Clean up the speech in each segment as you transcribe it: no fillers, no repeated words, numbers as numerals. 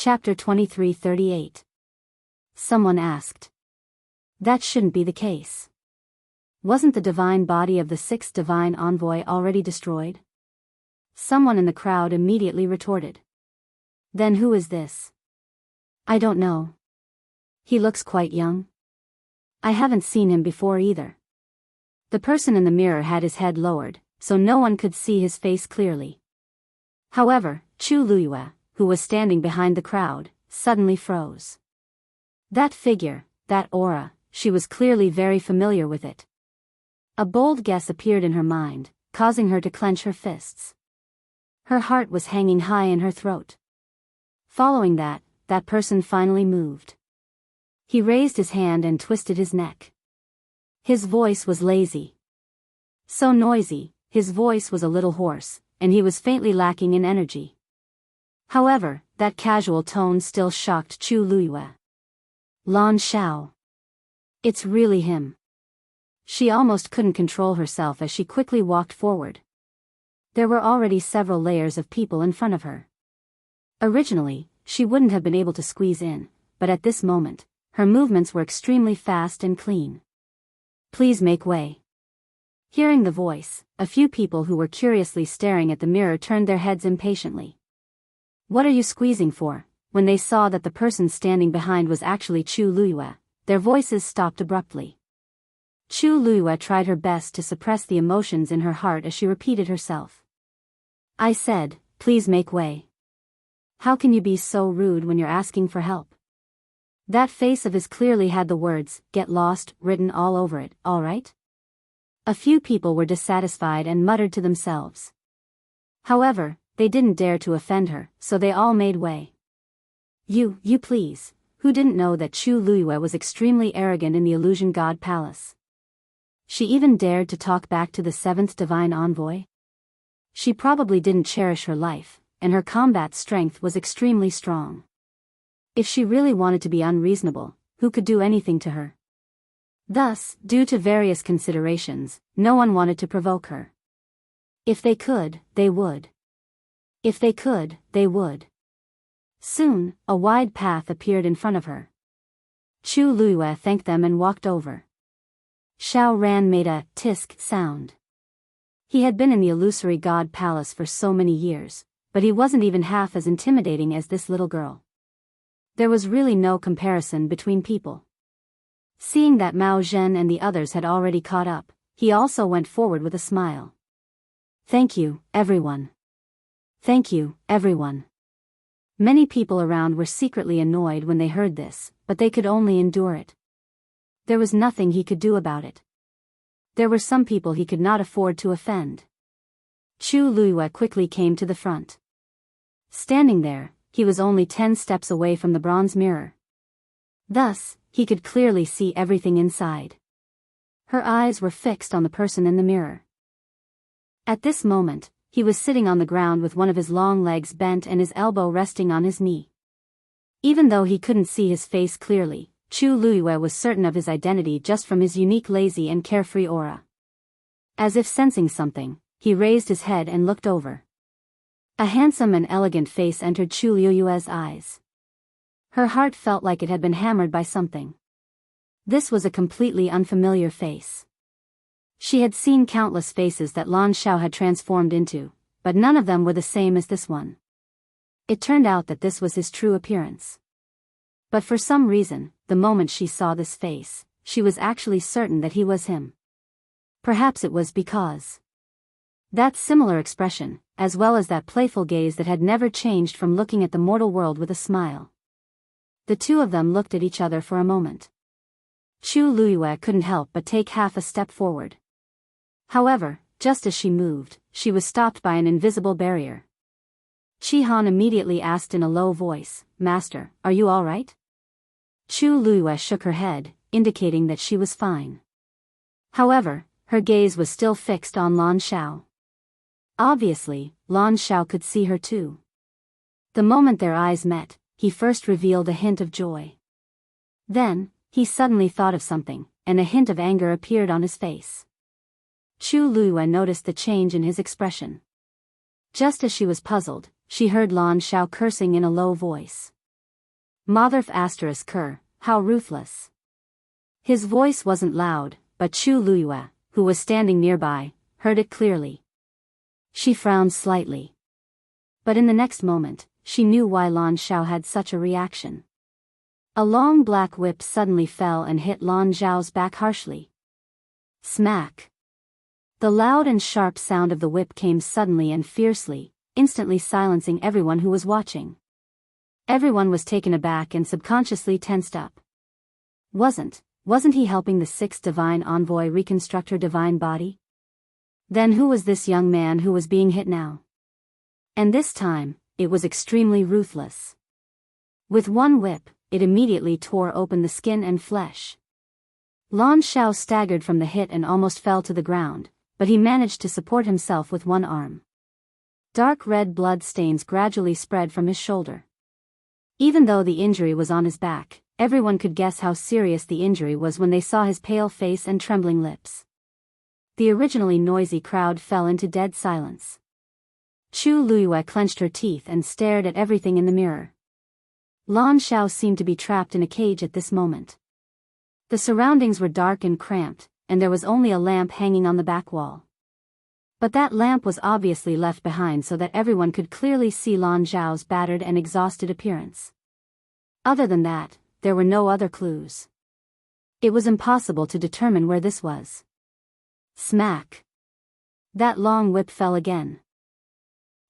Chapter 23:38. Someone asked. That shouldn't be the case. Wasn't the divine body of the sixth divine envoy already destroyed? Someone in the crowd immediately retorted. Then who is this? I don't know. He looks quite young. I haven't seen him before either. The person in the mirror had his head lowered, so no one could see his face clearly. However, Chu Luyue, who was standing behind the crowd, suddenly froze. That figure, that aura, she was clearly very familiar with it. A bold guess appeared in her mind, causing her to clench her fists. Her heart was hanging high in her throat. Following that person finally moved. He raised his hand and twisted his neck. His voice was lazy. So noisy, his voice was a little hoarse, and he was faintly lacking in energy. However, that casual tone still shocked Chu Luyue. Lan Xiao. It's really him. She almost couldn't control herself as she quickly walked forward. There were already several layers of people in front of her. Originally, she wouldn't have been able to squeeze in, but at this moment, her movements were extremely fast and clean. Please make way. Hearing the voice, a few people who were curiously staring at the mirror turned their heads impatiently. What are you squeezing for? When they saw that the person standing behind was actually Chu Luyue, their voices stopped abruptly. Chu Luyue tried her best to suppress the emotions in her heart as she repeated herself. I said, please make way. How can you be so rude when you're asking for help? That face of his clearly had the words, get lost, written all over it, alright? A few people were dissatisfied and muttered to themselves. However, they didn't dare to offend her, so they all made way. You please, who didn't know that Chu Luyue was extremely arrogant in the Illusion God Palace? She even dared to talk back to the seventh divine envoy? She probably didn't cherish her life, and her combat strength was extremely strong. If she really wanted to be unreasonable, who could do anything to her? Thus, due to various considerations, no one wanted to provoke her. If they could, they would. If they could, they would. Soon, a wide path appeared in front of her. Chu Luyue thanked them and walked over. Xiao Ran made a tisk sound. He had been in the illusory god palace for so many years, but he wasn't even half as intimidating as this little girl. There was really no comparison between people. Seeing that Mao Zhen and the others had already caught up, he also went forward with a smile. Thank you, everyone. Thank you, everyone. Many people around were secretly annoyed when they heard this, but they could only endure it. There was nothing he could do about it. There were some people he could not afford to offend. Chu Luyue quickly came to the front. Standing there, he was only 10 steps away from the bronze mirror. Thus, he could clearly see everything inside. Her eyes were fixed on the person in the mirror. At this moment, he was sitting on the ground with one of his long legs bent and his elbow resting on his knee. Even though he couldn't see his face clearly, Chu Luyue was certain of his identity just from his unique lazy and carefree aura. As if sensing something, he raised his head and looked over. A handsome and elegant face entered Chu Luyue's eyes. Her heart felt like it had been hammered by something. This was a completely unfamiliar face. She had seen countless faces that Lan Xiao had transformed into, but none of them were the same as this one. It turned out that this was his true appearance. But for some reason, the moment she saw this face, she was actually certain that he was him. Perhaps it was because that similar expression, as well as that playful gaze that had never changed from looking at the mortal world with a smile. The two of them looked at each other for a moment. Chu Luyue couldn't help but take half a step forward. However, just as she moved, she was stopped by an invisible barrier. Chi Han immediately asked in a low voice, Master, are you all right? Chu Luyue shook her head, indicating that she was fine. However, her gaze was still fixed on Lan Xiao. Obviously, Lan Xiao could see her too. The moment their eyes met, he first revealed a hint of joy. Then, he suddenly thought of something, and a hint of anger appeared on his face. Chu Luyue noticed the change in his expression. Just as she was puzzled, she heard Lan Xiao cursing in a low voice. Motherf asterisk Ker, how ruthless. His voice wasn't loud, but Chu Luyue, who was standing nearby, heard it clearly. She frowned slightly. But in the next moment, she knew why Lan Xiao had such a reaction. A long black whip suddenly fell and hit Lan Xiao's back harshly. Smack! The loud and sharp sound of the whip came suddenly and fiercely, instantly silencing everyone who was watching. Everyone was taken aback and subconsciously tensed up. Wasn't he helping the sixth divine envoy reconstruct her divine body? Then who was this young man who was being hit now? And this time, it was extremely ruthless. With one whip, it immediately tore open the skin and flesh. Lan Xiao staggered from the hit and almost fell to the ground, but he managed to support himself with one arm. Dark red blood stains gradually spread from his shoulder. Even though the injury was on his back, everyone could guess how serious the injury was when they saw his pale face and trembling lips. The originally noisy crowd fell into dead silence. Chu Luyue clenched her teeth and stared at everything in the mirror. Lan Xiao seemed to be trapped in a cage at this moment. The surroundings were dark and cramped, and there was only a lamp hanging on the back wall. But that lamp was obviously left behind so that everyone could clearly see Lan Xiao's battered and exhausted appearance. Other than that, there were no other clues. It was impossible to determine where this was. Smack! That long whip fell again.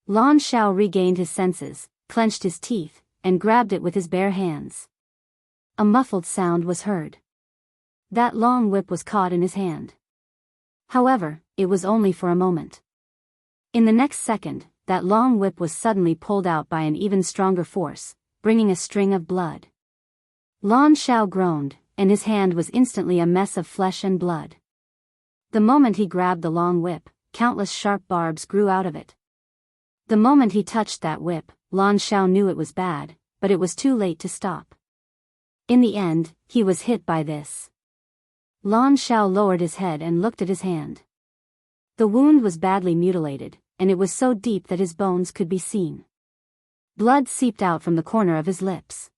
Lan Xiao regained his senses, clenched his teeth, and grabbed it with his bare hands. A muffled sound was heard. That long whip was caught in his hand. However, it was only for a moment. In the next second, that long whip was suddenly pulled out by an even stronger force, bringing a string of blood. Lan Xiao groaned, and his hand was instantly a mess of flesh and blood. The moment he grabbed the long whip, countless sharp barbs grew out of it. The moment he touched that whip, Lan Xiao knew it was bad, but it was too late to stop. In the end, he was hit by this. Lan Xiao lowered his head and looked at his hand. The wound was badly mutilated, and it was so deep that his bones could be seen. Blood seeped out from the corner of his lips.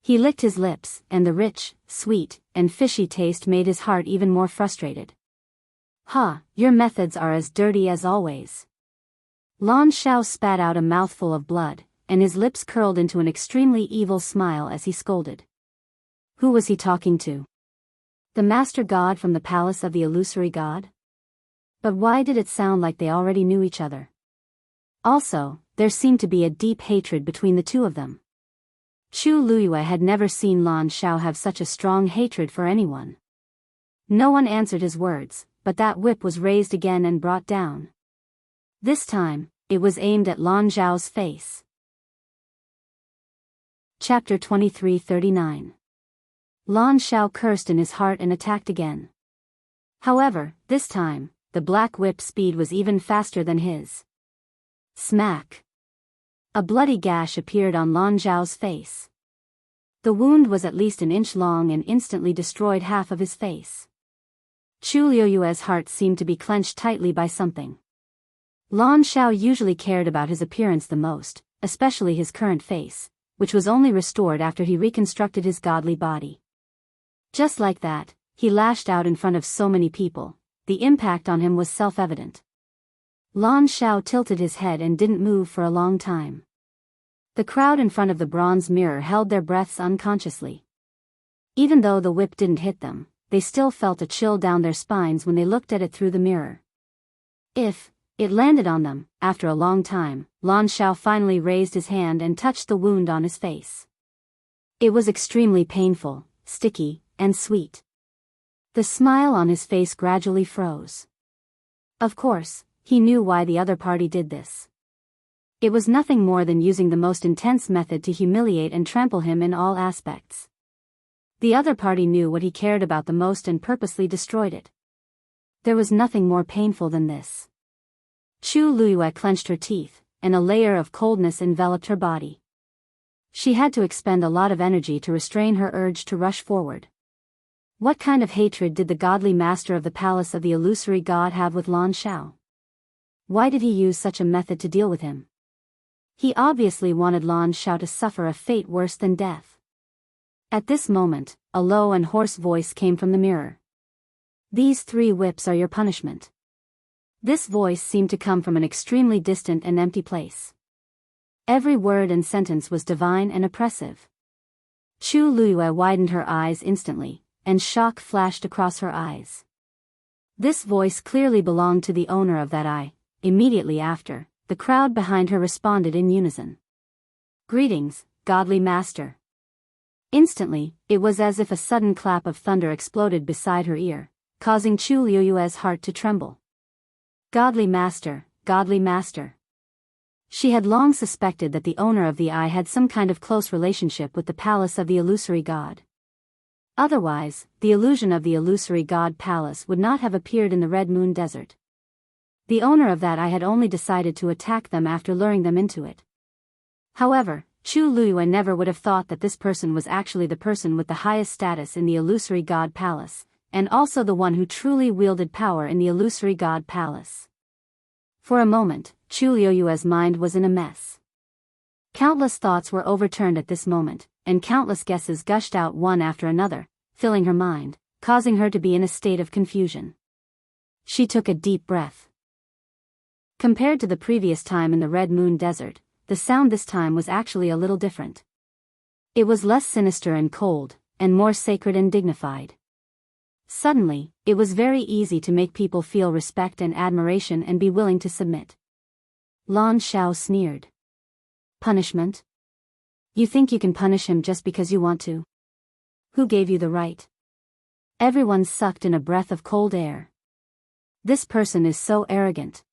He licked his lips, and the rich, sweet, and fishy taste made his heart even more frustrated. "Ha, your methods are as dirty as always." Lan Xiao spat out a mouthful of blood, and his lips curled into an extremely evil smile as he scolded. Who was he talking to? The master god from the palace of the illusory god? But why did it sound like they already knew each other? Also, there seemed to be a deep hatred between the two of them. Chu Luyue had never seen Lan Xiao have such a strong hatred for anyone. No one answered his words, but that whip was raised again and brought down. This time, it was aimed at Lan Xiao's face. Chapter 2339. Lan Xiao cursed in his heart and attacked again. However, this time, the black whip's speed was even faster than his. Smack! A bloody gash appeared on Lan Xiao's face. The wound was at least an inch long and instantly destroyed half of his face. Chu Liyue's heart seemed to be clenched tightly by something. Lan Xiao usually cared about his appearance the most, especially his current face, which was only restored after he reconstructed his godly body. Just like that, he lashed out in front of so many people. The impact on him was self-evident. Lan Xiao tilted his head and didn't move for a long time. The crowd in front of the bronze mirror held their breaths unconsciously. Even though the whip didn't hit them, they still felt a chill down their spines when they looked at it through the mirror. If it landed on them, after a long time, Lan Xiao finally raised his hand and touched the wound on his face. It was extremely painful, sticky, and sweet. The smile on his face gradually froze. Of course, he knew why the other party did this. It was nothing more than using the most intense method to humiliate and trample him in all aspects. The other party knew what he cared about the most and purposely destroyed it. There was nothing more painful than this. Chu Luyue clenched her teeth, and a layer of coldness enveloped her body. She had to expend a lot of energy to restrain her urge to rush forward. What kind of hatred did the godly master of the palace of the illusory god have with Lan Xiao? Why did he use such a method to deal with him? He obviously wanted Lan Shao to suffer a fate worse than death. At this moment, a low and hoarse voice came from the mirror. "These 3 whips are your punishment." This voice seemed to come from an extremely distant and empty place. Every word and sentence was divine and oppressive. Chu Luyue widened her eyes instantly, and shock flashed across her eyes. This voice clearly belonged to the owner of that eye. Immediately after, the crowd behind her responded in unison. "Greetings, godly master." Instantly, it was as if a sudden clap of thunder exploded beside her ear, causing Chu Luyue's heart to tremble. Godly master, godly master. She had long suspected that the owner of the eye had some kind of close relationship with the palace of the illusory god. Otherwise, the illusion of the illusory god palace would not have appeared in the Red Moon Desert. The owner of that eye had only decided to attack them after luring them into it. However, Chu Luyue never would have thought that this person was actually the person with the highest status in the illusory god palace, and also the one who truly wielded power in the illusory god palace. For a moment, Chu Luyue's mind was in a mess. Countless thoughts were overturned at this moment, and countless guesses gushed out one after another, filling her mind, causing her to be in a state of confusion. She took a deep breath. Compared to the previous time in the Red Moon Desert, the sound this time was actually a little different. It was less sinister and cold, and more sacred and dignified. Suddenly, it was very easy to make people feel respect and admiration and be willing to submit. Lan Shao sneered. "Punishment? You think you can punish him just because you want to? Who gave you the right?" Everyone sucked in a breath of cold air. This person is so arrogant.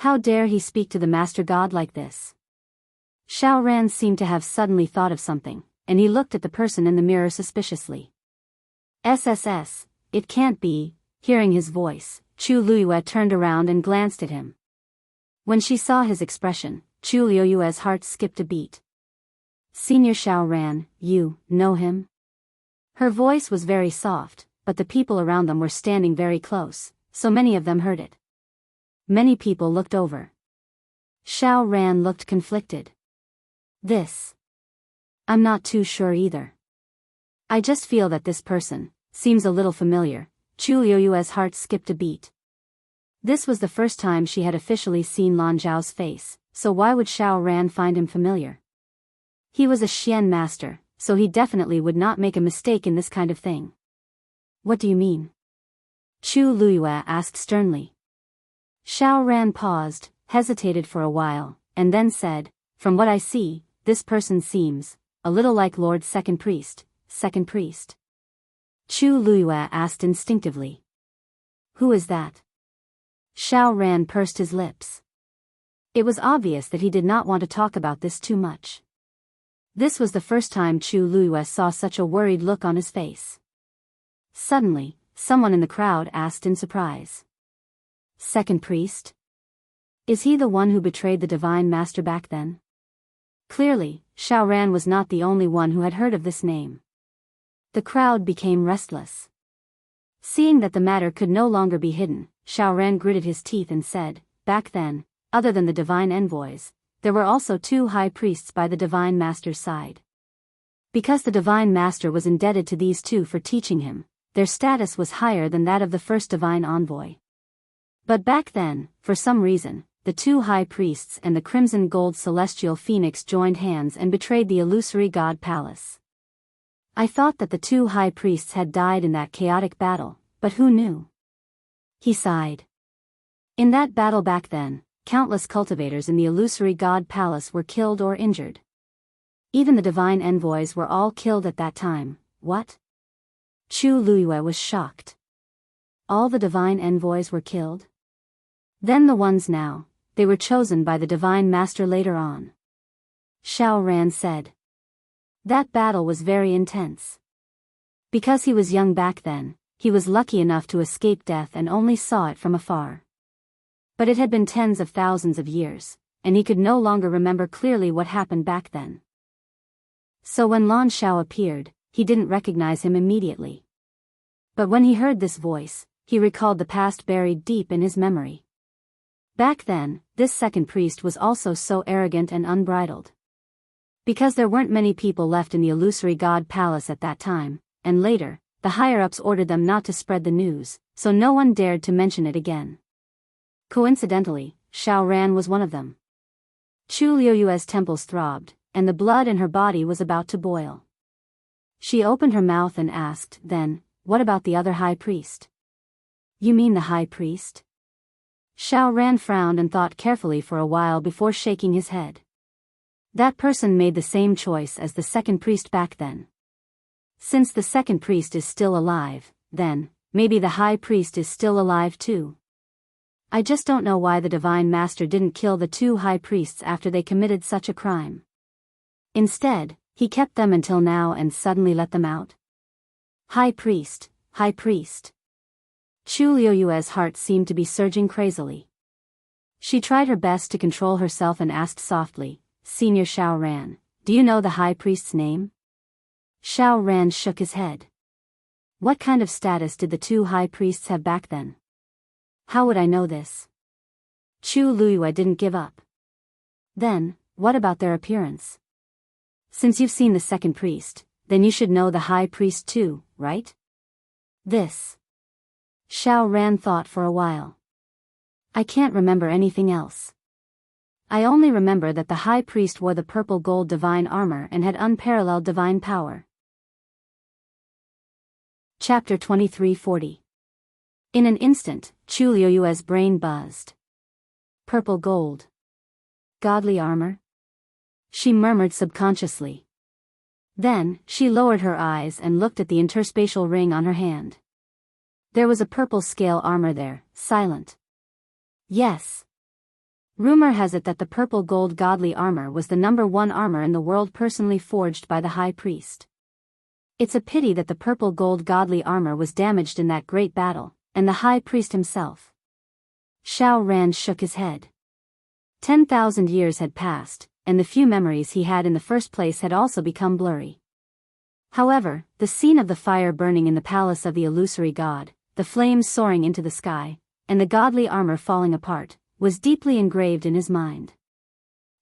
How dare he speak to the Master God like this? Xiao Ran seemed to have suddenly thought of something, and he looked at the person in the mirror suspiciously. "SSS, it can't be." Hearing his voice, Chu Luyue turned around and glanced at him. When she saw his expression, Chu Luyue's heart skipped a beat. "Senior Xiao Ran, you know him?" Her voice was very soft, but the people around them were standing very close, so many of them heard it. Many people looked over. Xiao Ran looked conflicted. I'm not too sure either. I just feel that this person seems a little familiar." Chu Luyue's heart skipped a beat. This was the first time she had officially seen Lan Zhao's face, so why would Xiao Ran find him familiar? He was a Xian master, so he definitely would not make a mistake in this kind of thing. "What do you mean?" Chu Luyue asked sternly. Xiao Ran paused, hesitated for a while, and then said, "From what I see, this person seems a little like Lord Second Priest." "Second Priest?" Chu Luyue asked instinctively. "Who is that?" Xiao Ran pursed his lips. It was obvious that he did not want to talk about this too much. This was the first time Chu Luyue saw such a worried look on his face. Suddenly, someone in the crowd asked in surprise. "Second Priest? Is he the one who betrayed the Divine Master back then?" Clearly, Xiao Ran was not the only one who had heard of this name. The crowd became restless. Seeing that the matter could no longer be hidden, Xiao Ran gritted his teeth and said, "Back then, other than the divine envoys, there were also 2 high priests by the Divine Master's side. Because the Divine Master was indebted to these 2 for teaching him, their status was higher than that of the first divine envoy. But back then, for some reason, the 2 high priests and the crimson gold celestial phoenix joined hands and betrayed the illusory god palace. I thought that the 2 high priests had died in that chaotic battle, but who knew?" He sighed. In that battle back then, countless cultivators in the illusory god palace were killed or injured. Even the divine envoys were all killed at that time. What? Chu Luyue was shocked. All the divine envoys were killed? Then the ones now, they were chosen by the Divine Master later on. Xiao Ran said. That battle was very intense. Because he was young back then, he was lucky enough to escape death and only saw it from afar. But it had been tens of thousands of years, and he could no longer remember clearly what happened back then. So when Lan Shao appeared, he didn't recognize him immediately. But when he heard this voice, he recalled the past buried deep in his memory. Back then, this second priest was also so arrogant and unbridled. Because there weren't many people left in the illusory god palace at that time, and later, the higher-ups ordered them not to spread the news, so no one dared to mention it again. Coincidentally, Xiao Ran was one of them. Chu Liuyue's temples throbbed, and the blood in her body was about to boil. She opened her mouth and asked, then, what about the other high priest? You mean the high priest? Xiao Ran frowned and thought carefully for a while before shaking his head. That person made the same choice as the second priest back then. Since the second priest is still alive, then, maybe the high priest is still alive too. I just don't know why the Divine Master didn't kill the two high priests after they committed such a crime. Instead, he kept them until now and suddenly let them out. High priest, high priest. Chu Liuyue's heart seemed to be surging crazily. She tried her best to control herself and asked softly, Senior Xiao Ran, do you know the high priest's name? Xiao Ran shook his head. What kind of status did the two high priests have back then? How would I know this? Chu Liyue didn't give up. Then, what about their appearance? Since you've seen the second priest, then you should know the high priest too, right? This. Xiao Ran thought for a while. I can't remember anything else. I only remember that the high priest wore the purple gold divine armor and had unparalleled divine power. Chapter 2340. In an instant, Chu Liuyue's brain buzzed. Purple gold. Godly armor? She murmured subconsciously. Then, she lowered her eyes and looked at the interspatial ring on her hand. There was a purple scale armor there, silent. Yes. Rumor has it that the purple gold godly armor was the #1 armor in the world personally forged by the high priest. It's a pity that the purple gold godly armor was damaged in that great battle, and the high priest himself. Xiao Ran shook his head. 10,000 years had passed, and the few memories he had in the first place had also become blurry. However, the scene of the fire burning in the palace of the illusory god, the flames soaring into the sky, and the godly armor falling apart, was deeply engraved in his mind.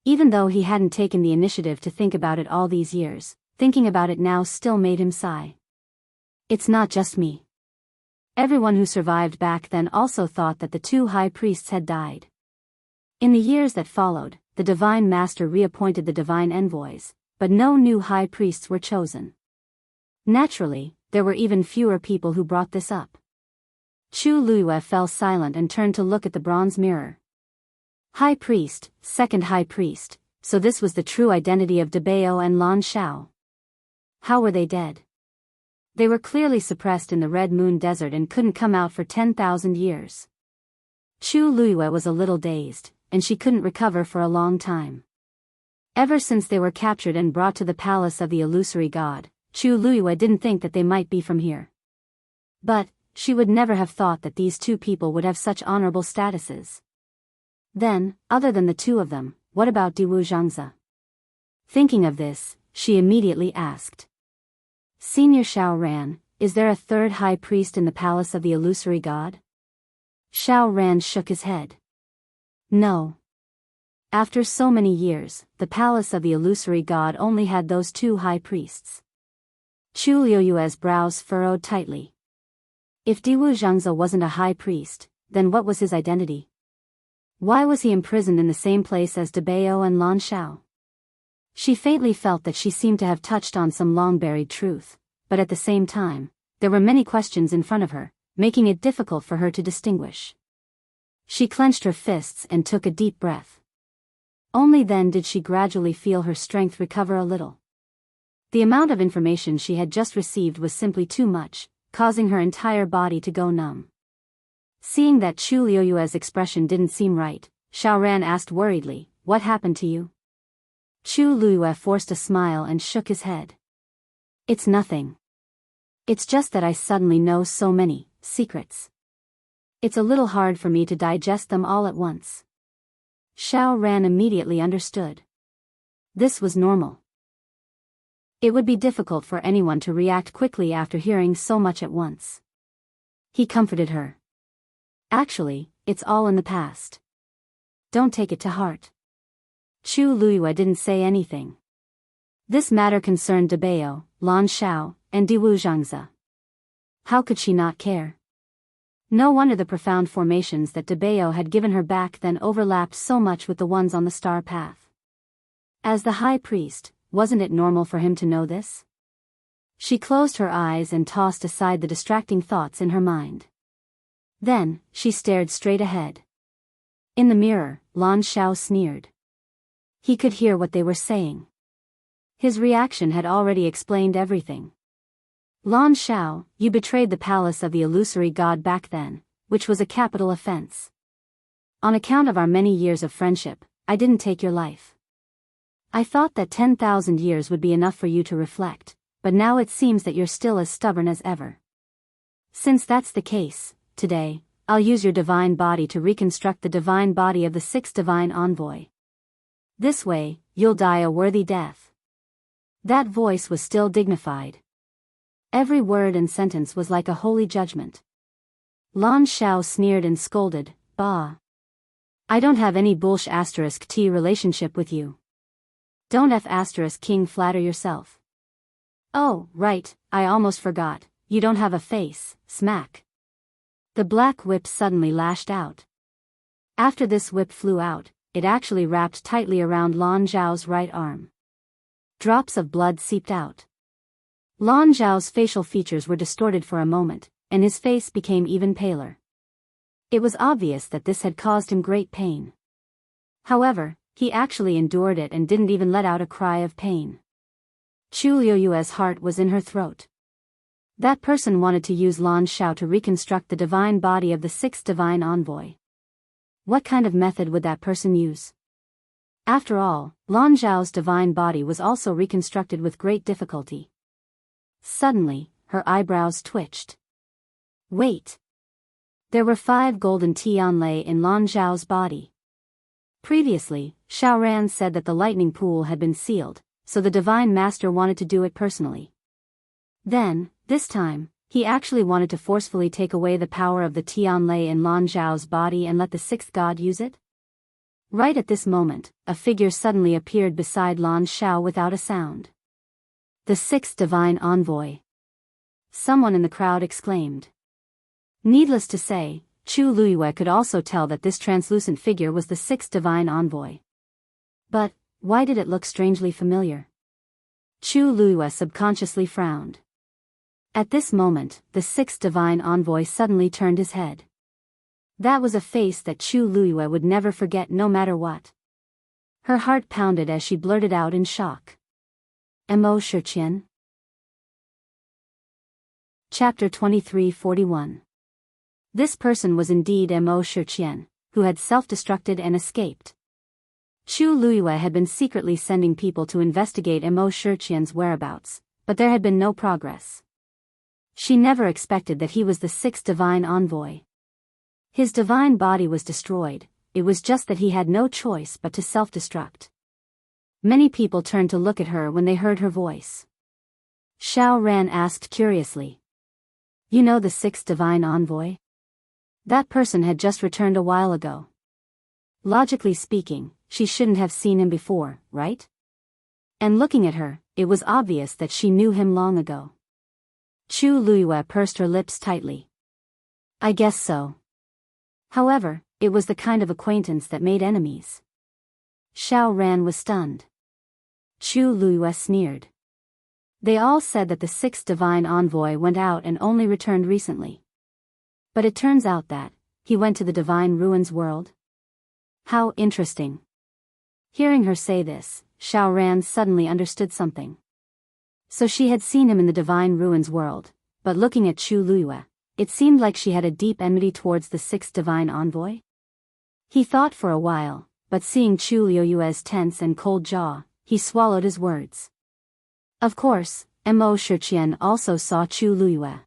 Even though he hadn't taken the initiative to think about it all these years, thinking about it now still made him sigh. It's not just me. Everyone who survived back then also thought that the two high priests had died. In the years that followed, the Divine Master reappointed the divine envoys, but no new high priests were chosen. Naturally, there were even fewer people who brought this up. Chu Liyue fell silent and turned to look at the bronze mirror. High priest, second high priest, so this was the true identity of Debao and Lan Shao. How were they dead? They were clearly suppressed in the Red Moon Desert and couldn't come out for 10,000 years. Chu Liyue was a little dazed, and she couldn't recover for a long time. Ever since they were captured and brought to the palace of the illusory god, Chu Liyue didn't think that they might be from here. But, she would never have thought that these two people would have such honorable statuses. Then, other than the two of them, what about Diwu Zhangzi? Thinking of this, she immediately asked. Senior Xiao Ran, is there a third high priest in the palace of the illusory god? Xiao Ran shook his head. No. After so many years, the palace of the illusory god only had those two high priests. Chu Liuyue's brows furrowed tightly. If Diwu Zhangzi wasn't a high priest, then what was his identity? Why was he imprisoned in the same place as Debao and Lan Shao? She faintly felt that she seemed to have touched on some long-buried truth, but at the same time, there were many questions in front of her, making it difficult for her to distinguish. She clenched her fists and took a deep breath. Only then did she gradually feel her strength recover a little. The amount of information she had just received was simply too much, causing her entire body to go numb. Seeing that Chu Liuyue's expression didn't seem right, Xiao Ran asked worriedly, what happened to you? Chu Liyue forced a smile and shook his head. It's nothing. It's just that I suddenly know so many secrets. It's a little hard for me to digest them all at once. Xiao Ran immediately understood. This was normal. It would be difficult for anyone to react quickly after hearing so much at once. He comforted her. Actually, it's all in the past. don't take it to heart. Chu Luiyue didn't say anything. This matter concerned Debao, Lan Xiao, and Diwu Zhangzi. How could she not care? No wonder the profound formations that Debao had given her back then overlapped so much with the ones on the star path. As the high priest, wasn't it normal for him to know this? She closed her eyes and tossed aside the distracting thoughts in her mind. Then, she stared straight ahead. In the mirror, Lan Xiao sneered. He could hear what they were saying. His reaction had already explained everything. Lan Xiao, you betrayed the palace of the illusory god back then, which was a capital offense. On account of our many years of friendship, I didn't take your life. I thought that 10,000 years would be enough for you to reflect, but now it seems that you're still as stubborn as ever. Since that's the case, today, I'll use your divine body to reconstruct the divine body of the sixth divine envoy. This way, you'll die a worthy death. That voice was still dignified. Every word and sentence was like a holy judgment. Lan Xiao sneered and scolded, Bah! I don't have any **t relationship with you. Don't **king flatter yourself. Oh, right, I almost forgot, you don't have a face, smack. The black whip suddenly lashed out. After this whip flew out, it actually wrapped tightly around Lan Zhao's right arm. Drops of blood seeped out. Lan Zhao's facial features were distorted for a moment, and his face became even paler. It was obvious that this had caused him great pain. However, he actually endured it and didn't even let out a cry of pain. Chu Luiyue's heart was in her throat. That person wanted to use Lan Xiao to reconstruct the divine body of the sixth divine envoy. What kind of method would that person use? After all, Lan Zhao's divine body was also reconstructed with great difficulty. Suddenly, her eyebrows twitched. Wait! There were 5 golden tianlei in Lan Zhao's body. Previously, Xiaoran said that the lightning pool had been sealed, so the divine master wanted to do it personally. Then, this time, he actually wanted to forcefully take away the power of the tianlei in Lan Zhao's body and let the sixth god use it? Right at this moment, a figure suddenly appeared beside Lan Xiao without a sound. The sixth divine envoy. Someone in the crowd exclaimed. Needless to say, Chu Luiyue could also tell that this translucent figure was the sixth divine envoy. But, why did it look strangely familiar? Chu Luiyue subconsciously frowned. At this moment, the sixth divine envoy suddenly turned his head. That was a face that Chu Luiyue would never forget no matter what. Her heart pounded as she blurted out in shock. Mo Shiqian. Chapter 23:41. This person was indeed Mo Shiqian, who had self-destructed and escaped. Chu Luiyue had been secretly sending people to investigate Mo Shiqian's whereabouts, but there had been no progress. She never expected that he was the sixth divine envoy. His divine body was destroyed, it was just that he had no choice but to self-destruct. Many people turned to look at her when they heard her voice. Xiao Ran asked curiously. You know the sixth divine envoy? That person had just returned a while ago. Logically speaking, she shouldn't have seen him before, right? And looking at her, it was obvious that she knew him long ago. Chu Luiyue pursed her lips tightly. I guess so. However, it was the kind of acquaintance that made enemies. Xiao Ran was stunned. Chu Luiyue sneered. They all said that the sixth divine envoy went out and only returned recently. But it turns out that he went to the divine ruins world. How interesting. Hearing her say this, Xiao Ran suddenly understood something. So she had seen him in the divine ruins world, but looking at Chu Luiyue, it seemed like she had a deep enmity towards the sixth divine envoy. He thought for a while, but seeing Chu Luiyue's tense and cold jaw, he swallowed his words. Of course, Mo Shiqian also saw Chu Luiyue.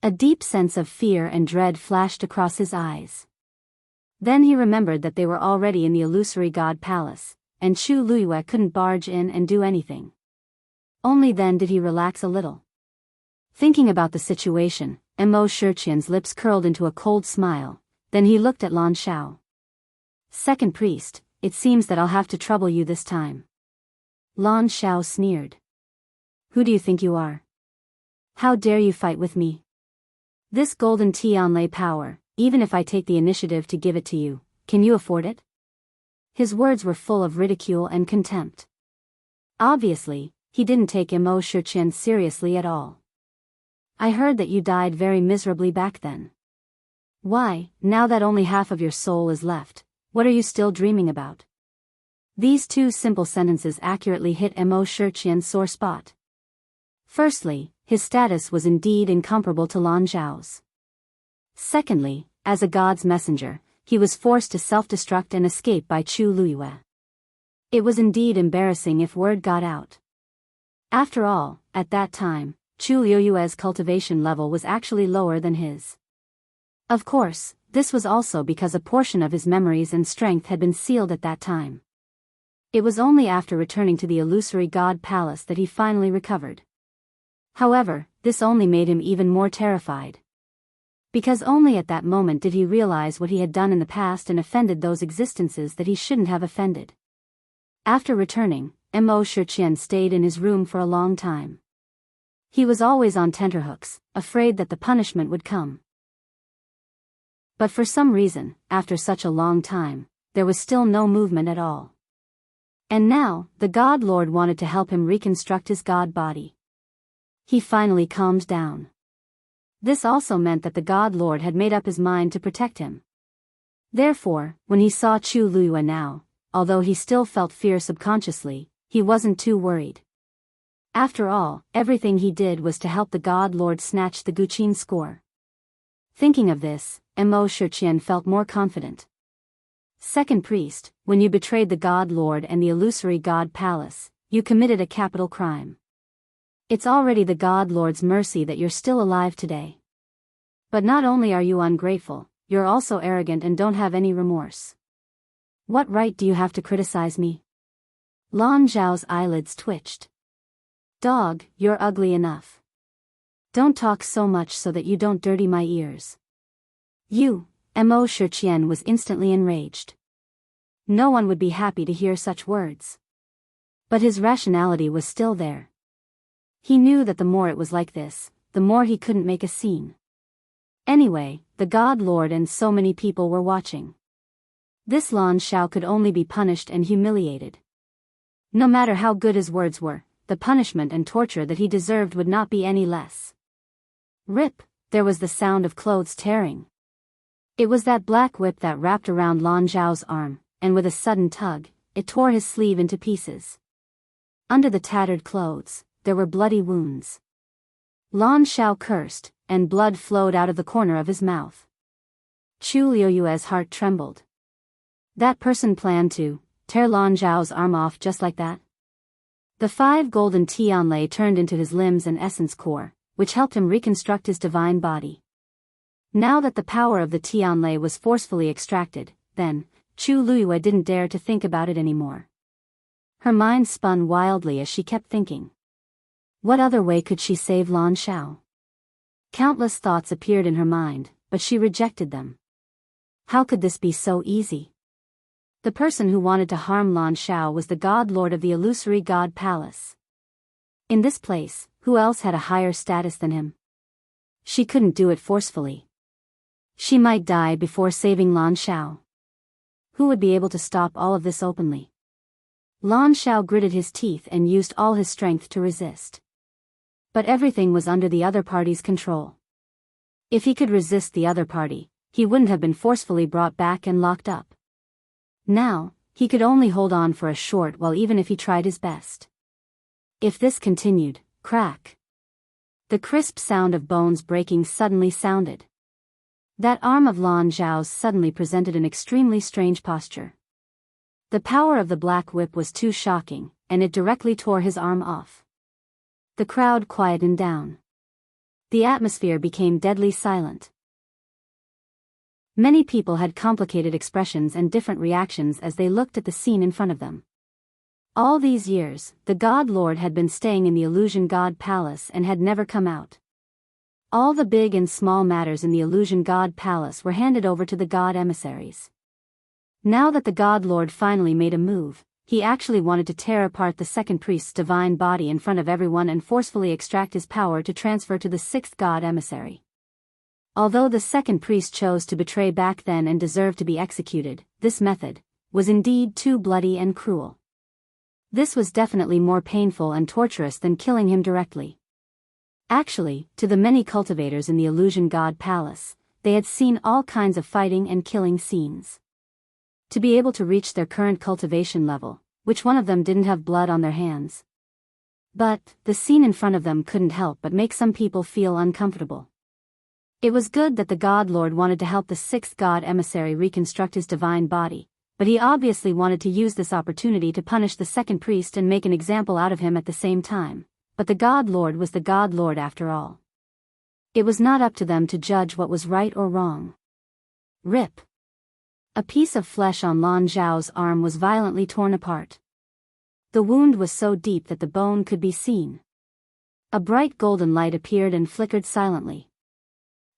A deep sense of fear and dread flashed across his eyes. Then he remembered that they were already in the illusory god palace, and Chu Luiyue couldn't barge in and do anything. Only then did he relax a little. Thinking about the situation, Mo Shiqian's lips curled into a cold smile, then he looked at Lan Xiao. Second priest, it seems that I'll have to trouble you this time. Lan Shao sneered. Who do you think you are? How dare you fight with me? This golden Tianlei power, even if I take the initiative to give it to you, can you afford it? His words were full of ridicule and contempt. Obviously, he didn't take Immerse seriously at all. I heard that you died very miserably back then. Why, now that only half of your soul is left, what are you still dreaming about? These two simple sentences accurately hit Immerse's sore spot. Firstly, his status was indeed incomparable to Lan Zhao's. Secondly, as a god's messenger, he was forced to self-destruct and escape by Chu Luyue. It was indeed embarrassing if word got out. After all, at that time, Chu Luyue's cultivation level was actually lower than his. Of course, this was also because a portion of his memories and strength had been sealed at that time. It was only after returning to the illusory god palace that he finally recovered. However, this only made him even more terrified. Because only at that moment did he realize what he had done in the past and offended those existences that he shouldn't have offended. After returning, Immerse stayed in his room for a long time. He was always on tenterhooks, afraid that the punishment would come. But for some reason, after such a long time, there was still no movement at all. And now, the God Lord wanted to help him reconstruct his god body. He finally calmed down. This also meant that the God Lord had made up his mind to protect him. Therefore, when he saw Chu Luyue now, although he still felt fear subconsciously, he wasn't too worried. After all, everything he did was to help the God Lord snatch the Guqin score. Thinking of this, Immerse felt more confident. Second priest, when you betrayed the God Lord and the illusory God Palace, you committed a capital crime. It's already the God Lord's mercy that you're still alive today. But not only are you ungrateful, you're also arrogant and don't have any remorse. What right do you have to criticize me? Lan Zhao's eyelids twitched. Dog, you're ugly enough. Don't talk so much so that you don't dirty my ears. You, Immerse was instantly enraged. No one would be happy to hear such words. But his rationality was still there. He knew that the more it was like this, the more he couldn't make a scene. Anyway, the God Lord and so many people were watching. This Lan Shao could only be punished and humiliated. No matter how good his words were, the punishment and torture that he deserved would not be any less. Rip, there was the sound of clothes tearing. It was that black whip that wrapped around Lan Zhao's arm, and with a sudden tug, it tore his sleeve into pieces. Under the tattered clothes, there were bloody wounds. Lan Shao cursed, and blood flowed out of the corner of his mouth. Chu Luyue's heart trembled. That person planned to tear Lan Zhao's arm off just like that? The 5 golden Tianlei turned into his limbs and essence core, which helped him reconstruct his divine body. Now that the power of the Tianlei was forcefully extracted, then, Chu Luyue didn't dare to think about it anymore. Her mind spun wildly as she kept thinking. What other way could she save Lan Shao? Countless thoughts appeared in her mind, but she rejected them. How could this be so easy? The person who wanted to harm Lan Shao was the God Lord of the illusory God Palace. In this place, who else had a higher status than him? She couldn't do it forcefully. She might die before saving Lan Shao. Who would be able to stop all of this openly? Lan Shao gritted his teeth and used all his strength to resist. But everything was under the other party's control. If he could resist the other party, he wouldn't have been forcefully brought back and locked up. Now, he could only hold on for a short while even if he tried his best. If this continued, crack. The crisp sound of bones breaking suddenly sounded. That arm of Lan Zhao's suddenly presented an extremely strange posture. The power of the black whip was too shocking, and it directly tore his arm off. The crowd quietened down. The atmosphere became deadly silent. Many people had complicated expressions and different reactions as they looked at the scene in front of them. All these years, the God Lord had been staying in the Illusion God Palace and had never come out. All the big and small matters in the Illusion God Palace were handed over to the God emissaries. Now that the God Lord finally made a move, he actually wanted to tear apart the second priest's divine body in front of everyone and forcefully extract his power to transfer to the sixth God emissary. Although the second priest chose to betray back then and deserved to be executed, this method was indeed too bloody and cruel. This was definitely more painful and torturous than killing him directly. Actually, to the many cultivators in the Illusion God Palace, they had seen all kinds of fighting and killing scenes. To be able to reach their current cultivation level, which one of them didn't have blood on their hands? But the scene in front of them couldn't help but make some people feel uncomfortable. It was good that the God Lord wanted to help the sixth God emissary reconstruct his divine body, but he obviously wanted to use this opportunity to punish the second priest and make an example out of him at the same time. But the God Lord was the God Lord after all. It was not up to them to judge what was right or wrong. Rip. A piece of flesh on Lan Zhao's arm was violently torn apart. The wound was so deep that the bone could be seen. A bright golden light appeared and flickered silently.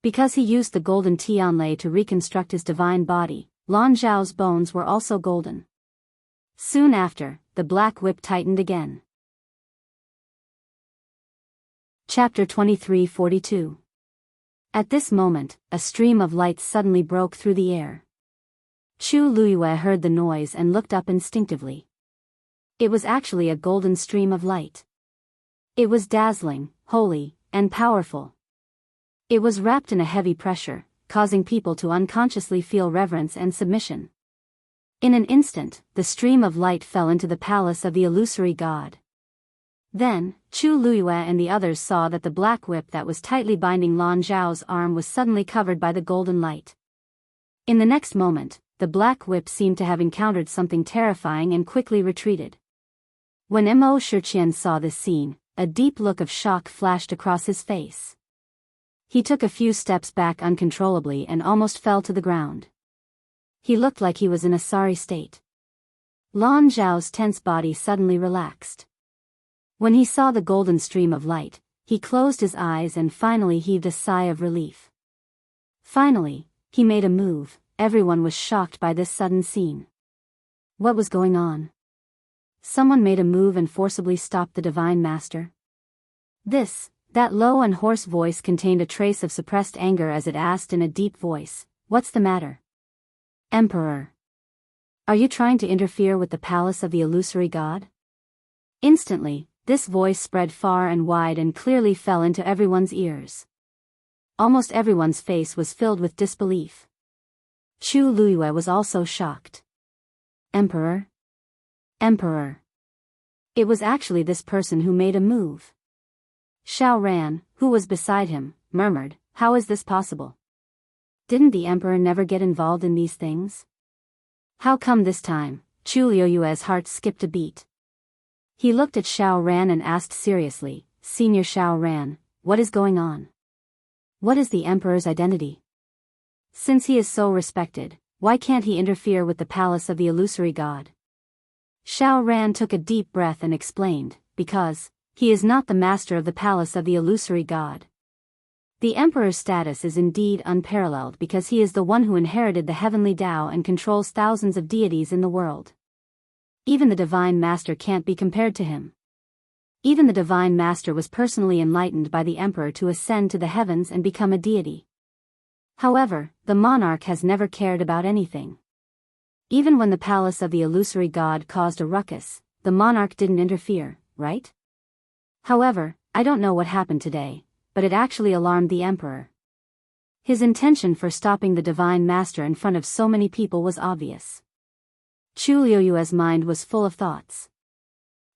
Because he used the golden Tianlei to reconstruct his divine body, Lan Zhao's bones were also golden. Soon after, the black whip tightened again. Chapter 2342. At this moment, a stream of light suddenly broke through the air. Chu Luyue heard the noise and looked up instinctively. It was actually a golden stream of light. It was dazzling, holy, and powerful. It was wrapped in a heavy pressure, causing people to unconsciously feel reverence and submission. In an instant, the stream of light fell into the palace of the illusory god. Then, Chu Luyue and the others saw that the black whip that was tightly binding Lan Zhao's arm was suddenly covered by the golden light. In the next moment, the black whip seemed to have encountered something terrifying and quickly retreated. When Mo Shiqian saw this scene, a deep look of shock flashed across his face. He took a few steps back uncontrollably and almost fell to the ground. He looked like he was in a sorry state. Lan Zhao's tense body suddenly relaxed. When he saw the golden stream of light, he closed his eyes and finally heaved a sigh of relief. Finally, he made a move. Everyone was shocked by this sudden scene. What was going on? Someone made a move and forcibly stopped the Divine Master. That low and hoarse voice contained a trace of suppressed anger as it asked in a deep voice, "What's the matter? Emperor? Are you trying to interfere with the palace of the illusory god?" Instantly, this voice spread far and wide and clearly fell into everyone's ears. Almost everyone's face was filled with disbelief. Chu Luyue was also shocked. Emperor? Emperor. It was actually this person who made a move. Xiao Ran, who was beside him, murmured, "How is this possible? Didn't the emperor never get involved in these things? How come this time?" Chu Luyue's heart skipped a beat. He looked at Xiao Ran and asked seriously, "Senior Xiao Ran, what is going on? What is the emperor's identity? Since he is so respected, why can't he interfere with the palace of the illusory god?" Xiao Ran took a deep breath and explained, "Because he is not the master of the palace of the illusory god. The emperor's status is indeed unparalleled because he is the one who inherited the heavenly Tao and controls thousands of deities in the world. Even the Divine Master can't be compared to him. Even the Divine Master was personally enlightened by the emperor to ascend to the heavens and become a deity. However, the monarch has never cared about anything. Even when the palace of the illusory god caused a ruckus, the monarch didn't interfere, right? However, I don't know what happened today, but it actually alarmed the emperor. His intention for stopping the Divine Master in front of so many people was obvious." Chu Liyue's mind was full of thoughts.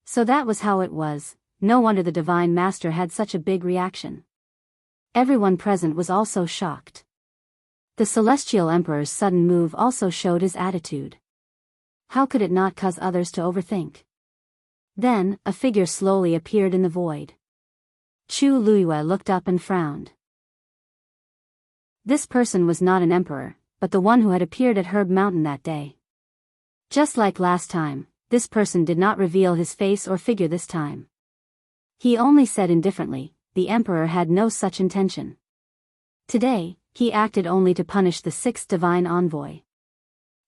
So that was how it was. No wonder the Divine Master had such a big reaction. Everyone present was also shocked. The Celestial Emperor's sudden move also showed his attitude. How could it not cause others to overthink? Then, a figure slowly appeared in the void. Chu Luyue looked up and frowned. This person was not an emperor, but the one who had appeared at Herb Mountain that day. Just like last time, this person did not reveal his face or figure this time. He only said indifferently, the emperor had no such intention. Today, he acted only to punish the sixth divine envoy.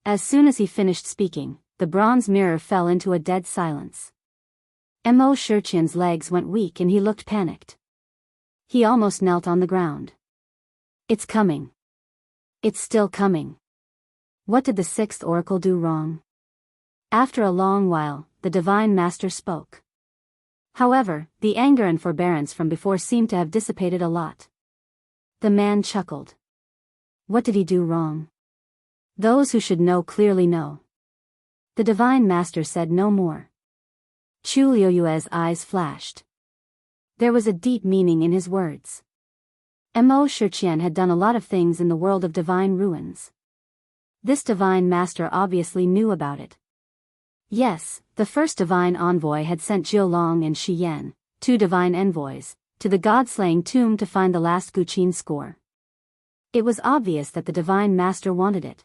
As soon as he finished speaking, the bronze mirror fell into a dead silence. Mo Shurqian's legs went weak and he looked panicked. He almost knelt on the ground. It's coming. It's still coming. What did the sixth oracle do wrong? After a long while, the divine master spoke. However, the anger and forbearance from before seemed to have dissipated a lot. The man chuckled. What did he do wrong? Those who should know clearly know. The divine master said no more. Chu Liuyue's eyes flashed. There was a deep meaning in his words. Mo Shurqian had done a lot of things in the world of divine ruins. This divine master obviously knew about it. Yes, the first divine envoy had sent Jiulong and Shi Yan, two divine envoys, to the god-slaying tomb to find the last Guqin score. It was obvious that the divine master wanted it.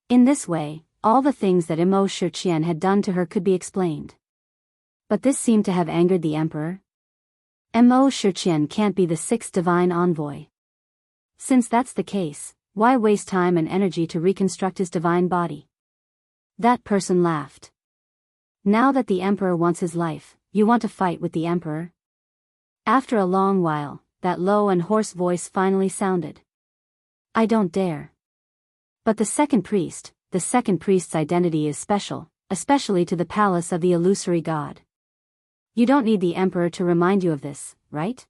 In this way, all the things that Mo Shurqian had done to her could be explained. But this seemed to have angered the emperor. Mo Shurqian can't be the sixth divine envoy. Since that's the case, why waste time and energy to reconstruct his divine body? That person laughed. Now that the emperor wants his life, you want to fight with the emperor? After a long while, that low and hoarse voice finally sounded. I don't dare. But the second priest's identity is special, especially to the palace of the illusory god. You don't need the emperor to remind you of this, right?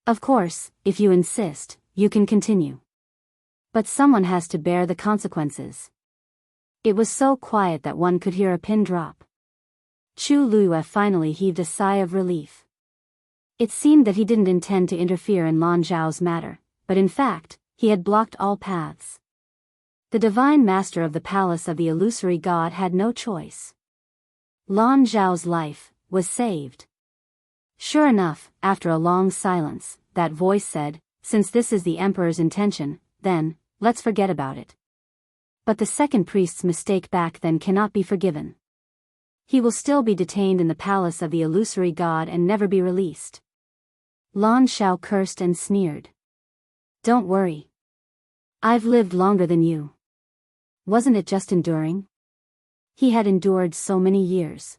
Of course, if you insist, you can continue. But someone has to bear the consequences. It was so quiet that one could hear a pin drop. Chu Luyue finally heaved a sigh of relief. It seemed that he didn't intend to interfere in Lan Zhao's matter, but in fact, he had blocked all paths. The divine master of the palace of the illusory god had no choice. Lan Zhao's life was saved. Sure enough, after a long silence, that voice said, since this is the emperor's intention, then, let's forget about it. But the second priest's mistake back then cannot be forgiven. He will still be detained in the palace of the illusory god and never be released. Lan Zhao cursed and sneered. Don't worry. I've lived longer than you. Wasn't it just enduring? He had endured so many years.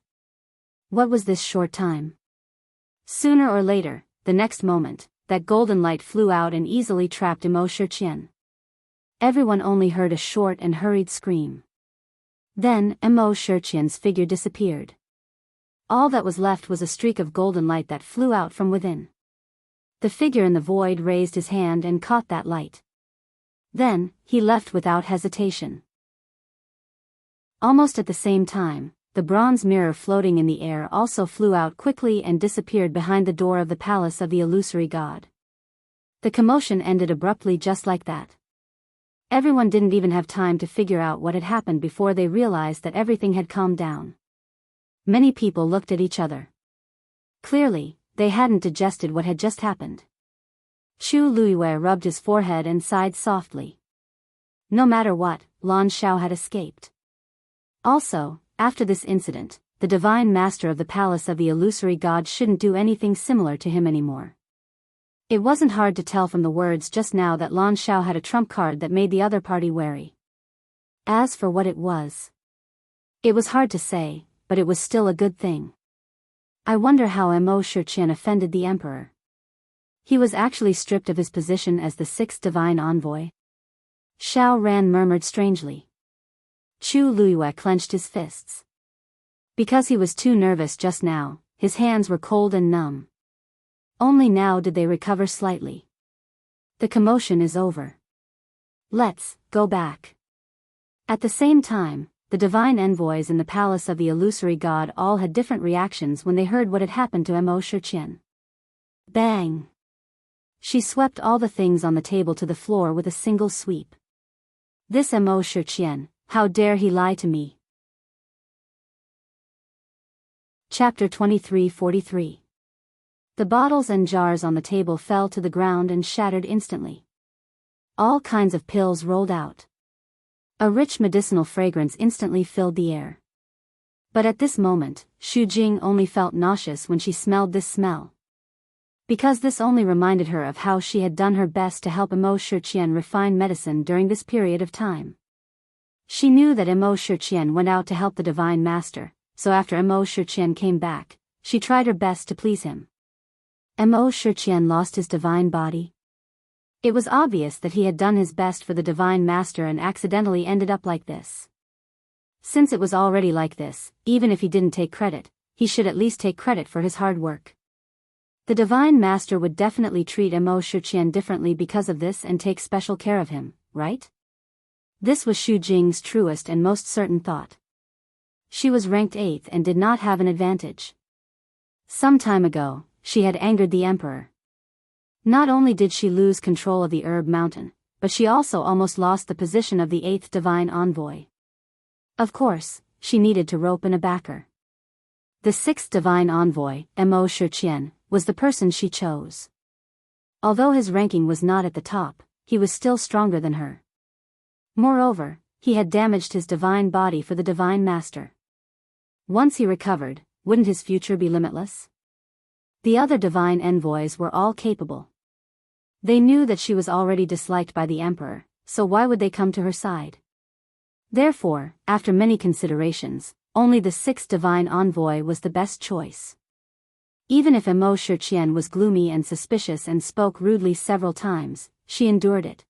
What was this short time? Sooner or later, the next moment, that golden light flew out and easily trapped Mo Shurqian. Everyone only heard a short and hurried scream. Then, Mo Shurqian's figure disappeared. All that was left was a streak of golden light that flew out from within. The figure in the void raised his hand and caught that light. Then, he left without hesitation. Almost at the same time, the bronze mirror floating in the air also flew out quickly and disappeared behind the door of the palace of the illusory god. The commotion ended abruptly just like that. Everyone didn't even have time to figure out what had happened before they realized that everything had calmed down. Many people looked at each other. Clearly, they hadn't digested what had just happened. Chu Luyue rubbed his forehead and sighed softly. No matter what, Lan Zhao had escaped. Also, after this incident, the divine master of the palace of the illusory god shouldn't do anything similar to him anymore. It wasn't hard to tell from the words just now that Lan Zhao had a trump card that made the other party wary. As for what it was hard to say, but it was still a good thing. I wonder how Mo Shurqian offended the emperor. He was actually stripped of his position as the sixth divine envoy. Xiao Ran murmured strangely. Chu Luyue clenched his fists. Because he was too nervous just now, his hands were cold and numb. Only now did they recover slightly. The commotion is over. Let's go back. At the same time, the divine envoys in the palace of the illusory god all had different reactions when they heard what had happened to Mo Shurqian. Bang! She swept all the things on the table to the floor with a single sweep. This Mo Shurqian, how dare he lie to me? Chapter 23:43. The bottles and jars on the table fell to the ground and shattered instantly. All kinds of pills rolled out. A rich medicinal fragrance instantly filled the air. But at this moment, Xu Jing only felt nauseous when she smelled this smell. Because this only reminded her of how she had done her best to help Mo Shurqian refine medicine during this period of time. She knew that Emo Shiqian went out to help the Divine Master, so after Emo Shiqian came back, she tried her best to please him. Emo Shiqian lost his divine body. It was obvious that he had done his best for the Divine Master and accidentally ended up like this. Since it was already like this, even if he didn't take credit, he should at least take credit for his hard work. The Divine Master would definitely treat Emo Shiqian differently because of this and take special care of him, right? This was Xu Jing's truest and most certain thought. She was ranked 8th and did not have an advantage. Some time ago, she had angered the Emperor. Not only did she lose control of the Herb Mountain, but she also almost lost the position of the 8th Divine Envoy. Of course, she needed to rope in a backer. The 6th Divine Envoy, Emo Shiqian, was the person she chose. Although his ranking was not at the top, he was still stronger than her. Moreover, he had damaged his divine body for the Divine Master. Once he recovered, wouldn't his future be limitless? The other divine envoys were all capable. They knew that she was already disliked by the Emperor, so why would they come to her side? Therefore, after many considerations, only the 6th divine envoy was the best choice. Even if Emo Shiqian was gloomy and suspicious and spoke rudely several times, she endured it.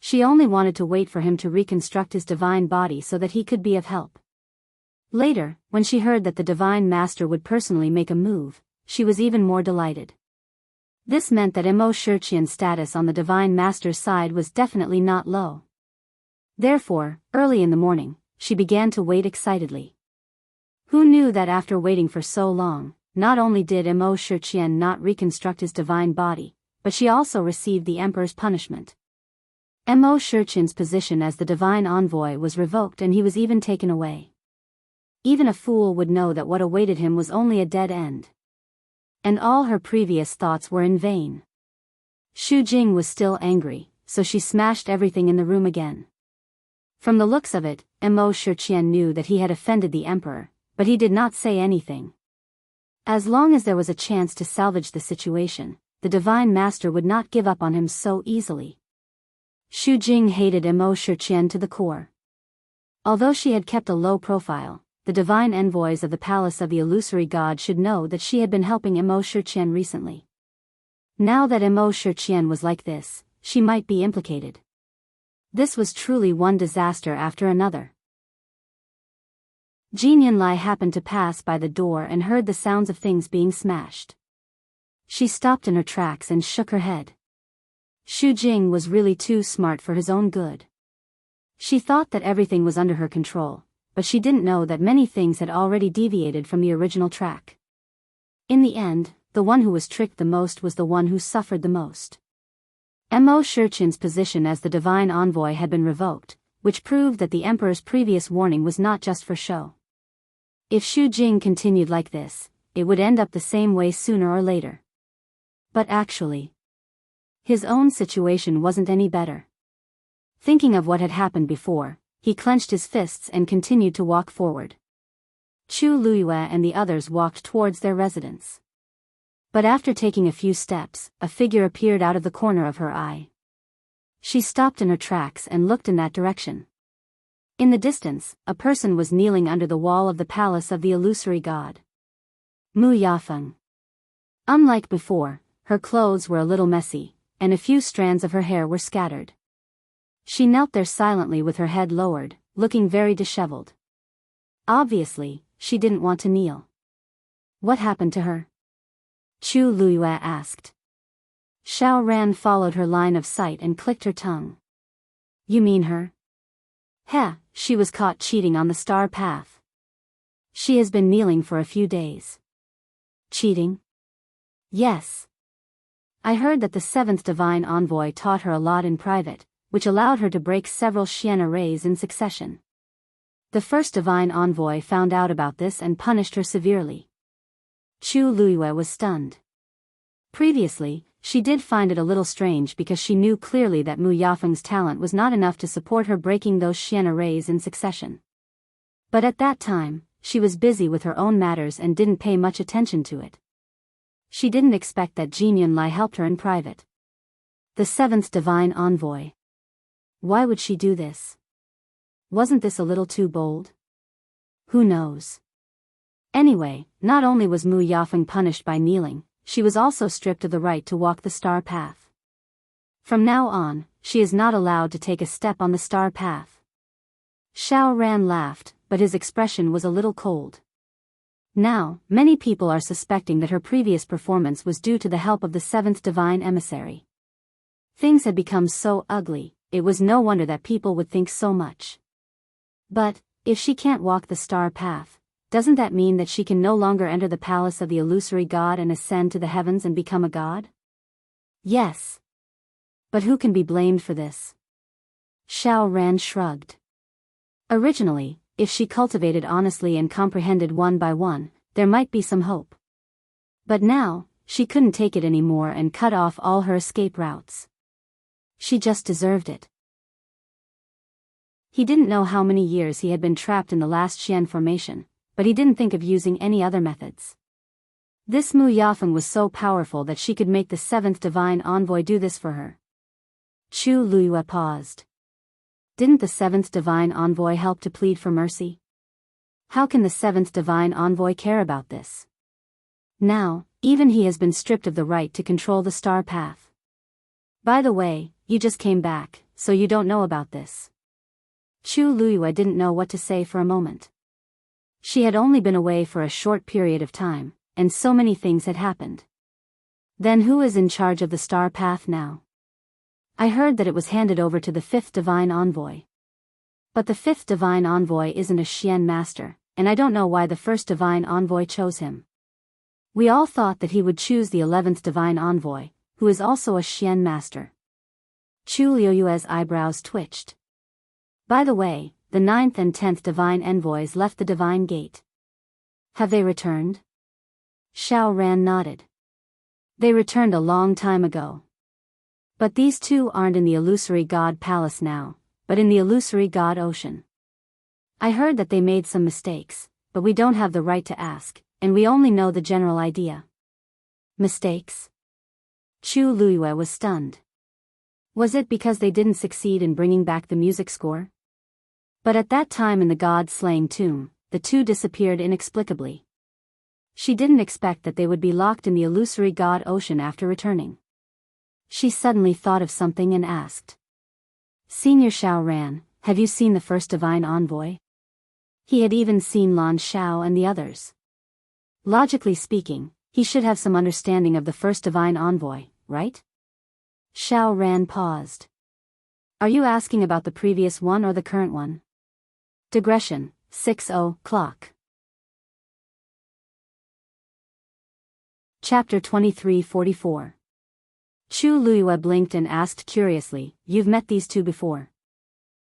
She only wanted to wait for him to reconstruct his divine body so that he could be of help. Later, when she heard that the Divine Master would personally make a move, she was even more delighted. This meant that Emo Shiqian's status on the Divine Master's side was definitely not low. Therefore, early in the morning, she began to wait excitedly. Who knew that after waiting for so long, not only did Emo Shiqian not reconstruct his divine body, but she also received the Emperor's punishment. Emo Shiqian's position as the Divine Envoy was revoked and he was even taken away. Even a fool would know that what awaited him was only a dead end. And all her previous thoughts were in vain. Xu Jing was still angry, so she smashed everything in the room again. From the looks of it, Emo Shiqian knew that he had offended the Emperor, but he did not say anything. As long as there was a chance to salvage the situation, the Divine Master would not give up on him so easily. Xu Jing hated Emo Shiqian to the core. Although she had kept a low profile, the divine envoys of the palace of the illusory god should know that she had been helping Emo Shiqian recently. Now that Emo Shiqian was like this, she might be implicated. This was truly one disaster after another. Jin Yunlai happened to pass by the door and heard the sounds of things being smashed. She stopped in her tracks and shook her head. Xu Jing was really too smart for his own good. She thought that everything was under her control, but she didn't know that many things had already deviated from the original track. In the end, the one who was tricked the most was the one who suffered the most. Emo Shiqian's position as the Divine Envoy had been revoked, which proved that the Emperor's previous warning was not just for show. If Xu Jing continued like this, it would end up the same way sooner or later. But actually, his own situation wasn't any better. Thinking of what had happened before, he clenched his fists and continued to walk forward. Chu Luiyue and the others walked towards their residence. But after taking a few steps, a figure appeared out of the corner of her eye. She stopped in her tracks and looked in that direction. In the distance, a person was kneeling under the wall of the palace of the illusory god. Mu Yafeng. Unlike before, her clothes were a little messy, and a few strands of her hair were scattered. She knelt there silently with her head lowered, looking very disheveled. Obviously, she didn't want to kneel. What happened to her? Chu Luiyue asked. Xiao Ran followed her line of sight and clicked her tongue. You mean her? Heh, she was caught cheating on the star path. She has been kneeling for a few days. Cheating? Yes. I heard that the 7th Divine Envoy taught her a lot in private, which allowed her to break several Xian arrays in succession. The 1st Divine Envoy found out about this and punished her severely. Chu Luiyue was stunned. Previously, she did find it a little strange because she knew clearly that Mu Yafeng's talent was not enough to support her breaking those Xian arrays in succession. But at that time, she was busy with her own matters and didn't pay much attention to it. She didn't expect that Jin Yunlai helped her in private. The 7th Divine Envoy. Why would she do this? Wasn't this a little too bold? Who knows? Anyway, not only was Mu Yafeng punished by kneeling, she was also stripped of the right to walk the star path. From now on, she is not allowed to take a step on the star path. Xiao Ran laughed, but his expression was a little cold. Now, many people are suspecting that her previous performance was due to the help of the seventh divine emissary. Things had become so ugly, it was no wonder that people would think so much. But, if she can't walk the star path, doesn't that mean that she can no longer enter the palace of the illusory god and ascend to the heavens and become a god? Yes. But who can be blamed for this? Xiao Ran shrugged. Originally, if she cultivated honestly and comprehended one by one, there might be some hope. But now, she couldn't take it anymore and cut off all her escape routes. She just deserved it. He didn't know how many years he had been trapped in the last Xian formation, but he didn't think of using any other methods. This Mu Yafeng was so powerful that she could make the seventh divine envoy do this for her. Chu Luyue paused. Didn't the seventh divine envoy help to plead for mercy? How can the seventh divine envoy care about this? Now, even he has been stripped of the right to control the star path. By the way, you just came back, so you don't know about this. Chu Luyue didn't know what to say for a moment. She had only been away for a short period of time, and so many things had happened. Then who is in charge of the star path now? I heard that it was handed over to the fifth divine envoy. But the fifth divine envoy isn't a Xian master, and I don't know why the first divine envoy chose him. We all thought that he would choose the 11th divine envoy, who is also a Xian master. Chu Liuyue's eyebrows twitched. By the way, the 9th and 10th divine envoys left the divine gate. Have they returned? Xiao Ran nodded. They returned a long time ago. But these two aren't in the illusory god palace now, but in the illusory god ocean. I heard that they made some mistakes, but we don't have the right to ask, and we only know the general idea. Mistakes? Chu Luyue was stunned. Was it because they didn't succeed in bringing back the music score? But at that time in the god-slaying tomb, the two disappeared inexplicably. She didn't expect that they would be locked in the illusory god ocean after returning. She suddenly thought of something and asked. Senior Xiao Ran, have you seen the first divine envoy? He had even seen Lan Xiao and the others. Logically speaking, he should have some understanding of the first divine envoy, right? Xiao Ran paused. Are you asking about the previous one or the current one? Digression, 6:00 clock. Chapter 23:44. Chu Luyue blinked and asked curiously, You've met these two before?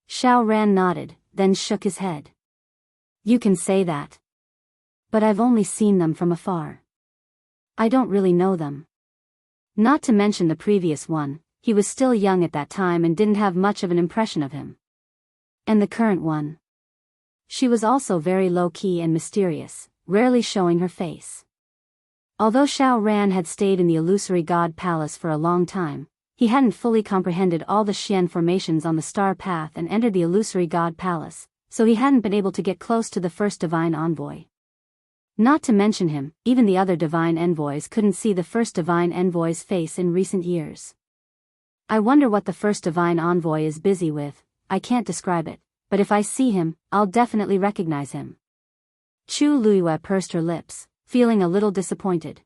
Xiao Ran nodded, then shook his head. You can say that. But I've only seen them from afar. I don't really know them. Not to mention the previous one, he was still young at that time and didn't have much of an impression of him. And the current one? She was also very low-key and mysterious, rarely showing her face. Although Xiao Ran had stayed in the illusory god palace for a long time, he hadn't fully comprehended all the Xian formations on the star path and entered the illusory god palace, so he hadn't been able to get close to the first divine envoy. Not to mention him, even the other divine envoys couldn't see the first divine envoy's face in recent years. I wonder what the first divine envoy is busy with. I can't describe it, but if I see him, I'll definitely recognize him. Chu Luyue pursed her lips, feeling a little disappointed.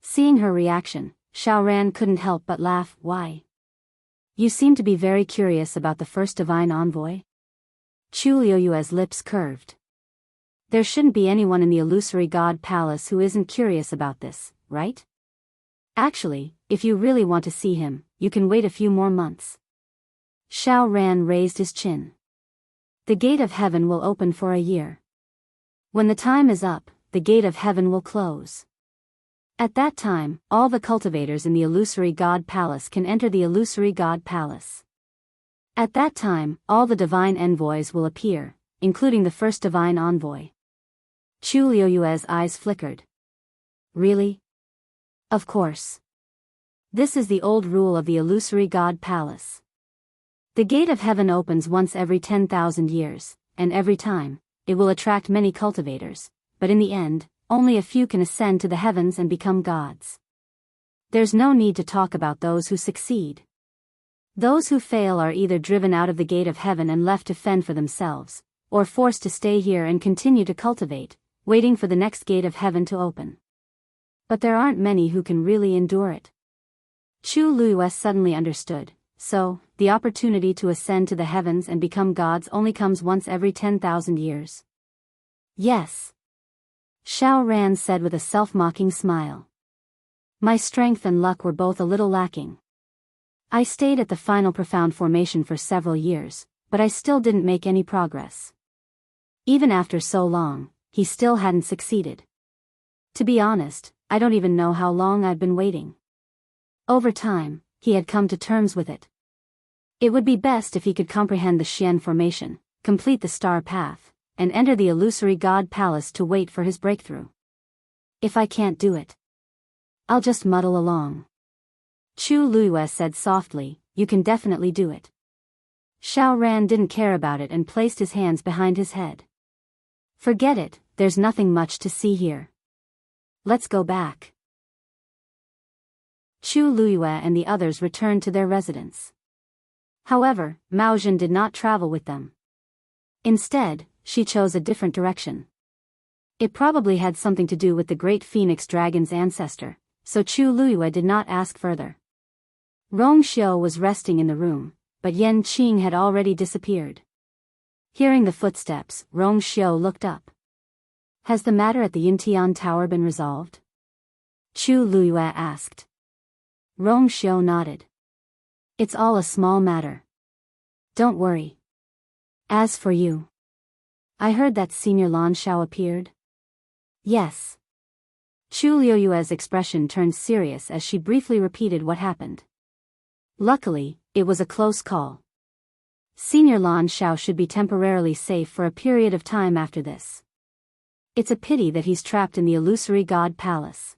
Seeing her reaction, Xiao Ran couldn't help but laugh. Why? You seem to be very curious about the first divine envoy? Chu Liyue's lips curved. There shouldn't be anyone in the illusory god palace who isn't curious about this, right? Actually, if you really want to see him, you can wait a few more months. Xiao Ran raised his chin. The gate of heaven will open for a year. When the time is up, the gate of heaven will close. At that time, all the cultivators in the illusory god palace can enter the illusory god palace. At that time, all the divine envoys will appear, including the first divine envoy. Chu Liyue's eyes flickered. Really? Of course. This is the old rule of the illusory god palace. The gate of heaven opens once every 10,000 years, and every time, it will attract many cultivators, but in the end, only a few can ascend to the heavens and become gods. There's no need to talk about those who succeed. Those who fail are either driven out of the gate of heaven and left to fend for themselves, or forced to stay here and continue to cultivate, waiting for the next gate of heaven to open. But there aren't many who can really endure it. Chu Luiyue suddenly understood, so, the opportunity to ascend to the heavens and become gods only comes once every 10,000 years. Yes. Xiao Ran said with a self-mocking smile. My strength and luck were both a little lacking. I stayed at the final profound formation for several years, but I still didn't make any progress. Even after so long, he still hadn't succeeded. To be honest, I don't even know how long I've been waiting. Over time, he had come to terms with it. It would be best if he could comprehend the Xian formation, complete the star path, and enter the illusory god palace to wait for his breakthrough. If I can't do it, I'll just muddle along. Chu Luiyue said softly, you can definitely do it. Xiao Ran didn't care about it and placed his hands behind his head. Forget it, there's nothing much to see here. Let's go back. Chu Luiyue and the others returned to their residence. However, Mao Zhen did not travel with them. Instead, she chose a different direction. It probably had something to do with the great phoenix dragon's ancestor, so Chu Luiyue did not ask further. Rong Xiu was resting in the room, but Yan Qing had already disappeared. Hearing the footsteps, Rong Xiu looked up. Has the matter at the Yintian Tower been resolved? Chu Luiyue asked. Rong Xiu nodded. It's all a small matter. Don't worry. As for you, I heard that Senior Lan Shao appeared? Yes. Chu Luiyue's expression turned serious as she briefly repeated what happened. Luckily, it was a close call. Senior Lan Shao should be temporarily safe for a period of time after this. It's a pity that he's trapped in the illusory god palace.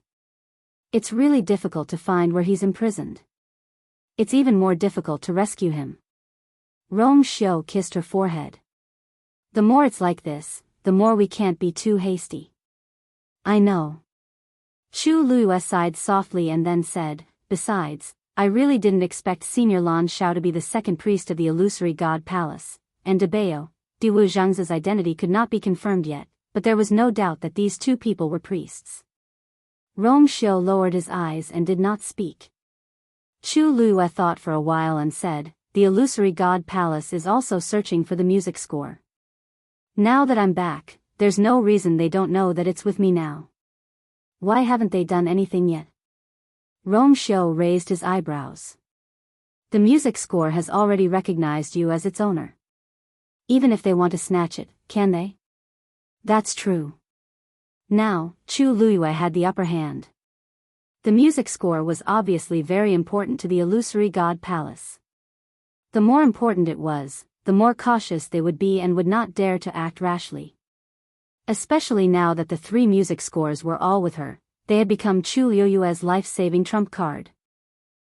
It's really difficult to find where he's imprisoned. It's even more difficult to rescue him. Rong Xiu kissed her forehead. The more it's like this, the more we can't be too hasty. I know. Chu Luiyue sighed softly and then said, besides, I really didn't expect Senior Lan Shao to be the second priest of the illusory god palace, and Debao, Diwu Zhang's identity could not be confirmed yet, but there was no doubt that these two people were priests. Rong Xiu lowered his eyes and did not speak. Chu Luiyue thought for a while and said, the illusory god palace is also searching for the music score. Now that I'm back, there's no reason they don't know that it's with me now. Why haven't they done anything yet? Rong Xiu raised his eyebrows. The music score has already recognized you as its owner. Even if they want to snatch it, can they? That's true. Now, Chu Luiyue had the upper hand. The music score was obviously very important to the illusory god palace. The more important it was, the more cautious they would be and would not dare to act rashly. Especially now that the three music scores were all with her, they had become Chu Luiyue's life-saving trump card.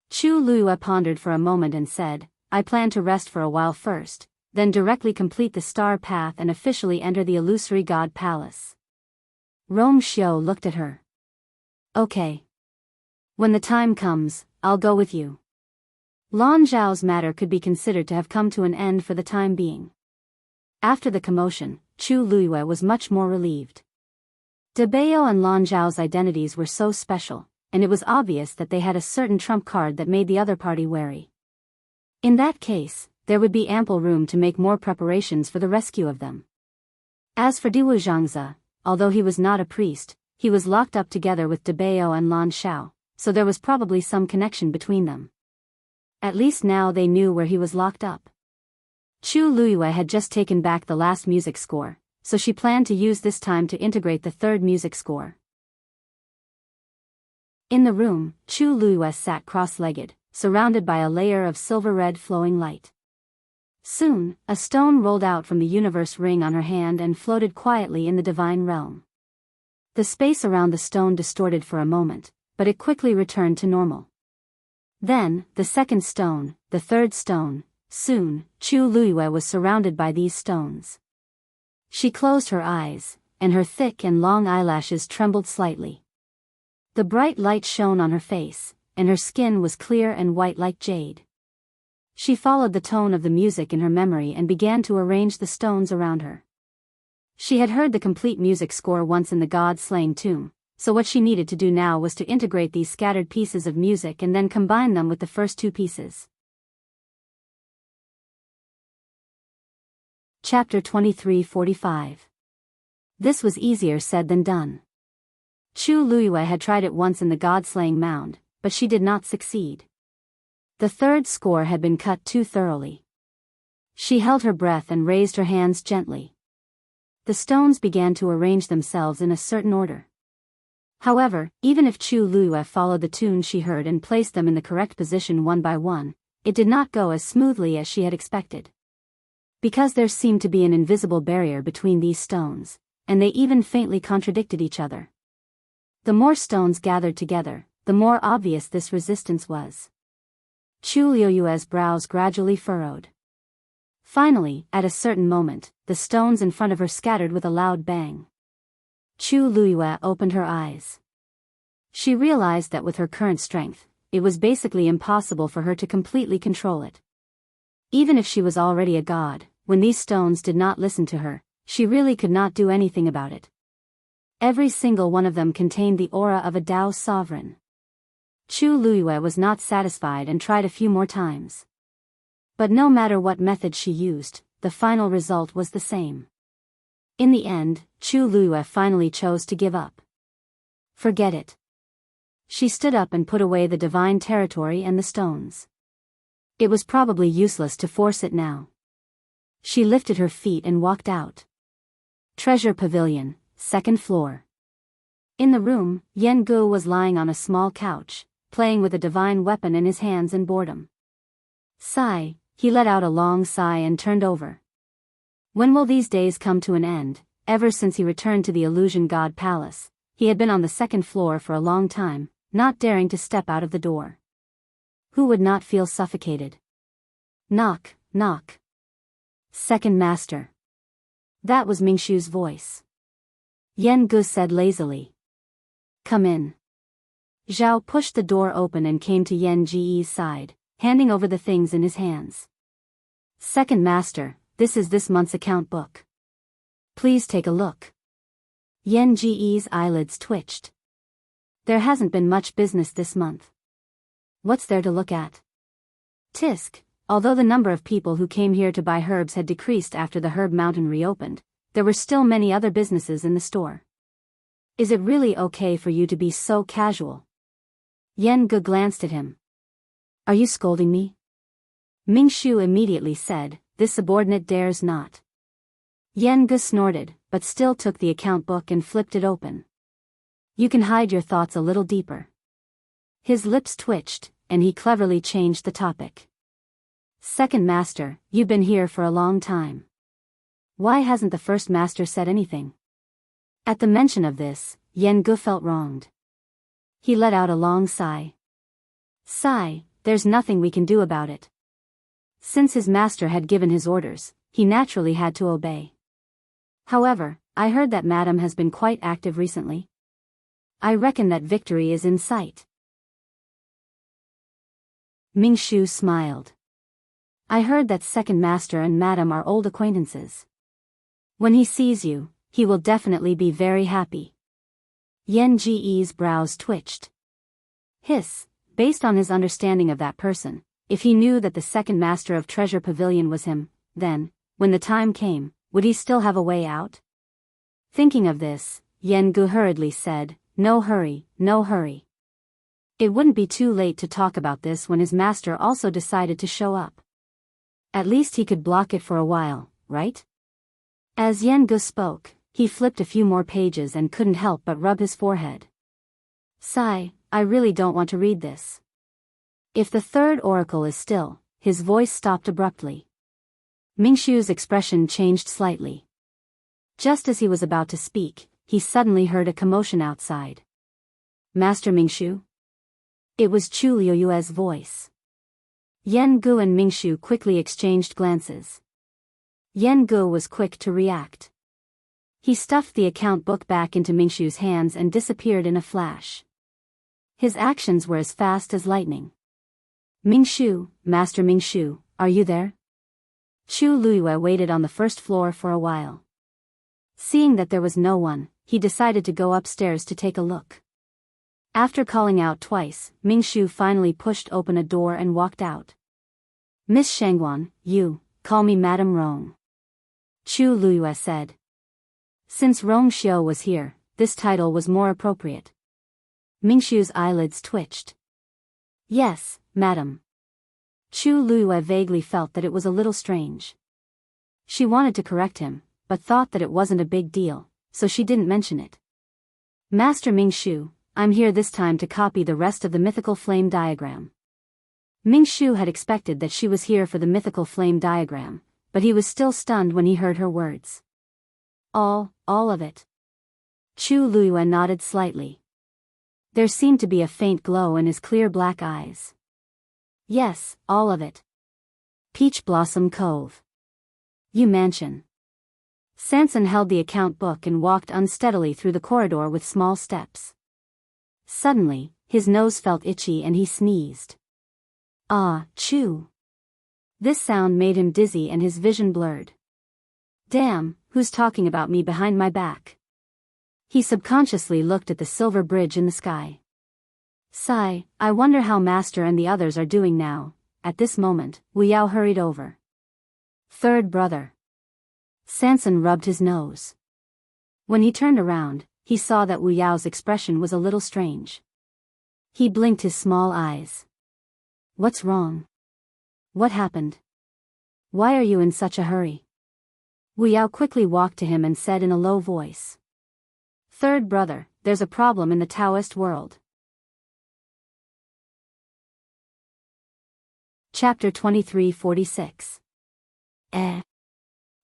Chu Luiyue pondered for a moment and said, I plan to rest for a while first, then directly complete the star path and officially enter the illusory god palace. Rong Xiu looked at her. Okay. When the time comes, I'll go with you. Lan Zhao's matter could be considered to have come to an end for the time being. After the commotion, Chu Luiyue was much more relieved. Debao and Lan Zhao's identities were so special, and it was obvious that they had a certain trump card that made the other party wary. In that case, there would be ample room to make more preparations for the rescue of them. As for Diwu Zhangzi, although he was not a priest, he was locked up together with Debao and Lan Shao, so there was probably some connection between them. At least now they knew where he was locked up. Chu Luiyue had just taken back the last music score, so she planned to use this time to integrate the third music score. In the room, Chu Luiyue sat cross-legged, surrounded by a layer of silver-red flowing light. Soon, a stone rolled out from the universe ring on her hand and floated quietly in the divine realm. The space around the stone distorted for a moment, but it quickly returned to normal. Then, the second stone, the third stone, Soon, Chu Luiyue was surrounded by these stones. She closed her eyes, and her thick and long eyelashes trembled slightly. The bright light shone on her face, and her skin was clear and white like jade. She followed the tone of the music in her memory and began to arrange the stones around her. She had heard the complete music score once in the god-slaying tomb, so what she needed to do now was to integrate these scattered pieces of music and then combine them with the first two pieces. Chapter 23:45. This was easier said than done. Chu Luiyue had tried it once in the god-slaying mound, but she did not succeed. The third score had been cut too thoroughly. She held her breath and raised her hands gently. The stones began to arrange themselves in a certain order. However, even if Chu Luiyue followed the tune she heard and placed them in the correct position one by one, it did not go as smoothly as she had expected. Because there seemed to be an invisible barrier between these stones, and they even faintly contradicted each other. The more stones gathered together, the more obvious this resistance was. Chu Luiyue's brows gradually furrowed. Finally, at a certain moment, the stones in front of her scattered with a loud bang. Chu Luiyue opened her eyes. She realized that with her current strength, it was basically impossible for her to completely control it. Even if she was already a god, when these stones did not listen to her, she really could not do anything about it. Every single one of them contained the aura of a Tao sovereign. Chu Luiyue was not satisfied and tried a few more times. But no matter what method she used, the final result was the same. In the end, Chu Luiyue finally chose to give up. Forget it. She stood up and put away the divine territory and the stones. It was probably useless to force it now. She lifted her feet and walked out. Treasure Pavilion, 2nd floor. In the room, Yan Gu was lying on a small couch, playing with a divine weapon in his hands in boredom. Sigh, he let out a long sigh and turned over. When will these days come to an end? Ever since he returned to the Illusion God Palace, he had been on the 2nd floor for a long time, not daring to step out of the door. Who would not feel suffocated? Knock, knock. Second Master. That was Mingshu's voice. Yan Gu said lazily. Come in. Zhao pushed the door open and came to Yan Ji's side, handing over the things in his hands. Second Master, this is this month's account book. Please take a look. Yan Ji's eyelids twitched. There hasn't been much business this month. What's there to look at? Tisk, although the number of people who came here to buy herbs had decreased after the herb mountain reopened, there were still many other businesses in the store. Is it really okay for you to be so casual? Yan Gu glanced at him. Are you scolding me? Mingshu immediately said, this subordinate dares not. Yan Gu snorted, but still took the account book and flipped it open. You can hide your thoughts a little deeper. His lips twitched, and he cleverly changed the topic. Second Master, you've been here for a long time. Why hasn't the First Master said anything? At the mention of this, Yan Gu felt wronged. He let out a long sigh. Sigh, there's nothing we can do about it. Since his master had given his orders, he naturally had to obey. However, I heard that Madam has been quite active recently. I reckon that victory is in sight. Mingshu smiled. I heard that Second Master and Madam are old acquaintances. When he sees you, he will definitely be very happy. Yan Ji's brows twitched. Hiss, based on his understanding of that person, if he knew that the Second Master of Treasure Pavilion was him, then, when the time came, would he still have a way out? Thinking of this, Yan Gu hurriedly said, no hurry, no hurry. It wouldn't be too late to talk about this when his master also decided to show up. At least he could block it for a while, right? As Yan Gu spoke, he flipped a few more pages and couldn't help but rub his forehead. Sigh, I really don't want to read this. If the third oracle is still, his voice stopped abruptly. Mingshu's expression changed slightly. Just as he was about to speak, he suddenly heard a commotion outside. Master Mingshu? It was Chu Luiyue's voice. Yan Gu and Mingshu quickly exchanged glances. Yan Gu was quick to react. He stuffed the account book back into Mingshu's hands and disappeared in a flash. His actions were as fast as lightning. Mingshu, Master Mingshu, are you there? Chu Luiyue waited on the first floor for a while. Seeing that there was no one, he decided to go upstairs to take a look. After calling out twice, Mingshu finally pushed open a door and walked out. Miss Shangguan, you, call me Madame Rong. Chu Luiyue said. Since Rong Xiu was here, this title was more appropriate. Mingshu's eyelids twitched. Yes, madam. Chu Luiyue vaguely felt that it was a little strange. She wanted to correct him, but thought that it wasn't a big deal, so she didn't mention it. Master Mingshu, I'm here this time to copy the rest of the mythical flame diagram. Mingshu had expected that she was here for the mythical flame diagram, but he was still stunned when he heard her words. All of it. Chu Luiyue nodded slightly. There seemed to be a faint glow in his clear black eyes. Yes, all of it. Peach Blossom Cove. Yu Mansion. Sanson held the account book and walked unsteadily through the corridor with small steps. Suddenly, his nose felt itchy and he sneezed. Ah, Chu. This sound made him dizzy and his vision blurred. Damn, who's talking about me behind my back? He subconsciously looked at the silver bridge in the sky. Sigh, I wonder how Master and the others are doing now. At this moment, Wu Yao hurried over. Third brother. Sanson rubbed his nose. When he turned around, he saw that Wu Yao's expression was a little strange. He blinked his small eyes. What's wrong? What happened? Why are you in such a hurry? Wu Yao quickly walked to him and said in a low voice. Third brother, there's a problem in the Taoist world. Chapter 2346.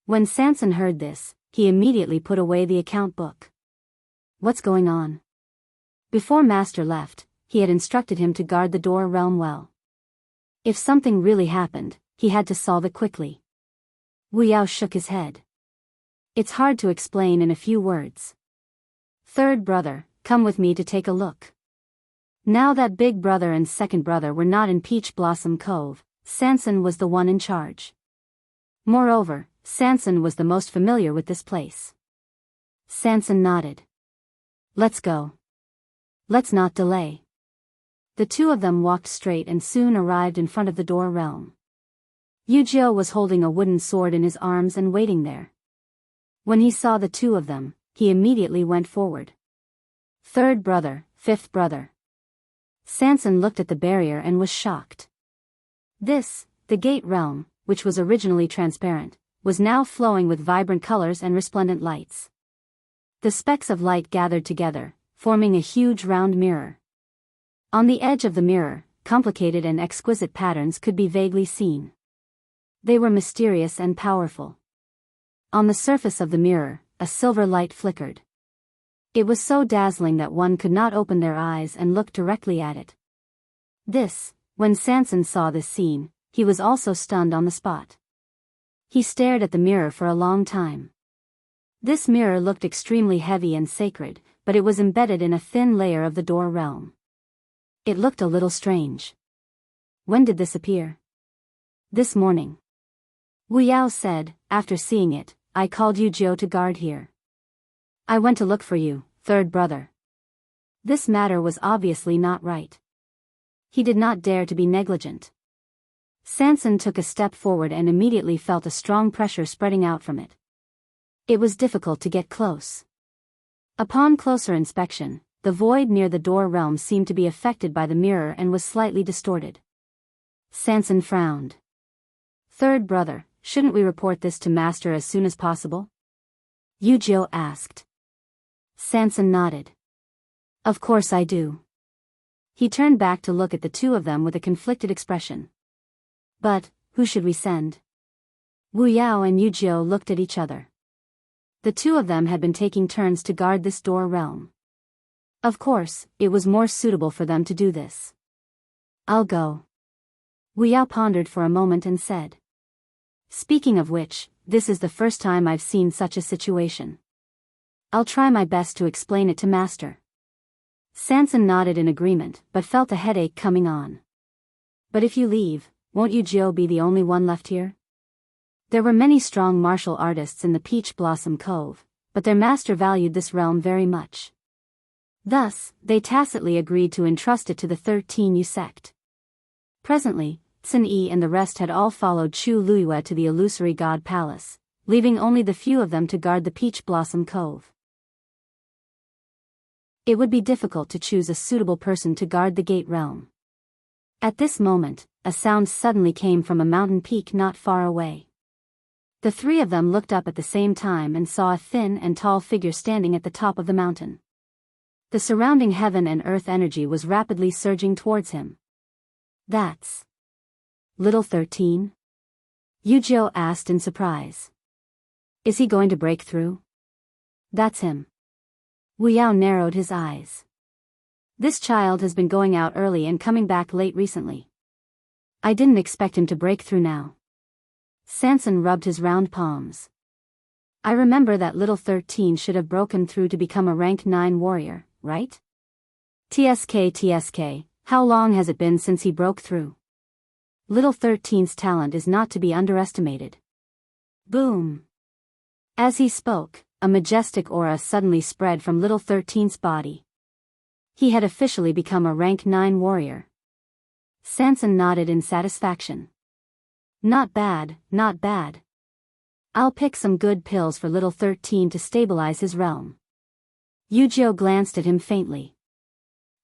When Sanson heard this, he immediately put away the account book. What's going on? Before Master left, he had instructed him to guard the door realm well. If something really happened, he had to solve it quickly. Wu Yao shook his head. It's hard to explain in a few words. Third brother, come with me to take a look. Now that big brother and second brother were not in Peach Blossom Cove, Sanson was the one in charge. Moreover, Sanson was the most familiar with this place. Sanson nodded. Let's go. Let's not delay. The two of them walked straight and soon arrived in front of the door realm. Yujio was holding a wooden sword in his arms and waiting there. When he saw the two of them, he immediately went forward. Third brother, fifth brother. Sanson looked at the barrier and was shocked. This, the gate realm, which was originally transparent, was now flowing with vibrant colors and resplendent lights. The specks of light gathered together, forming a huge round mirror. On the edge of the mirror, complicated and exquisite patterns could be vaguely seen. They were mysterious and powerful. On the surface of the mirror, a silver light flickered. It was so dazzling that one could not open their eyes and look directly at it. When Sanson saw this scene, he was also stunned on the spot. He stared at the mirror for a long time. This mirror looked extremely heavy and sacred, but it was embedded in a thin layer of the door realm. It looked a little strange. When did this appear? This morning. Wu Yao said, after seeing it, I called Yujio to guard here. I went to look for you, third brother. This matter was obviously not right. He did not dare to be negligent. Sanson took a step forward and immediately felt a strong pressure spreading out from it. It was difficult to get close. Upon closer inspection, the void near the door realm seemed to be affected by the mirror and was slightly distorted. Sanson frowned. Third brother, shouldn't we report this to Master as soon as possible? Yujio asked. Sanson nodded. Of course I do. He turned back to look at the two of them with a conflicted expression. But, who should we send? Wu Yao and Yujio looked at each other. The two of them had been taking turns to guard this door realm. Of course, it was more suitable for them to do this. I'll go. Wu Yao pondered for a moment and said. Speaking of which, this is the first time I've seen such a situation. I'll try my best to explain it to Master. Sanson nodded in agreement, but felt a headache coming on. But if you leave, won't Yu Jiu be the only one left here? There were many strong martial artists in the Peach Blossom Cove, but their master valued this realm very much. Thus, they tacitly agreed to entrust it to the 13th sect. Presently, Sun Yi and the rest had all followed Chu Luiyue to the illusory god palace, leaving only the few of them to guard the Peach Blossom Cove. It would be difficult to choose a suitable person to guard the gate realm. At this moment, a sound suddenly came from a mountain peak not far away. The three of them looked up at the same time and saw a thin and tall figure standing at the top of the mountain. The surrounding heaven and earth energy was rapidly surging towards him. That's Little 13? Yu Jiu asked in surprise. Is he going to break through? That's him. Wu Yao narrowed his eyes. This child has been going out early and coming back late recently. I didn't expect him to break through now. Sanson rubbed his round palms. I remember that Little 13 should have broken through to become a rank 9 warrior, right? TSK, how long has it been since he broke through? Little 13's talent is not to be underestimated. Boom! As he spoke, a majestic aura suddenly spread from Little 13's body. He had officially become a rank 9 warrior. Sanson nodded in satisfaction. Not bad, not bad. I'll pick some good pills for Little 13 to stabilize his realm. Yu Jiu glanced at him faintly.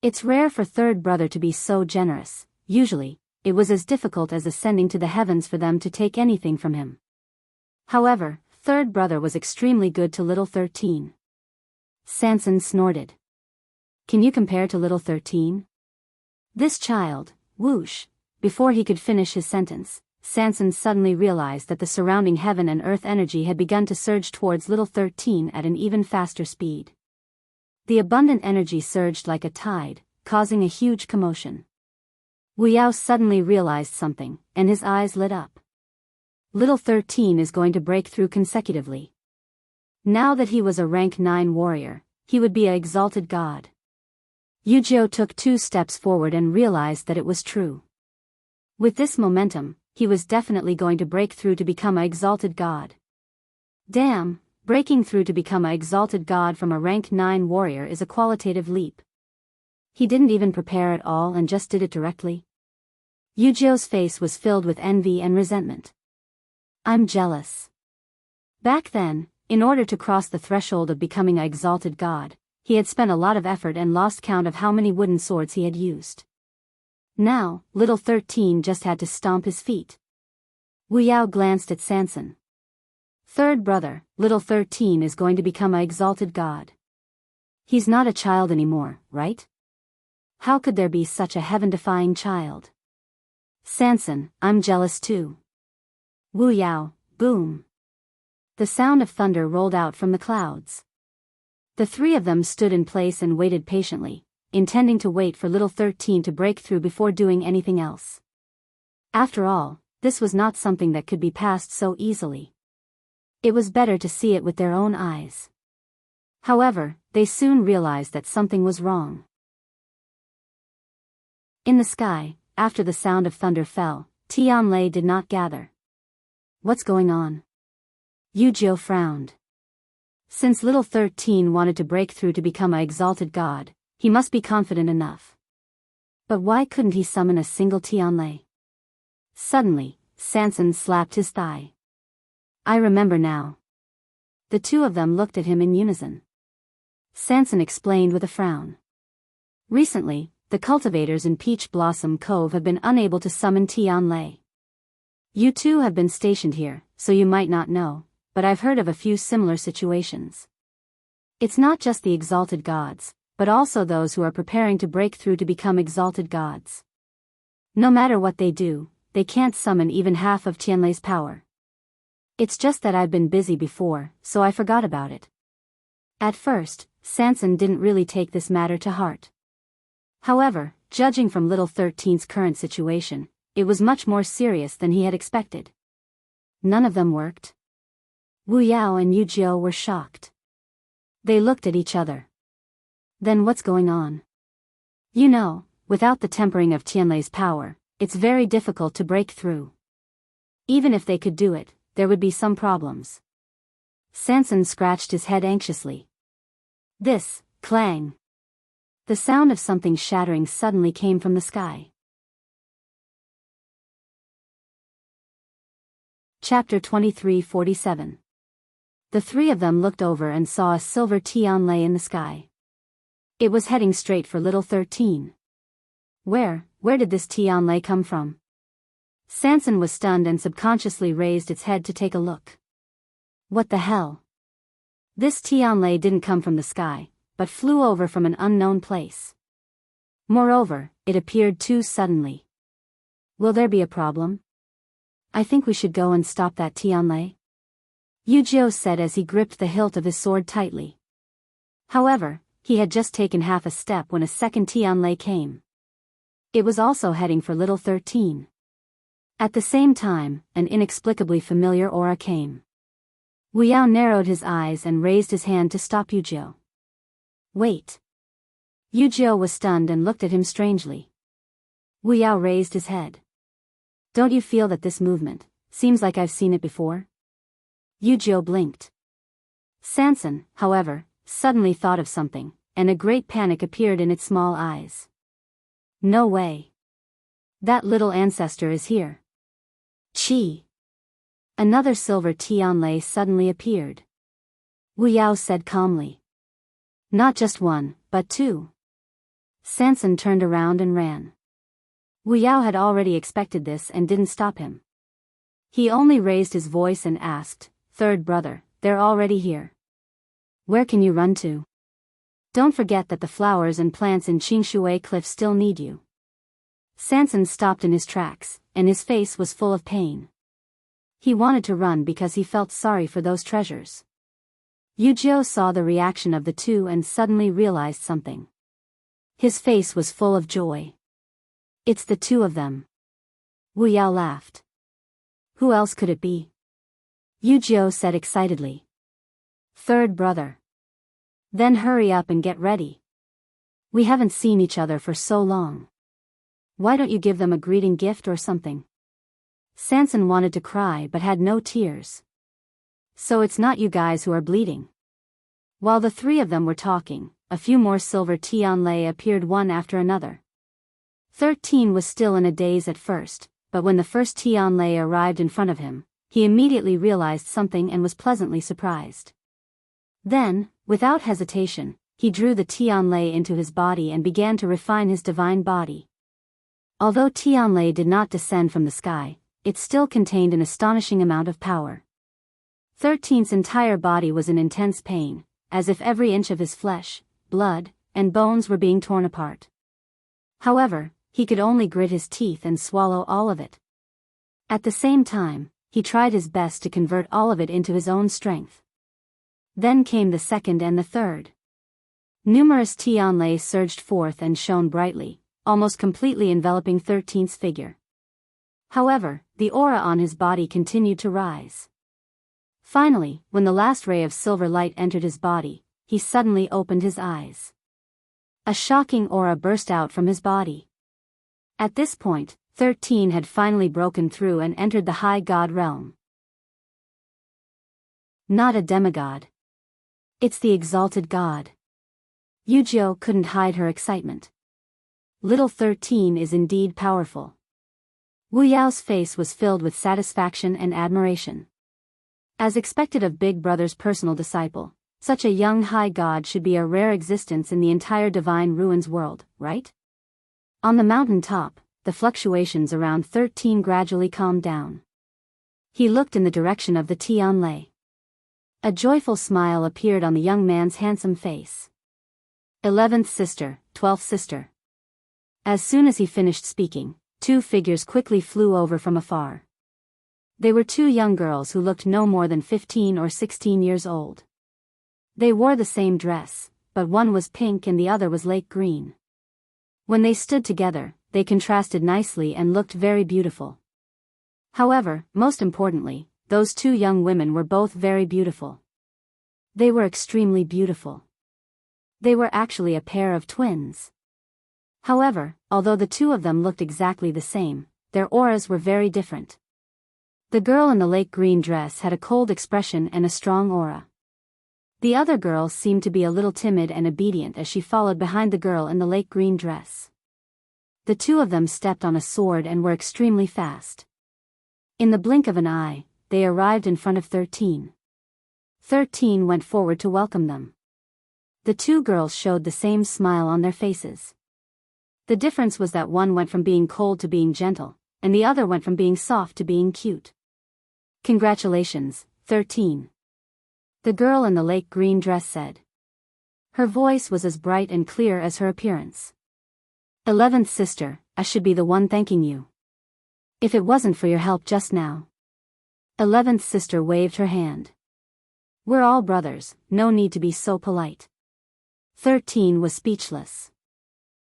It's rare for third brother to be so generous. Usually, it was as difficult as ascending to the heavens for them to take anything from him. However, third brother was extremely good to Little 13. Sanson snorted. Can you compare to Little 13? This child, whoosh. Before he could finish his sentence, Sanson suddenly realized that the surrounding heaven and earth energy had begun to surge towards Little 13 at an even faster speed. The abundant energy surged like a tide, causing a huge commotion. Wu Yao suddenly realized something, and his eyes lit up. Little 13 is going to break through consecutively. Now that he was a rank 9 warrior, he would be an exalted god. Yu Jiu took 2 steps forward and realized that it was true. With this momentum, he was definitely going to break through to become an exalted god. Damn, breaking through to become an exalted god from a rank 9 warrior is a qualitative leap. He didn't even prepare at all and just did it directly. Yu Jiu's face was filled with envy and resentment. I'm jealous. Back then, in order to cross the threshold of becoming an exalted god, he had spent a lot of effort and lost count of how many wooden swords he had used. Now, Little 13 just had to stomp his feet. Wu Yao glanced at Sanson. Third brother, Little 13 is going to become an exalted god. He's not a child anymore, right? How could there be such a heaven-defying child? Sanson, I'm jealous too. Wu Yao, boom. The sound of thunder rolled out from the clouds. The three of them stood in place and waited patiently, intending to wait for Little 13 to break through before doing anything else. After all, this was not something that could be passed so easily. It was better to see it with their own eyes. However, they soon realized that something was wrong. In the sky, after the sound of thunder fell, Tianlei did not gather. What's going on? Yu Jiu frowned. Since Little 13 wanted to break through to become an exalted god, he must be confident enough. But why couldn't he summon a single Tianlei? Suddenly, Sanson slapped his thigh. I remember now. The two of them looked at him in unison. Sanson explained with a frown. Recently, the cultivators in Peach Blossom Cove have been unable to summon Tianlei. You two have been stationed here, so you might not know, but I've heard of a few similar situations. It's not just the exalted gods, but also those who are preparing to break through to become exalted gods. No matter what they do, they can't summon even half of Tianlei's power. It's just that I've been busy before, so I forgot about it. At first, Sanson didn't really take this matter to heart. However, judging from Little 13's current situation, it was much more serious than he had expected. None of them worked. Wu Yao and Yu Jiu were shocked. They looked at each other. Then what's going on? You know, without the tempering of Tianlei's power, it's very difficult to break through. Even if they could do it, there would be some problems. Sanson scratched his head anxiously. This, clang. The sound of something shattering suddenly came from the sky. Chapter 23:47. The three of them looked over and saw a silver Tianlei in the sky. It was heading straight for little 13. Where did this Tianlei come from? Sanson was stunned and subconsciously raised its head to take a look. What the hell? This Tianlei didn't come from the sky, but flew over from an unknown place. Moreover, it appeared too suddenly. Will there be a problem? I think we should go and stop that Tianlei, Yu Jiu said as he gripped the hilt of his sword tightly. However, he had just taken half a step when a second Tianlei came. It was also heading for little 13. At the same time, an inexplicably familiar aura came. Wu Yao narrowed his eyes and raised his hand to stop Yu Jiu. Wait. Yu Jiu was stunned and looked at him strangely. Wu Yao raised his head. Don't you feel that this movement seems like I've seen it before? Yu Jiu blinked. Sanson, however, suddenly thought of something, and a great panic appeared in its small eyes. No way. That little ancestor is here. Chi. Another silver Tianlei suddenly appeared. Wu Yao said calmly. Not just one, but two. Sanson turned around and ran. Wu Yao had already expected this and didn't stop him. He only raised his voice and asked, Third brother, they're already here. Where can you run to? Don't forget that the flowers and plants in Qingshui Cliff still need you. Sanson stopped in his tracks, and his face was full of pain. He wanted to run because he felt sorry for those treasures. Yu Jiu saw the reaction of the two and suddenly realized something. His face was full of joy. It's the two of them. Wu Yao laughed. Who else could it be? Yu Jiu said excitedly. Third brother. Then hurry up and get ready. We haven't seen each other for so long. Why don't you give them a greeting gift or something? Sanson wanted to cry but had no tears. So it's not you guys who are bleeding. While the three of them were talking, a few more silver Tianlei appeared one after another. 13 was still in a daze at first, but when the first Tianlei arrived in front of him, he immediately realized something and was pleasantly surprised. Then, without hesitation, he drew the Tianlei into his body and began to refine his divine body. Although Tianlei did not descend from the sky, it still contained an astonishing amount of power. 13's entire body was in intense pain, as if every inch of his flesh, blood, and bones were being torn apart. However, he could only grit his teeth and swallow all of it. At the same time, he tried his best to convert all of it into his own strength. Then came the second and the third. Numerous Tianlei surged forth and shone brightly, almost completely enveloping 13's figure. However, the aura on his body continued to rise. Finally, when the last ray of silver light entered his body, he suddenly opened his eyes. A shocking aura burst out from his body. At this point, 13 had finally broken through and entered the high god realm. Not a demigod. It's the exalted god. Yu Jiu couldn't hide her excitement. Little 13 is indeed powerful. Wu Yao's face was filled with satisfaction and admiration. As expected of Big Brother's personal disciple, such a young high god should be a rare existence in the entire Divine Ruins world, right? On the mountain top, the fluctuations around 13 gradually calmed down. He looked in the direction of the Tianlei. A joyful smile appeared on the young man's handsome face. 11th sister, 12th sister. As soon as he finished speaking, two figures quickly flew over from afar. They were two young girls who looked no more than 15 or 16 years old. They wore the same dress, but one was pink and the other was lake green. When they stood together, they contrasted nicely and looked very beautiful. However, most importantly, those two young women were both very beautiful. They were extremely beautiful. They were actually a pair of twins. However, although the two of them looked exactly the same, their auras were very different. The girl in the lake green dress had a cold expression and a strong aura. The other girl seemed to be a little timid and obedient as she followed behind the girl in the lake green dress. The two of them stepped on a sword and were extremely fast. In the blink of an eye, they arrived in front of 13. 13 went forward to welcome them. The two girls showed the same smile on their faces. The difference was that one went from being cold to being gentle, and the other went from being soft to being cute. "Congratulations, 13. The girl in the lake green dress said. Her voice was as bright and clear as her appearance. 11th sister, I should be the one thanking you. If it wasn't for your help just now. 11th sister waved her hand. We're all brothers, no need to be so polite. 13 was speechless.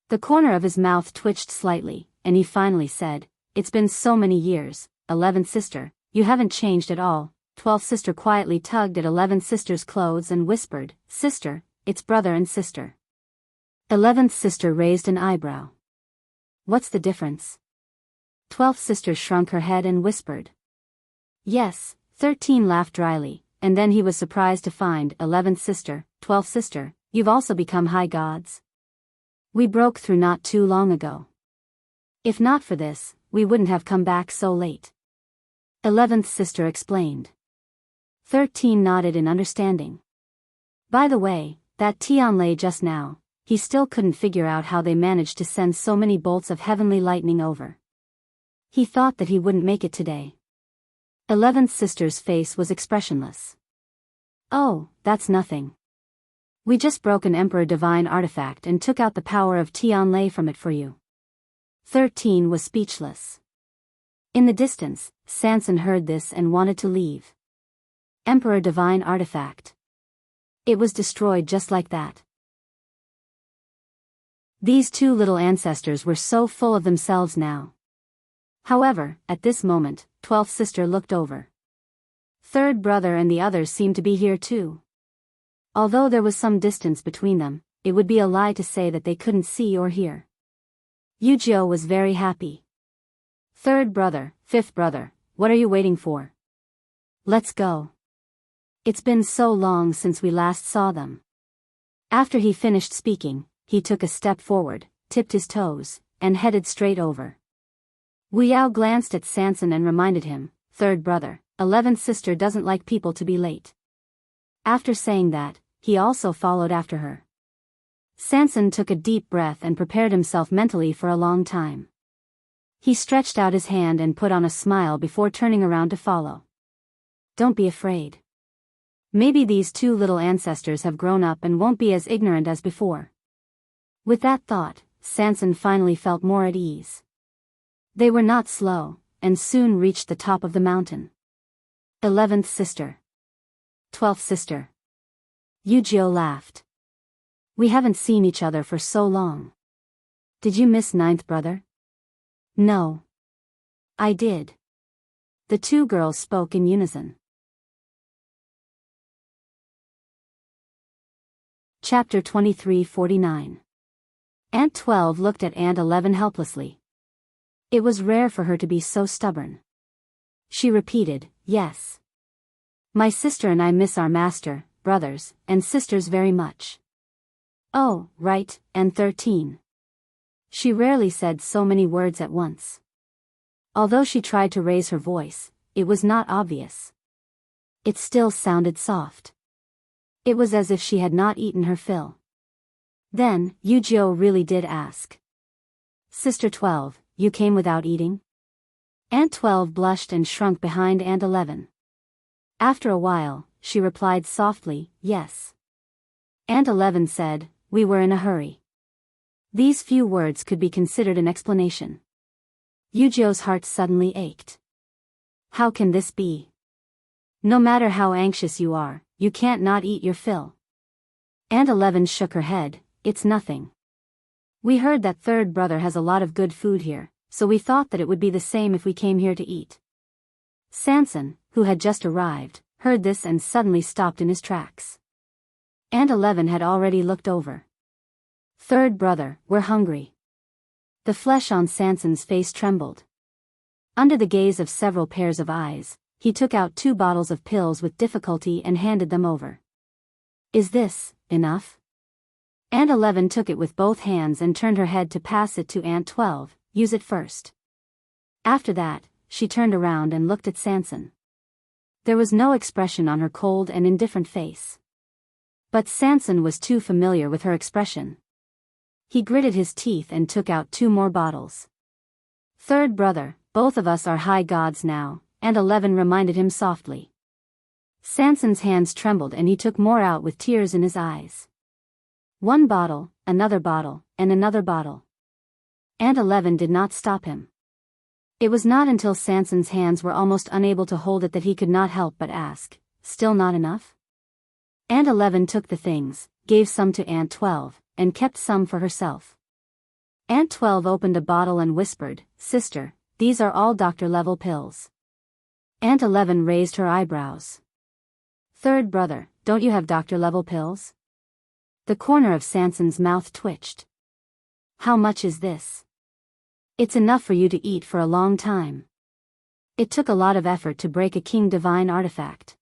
The corner of his mouth twitched slightly, and he finally said, It's been so many years, 11th sister, you haven't changed at all. 12th sister quietly tugged at 11th sister's clothes and whispered, Sister, it's brother and sister. 11th sister raised an eyebrow. What's the difference? 12th sister shrunk her head and whispered. Yes, 13 laughed dryly, and then he was surprised to find 11th sister, 12th sister, you've also become high gods. We broke through not too long ago. If not for this, we wouldn't have come back so late. 11th sister explained. 13 nodded in understanding. By the way, that Tianlei just now, he still couldn't figure out how they managed to send so many bolts of heavenly lightning over. He thought that he wouldn't make it today. 11th sister's face was expressionless. Oh, that's nothing. We just broke an Emperor Divine artifact and took out the power of Tianlei from it for you. 13 was speechless. In the distance, Sanson heard this and wanted to leave. Emperor Divine artifact. It was destroyed just like that. These two little ancestors were so full of themselves now. However, at this moment, 12th sister looked over. Third brother and the others seemed to be here too. Although there was some distance between them, it would be a lie to say that they couldn't see or hear. Yujio was very happy. Third brother, fifth brother, what are you waiting for? Let's go. It's been so long since we last saw them. After he finished speaking, he took a step forward, tipped his toes, and headed straight over. Wu Yao glanced at Sanson and reminded him, Third brother, 11th sister doesn't like people to be late. After saying that, he also followed after her. Sanson took a deep breath and prepared himself mentally for a long time. He stretched out his hand and put on a smile before turning around to follow. Don't be afraid. Maybe these two little ancestors have grown up and won't be as ignorant as before. With that thought, Sanson finally felt more at ease. They were not slow, and soon reached the top of the mountain. 11th sister. 12th sister. Yujio laughed. We haven't seen each other for so long. Did you miss 9th brother? No. I did. The two girls spoke in unison. Chapter 23:49. Aunt 12 looked at Aunt 11 helplessly. It was rare for her to be so stubborn. She repeated, Yes. My sister and I miss our master, brothers, and sisters very much. Oh, right, and 13. She rarely said so many words at once. Although she tried to raise her voice, it was not obvious. It still sounded soft. It was as if she had not eaten her fill. Then, Yujio really did ask. Sister 12, you came without eating? Aunt 12 blushed and shrunk behind Aunt 11. After a while, she replied softly, Yes. Aunt 11 said, We were in a hurry. These few words could be considered an explanation. Yujio's heart suddenly ached. How can this be? No matter how anxious you are, you can't not eat your fill. Aunt 11 shook her head, It's nothing. We heard that third brother has a lot of good food here, so we thought that it would be the same if we came here to eat. Samson, who had just arrived, heard this and suddenly stopped in his tracks. Aunt 11 had already looked over. Third brother, we're hungry. The flesh on Sanson's face trembled. Under the gaze of several pairs of eyes, he took out 2 bottles of pills with difficulty and handed them over. Is this enough? Aunt 11 took it with both hands and turned her head to pass it to Aunt 12, use it first. After that, she turned around and looked at Sanson. There was no expression on her cold and indifferent face. But Sanson was too familiar with her expression. He gritted his teeth and took out 2 more bottles. Third brother, both of us are high gods now, Aunt 11 reminded him softly. Sanson's hands trembled and he took more out with tears in his eyes. 1 bottle, another bottle, and another bottle. Aunt 11 did not stop him. It was not until Sanson's hands were almost unable to hold it that he could not help but ask, still not enough? Aunt 11 took the things, gave some to Aunt 12, and kept some for herself. Aunt 12 opened a bottle and whispered, Sister, these are all doctor-level pills. Aunt 11 raised her eyebrows. Third brother, don't you have doctor-level pills? The corner of Sanson's mouth twitched. How much is this? It's enough for you to eat for a long time. It took a lot of effort to break a king divine artifact.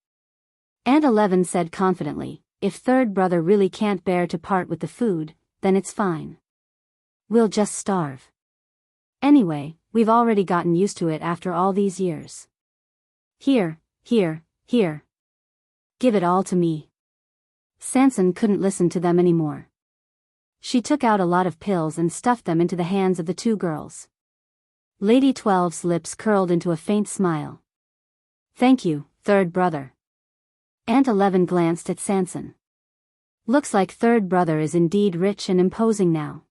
Aunt 11 said confidently, if third brother really can't bear to part with the food, then it's fine. We'll just starve. Anyway, we've already gotten used to it after all these years. Here. Give it all to me. Sanson couldn't listen to them anymore. She took out a lot of pills and stuffed them into the hands of the 2 girls. Lady 12's lips curled into a faint smile. Thank you, third brother. Aunt 11 glanced at Sanson. Looks like third brother is indeed rich and imposing now.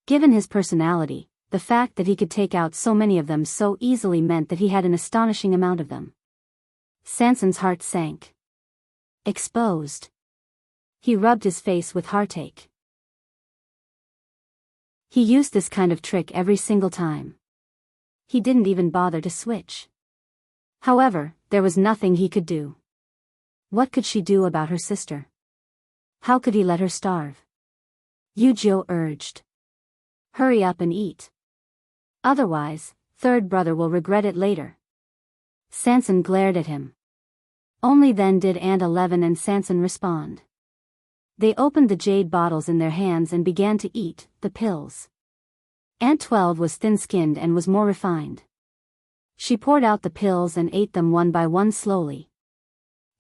Given his personality, the fact that he could take out so many of them so easily meant that he had an astonishing amount of them. Sanson's heart sank. Exposed. He rubbed his face with heartache. He used this kind of trick every single time. He didn't even bother to switch. However, there was nothing he could do. What could she do about her sister? How could he let her starve? Yu-Gi-Oh urged. Hurry up and eat. Otherwise, third brother will regret it later. Sanson glared at him. Only then did Aunt 11 and Sanson respond. They opened the jade bottles in their hands and began to eat the pills. Aunt 12 was thin-skinned and was more refined. She poured out the pills and ate them one by one slowly.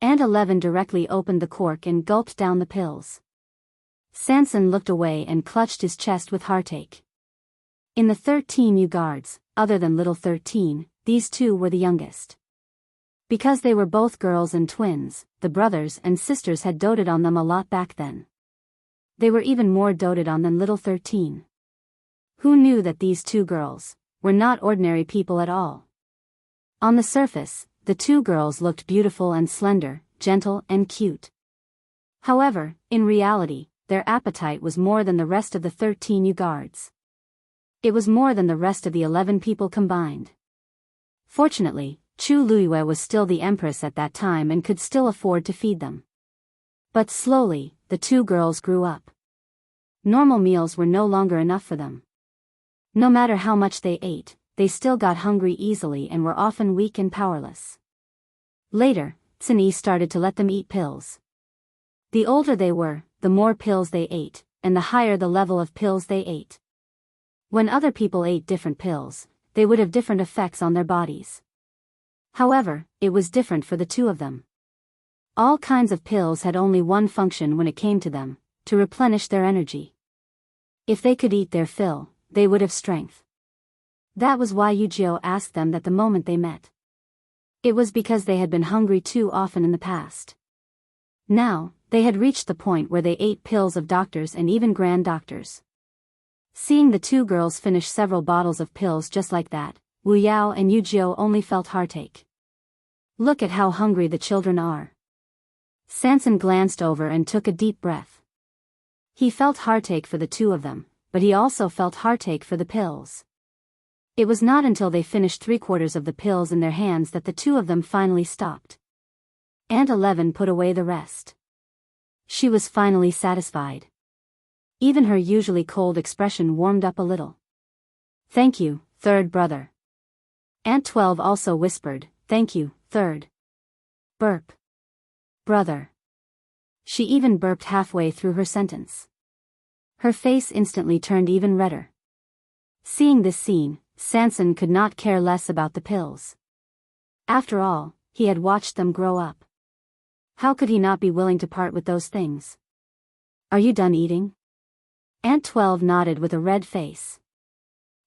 Aunt 11 directly opened the cork and gulped down the pills. Sanson looked away and clutched his chest with heartache. In the 13 new guards, other than little 13, these 2 were the youngest. Because they were both girls and twins, the brothers and sisters had doted on them a lot back then. They were even more doted on than little 13. Who knew that these 2 girls were not ordinary people at all? On the surface, the 2 girls looked beautiful and slender, gentle and cute. However, in reality, their appetite was more than the rest of the 13 new guards. It was more than the rest of the 11 people combined. Fortunately, Chu Luiyue was still the empress at that time and could still afford to feed them. But slowly, the 2 girls grew up. Normal meals were no longer enough for them. No matter how much they ate, they still got hungry easily and were often weak and powerless. Later, Tsini started to let them eat pills. The older they were, the more pills they ate, and the higher the level of pills they ate. When other people ate different pills, they would have different effects on their bodies. However, it was different for the 2 of them. All kinds of pills had only one function when it came to them, to replenish their energy. If they could eat their fill, they would have strength. That was why Yu-Gi-Oh asked them that the moment they met. It was because they had been hungry too often in the past. Now, they had reached the point where they ate pills of doctors and even grand doctors. Seeing the 2 girls finish several bottles of pills just like that, Wu Yao and Yu-Gi-Oh only felt heartache. Look at how hungry the children are. Sanson glanced over and took a deep breath. He felt heartache for the 2 of them, but he also felt heartache for the pills. It was not until they finished 3/4 of the pills in their hands that the two of them finally stopped. Aunt 11 put away the rest. She was finally satisfied. Even her usually cold expression warmed up a little. "Thank you, third brother." Aunt 12 also whispered, "Thank you, third burp brother." She even burped halfway through her sentence. Her face instantly turned even redder. Seeing this scene, Sanson could not care less about the pills. After all, he had watched them grow up. How could he not be willing to part with those things? "Are you done eating?" Aunt 12 nodded with a red face.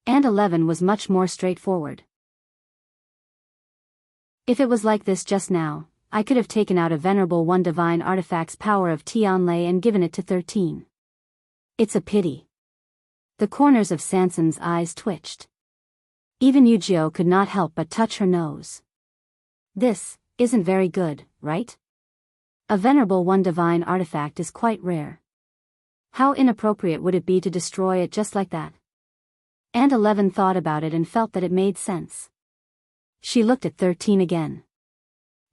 Aunt 11 was much more straightforward. "If it was like this just now, I could have taken out a venerable one divine artifact's power of Tianlei and given it to 13. It's a pity." The corners of Sanson's eyes twitched. Even Yujio could not help but touch her nose. "This isn't very good, right? A venerable one divine artifact is quite rare. How inappropriate would it be to destroy it just like that?" Aunt 11 thought about it and felt that it made sense. She looked at 13 again.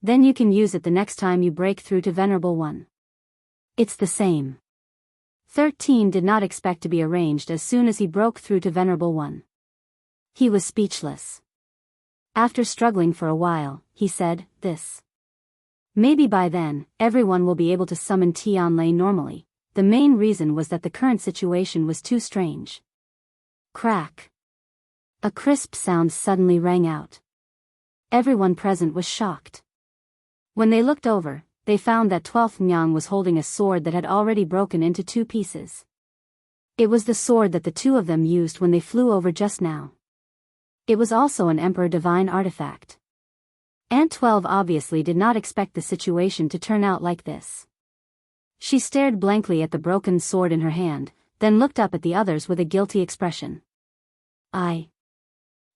"Then you can use it the next time you break through to Venerable One. It's the same." 13 did not expect to be arranged as soon as he broke through to Venerable One. He was speechless. After struggling for a while, he said, "This. Maybe by then, everyone will be able to summon Tianlei normally." The main reason was that the current situation was too strange. Crack. A crisp sound suddenly rang out. Everyone present was shocked. When they looked over, they found that 12th Nyang was holding a sword that had already broken into 2 pieces. It was the sword that the two of them used when they flew over just now. It was also an Emperor Divine artifact. Aunt 12 obviously did not expect the situation to turn out like this. She stared blankly at the broken sword in her hand, then looked up at the others with a guilty expression. I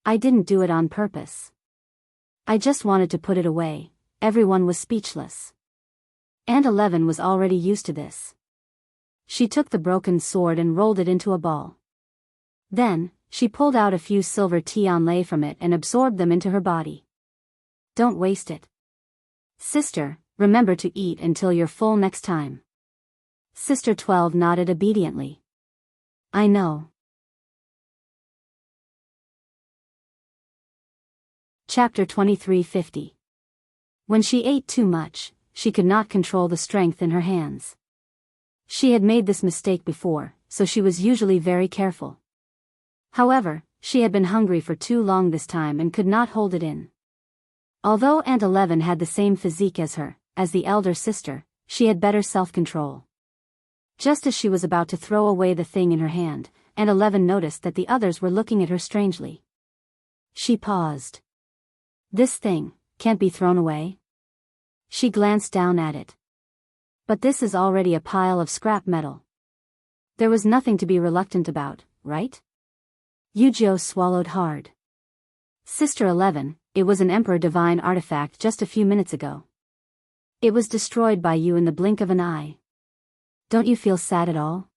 didn't do it on purpose. I just wanted to put it away." Everyone was speechless. Aunt 11 was already used to this. She took the broken sword and rolled it into a ball. Then, she pulled out a few silver Tianlei from it and absorbed them into her body. "Don't waste it. Sister, remember to eat until you're full next time." Sister 12 nodded obediently. "I know." Chapter 2350. When she ate too much, she could not control the strength in her hands. She had made this mistake before, so she was usually very careful. However, she had been hungry for too long this time and could not hold it in. Although Aunt 11 had the same physique as her, as the elder sister, she had better self-control. Just as she was about to throw away the thing in her hand, Aunt 11 noticed that the others were looking at her strangely. She paused. "This thing can't be thrown away?" She glanced down at it. "But this is already a pile of scrap metal. There was nothing to be reluctant about, right?" Yujio swallowed hard. "Sister 11, it was an Emperor Divine artifact just a few minutes ago. It was destroyed by you in the blink of an eye. Don't you feel sad at all?"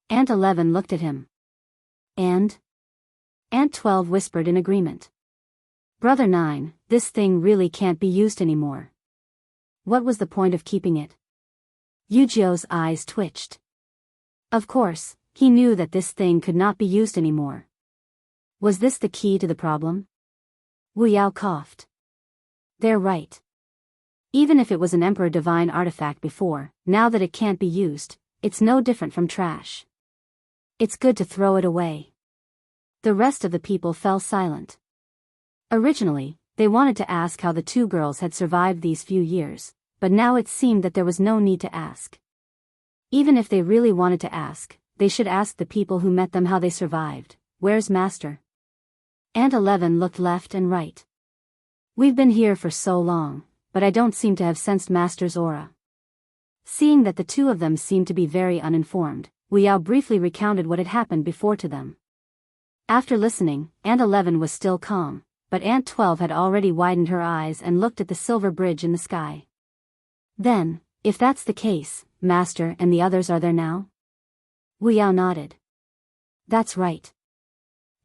Aunt 11 looked at him. "And?" Aunt 12 whispered in agreement. "Brother 9, this thing really can't be used anymore. What was the point of keeping it?" Yujio's eyes twitched. Of course, he knew that this thing could not be used anymore. Was this the key to the problem? Wu Yao coughed. "They're right. Even if it was an Emperor Divine artifact before, now that it can't be used, it's no different from trash. It's good to throw it away." The rest of the people fell silent. Originally, they wanted to ask how the two girls had survived these few years, but now it seemed that there was no need to ask. Even if they really wanted to ask, they should ask the people who met them how they survived. "Where's Master?" Aunt 11 looked left and right. "We've been here for so long, but I don't seem to have sensed Master's aura." Seeing that the two of them seemed to be very uninformed, Wu Yao briefly recounted what had happened before to them. After listening, Aunt 11 was still calm, but Aunt 12 had already widened her eyes and looked at the silver bridge in the sky. "Then, if that's the case, Master and the others are there now?" Wu Yao nodded. That's right.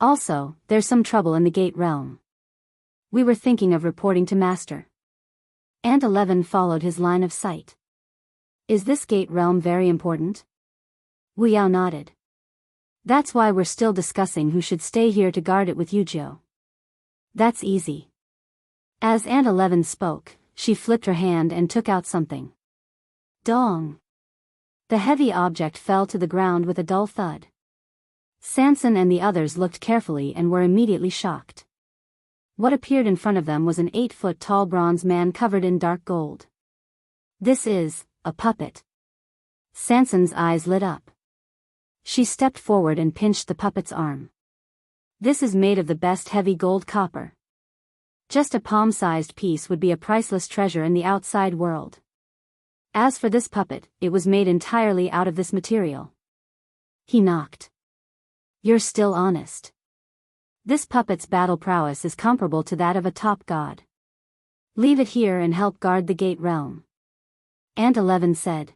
Also, there's some trouble in the Gate Realm. We were thinking of reporting to Master. Ant 11 followed his line of sight. Is this Gate Realm very important? Wu Yao nodded. That's why we're still discussing who should stay here to guard it with Yujio. That's easy. As Ant 11 spoke, she flipped her hand and took out something. Dong! The heavy object fell to the ground with a dull thud. Sanson and the others looked carefully and were immediately shocked. What appeared in front of them was an 8-foot-tall bronze man covered in dark gold. This is a puppet. Sanson's eyes lit up. She stepped forward and pinched the puppet's arm. This is made of the best heavy gold copper. Just a palm-sized piece would be a priceless treasure in the outside world. As for this puppet, it was made entirely out of this material. He knocked. You're still honest. This puppet's battle prowess is comparable to that of a top god. Leave it here and help guard the Gate Realm. Ant 11 said.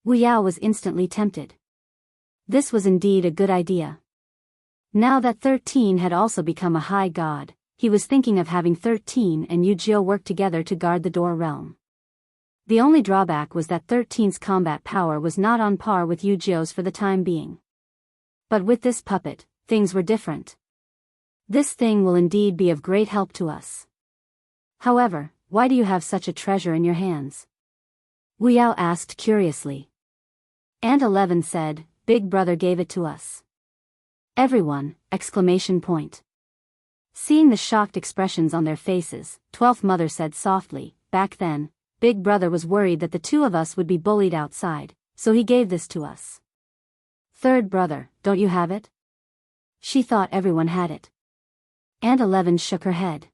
Wu Yao was instantly tempted. This was indeed a good idea. Now that 13 had also become a high god, he was thinking of having 13 and Yujio work together to guard the Door Realm. The only drawback was that 13's combat power was not on par with Yujio's for the time being. But with this puppet, things were different. This thing will indeed be of great help to us. However, why do you have such a treasure in your hands? Wu Yao asked curiously. Ant 11 said, Big Brother gave it to us. Everyone! Exclamation point. Seeing the shocked expressions on their faces, 12th Mother said softly, back then, Big Brother was worried that the two of us would be bullied outside, so he gave this to us. Third brother, don't you have it? She thought everyone had it. Ant 11 shook her head.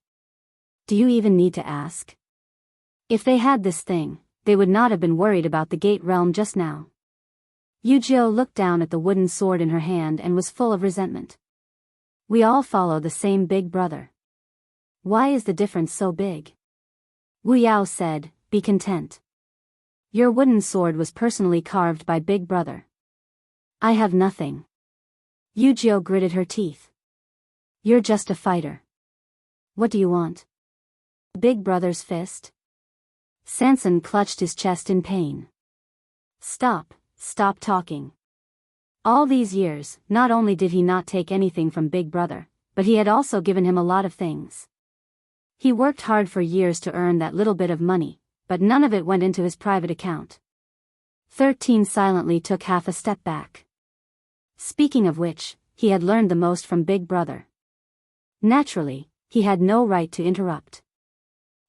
Do you even need to ask? If they had this thing, they would not have been worried about the Gate Realm just now. Yujio looked down at the wooden sword in her hand and was full of resentment. We all follow the same Big Brother. Why is the difference so big? Wu Yao said, be content. Your wooden sword was personally carved by Big Brother. I have nothing. Yujio gritted her teeth. You're just a fighter. What do you want? Big Brother's fist? Sanson clutched his chest in pain. Stop talking. All these years, not only did he not take anything from Big Brother, but he had also given him a lot of things. He worked hard for years to earn that little bit of money, but none of it went into his private account. 13 silently took half a step back. Speaking of which, he had learned the most from Big Brother. Naturally, he had no right to interrupt.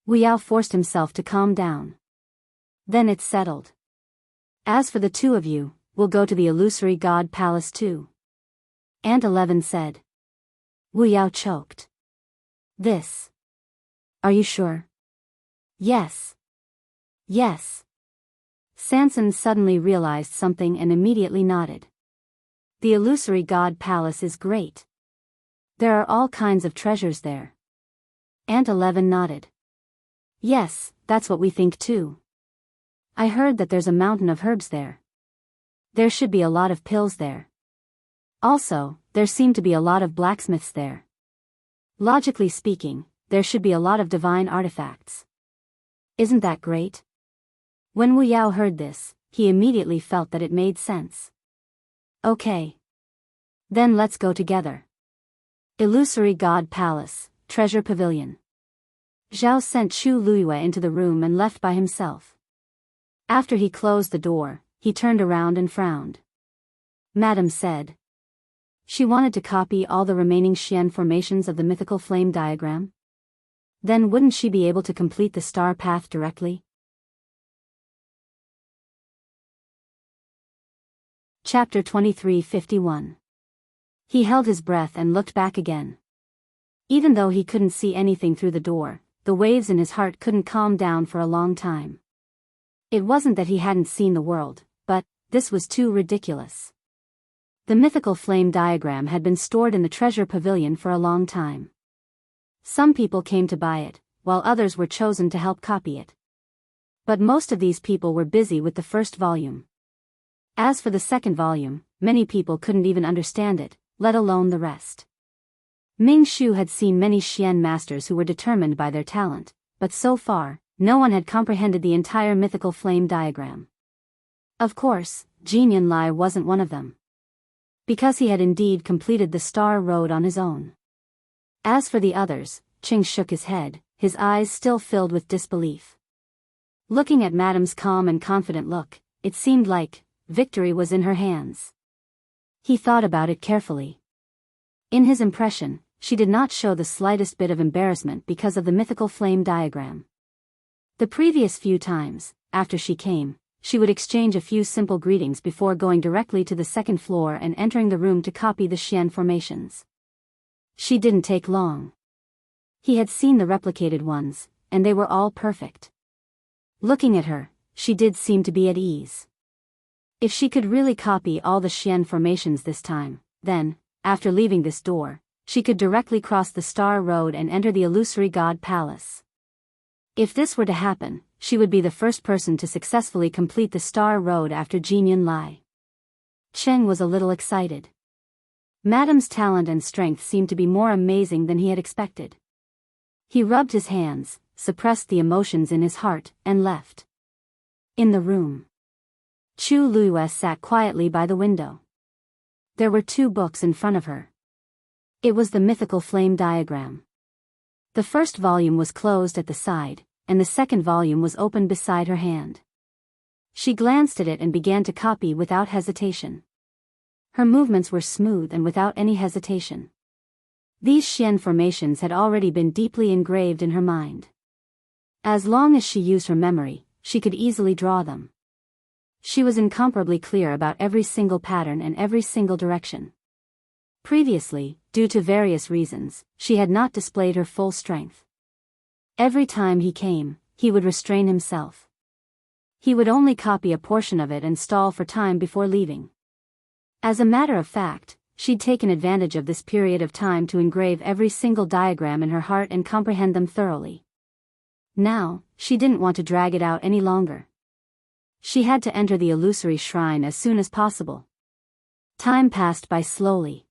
Wu Yao forced himself to calm down. Then it's settled. As for the two of you, we'll go to the Illusory God Palace too. Ant 11 said. Wu Yao choked. This. Are you sure? Yes. Yes. Sanson suddenly realized something and immediately nodded. The Illusory God Palace is great. There are all kinds of treasures there. Ant 11 nodded. Yes, that's what we think too. I heard that there's a mountain of herbs there. There should be a lot of pills there. Also, there seem to be a lot of blacksmiths there. Logically speaking, there should be a lot of divine artifacts. Isn't that great? When Wu Yao heard this, he immediately felt that it made sense. Okay. Then let's go together. Illusory God Palace, Treasure Pavilion. Zhao sent Chu Luiyue into the room and left by himself. After he closed the door, he turned around and frowned. Madame said. She wanted to copy all the remaining Xian formations of the mythical flame diagram? Then wouldn't she be able to complete the star path directly? Chapter 23:51. He held his breath and looked back again. Even though he couldn't see anything through the door, the waves in his heart couldn't calm down for a long time. It wasn't that he hadn't seen the world, but this was too ridiculous. The mythical flame diagram had been stored in the treasure pavilion for a long time. Some people came to buy it, while others were chosen to help copy it. But most of these people were busy with the first volume. As for the second volume, many people couldn't even understand it, let alone the rest. Ming Shu had seen many Xian masters who were determined by their talent, but so far, no one had comprehended the entire mythical flame diagram. Of course, Jin Yunlai wasn't one of them, because he had indeed completed the Star Road on his own. As for the others, Ching shook his head, his eyes still filled with disbelief. Looking at Madame's calm and confident look, it seemed like victory was in her hands. He thought about it carefully. In his impression, she did not show the slightest bit of embarrassment because of the mythical flame diagram. The previous few times, after she came, she would exchange a few simple greetings before going directly to the second floor and entering the room to copy the Xian formations. She didn't take long. He had seen the replicated ones, and they were all perfect. Looking at her, she did seem to be at ease. If she could really copy all the Xian formations this time, then, after leaving this door, she could directly cross the Star Road and enter the illusory God Palace. If this were to happen, she would be the first person to successfully complete the Star Road after Jin Yunlai. Cheng was a little excited. Madame's talent and strength seemed to be more amazing than he had expected. He rubbed his hands, suppressed the emotions in his heart, and left. In the room, Chu Luiyue sat quietly by the window. There were 2 books in front of her. It was the mythical flame diagram. The first volume was closed at the side, and the second volume was open beside her hand. She glanced at it and began to copy without hesitation. Her movements were smooth and without any hesitation. These Xian formations had already been deeply engraved in her mind. As long as she used her memory, she could easily draw them. She was incomparably clear about every single pattern and every single direction. Previously, due to various reasons, she had not displayed her full strength. Every time he came, he would restrain himself. He would only copy a portion of it and stall for time before leaving. As a matter of fact, she'd taken advantage of this period of time to engrave every single diagram in her heart and comprehend them thoroughly. Now, she didn't want to drag it out any longer. She had to enter the illusory shrine as soon as possible. Time passed by slowly.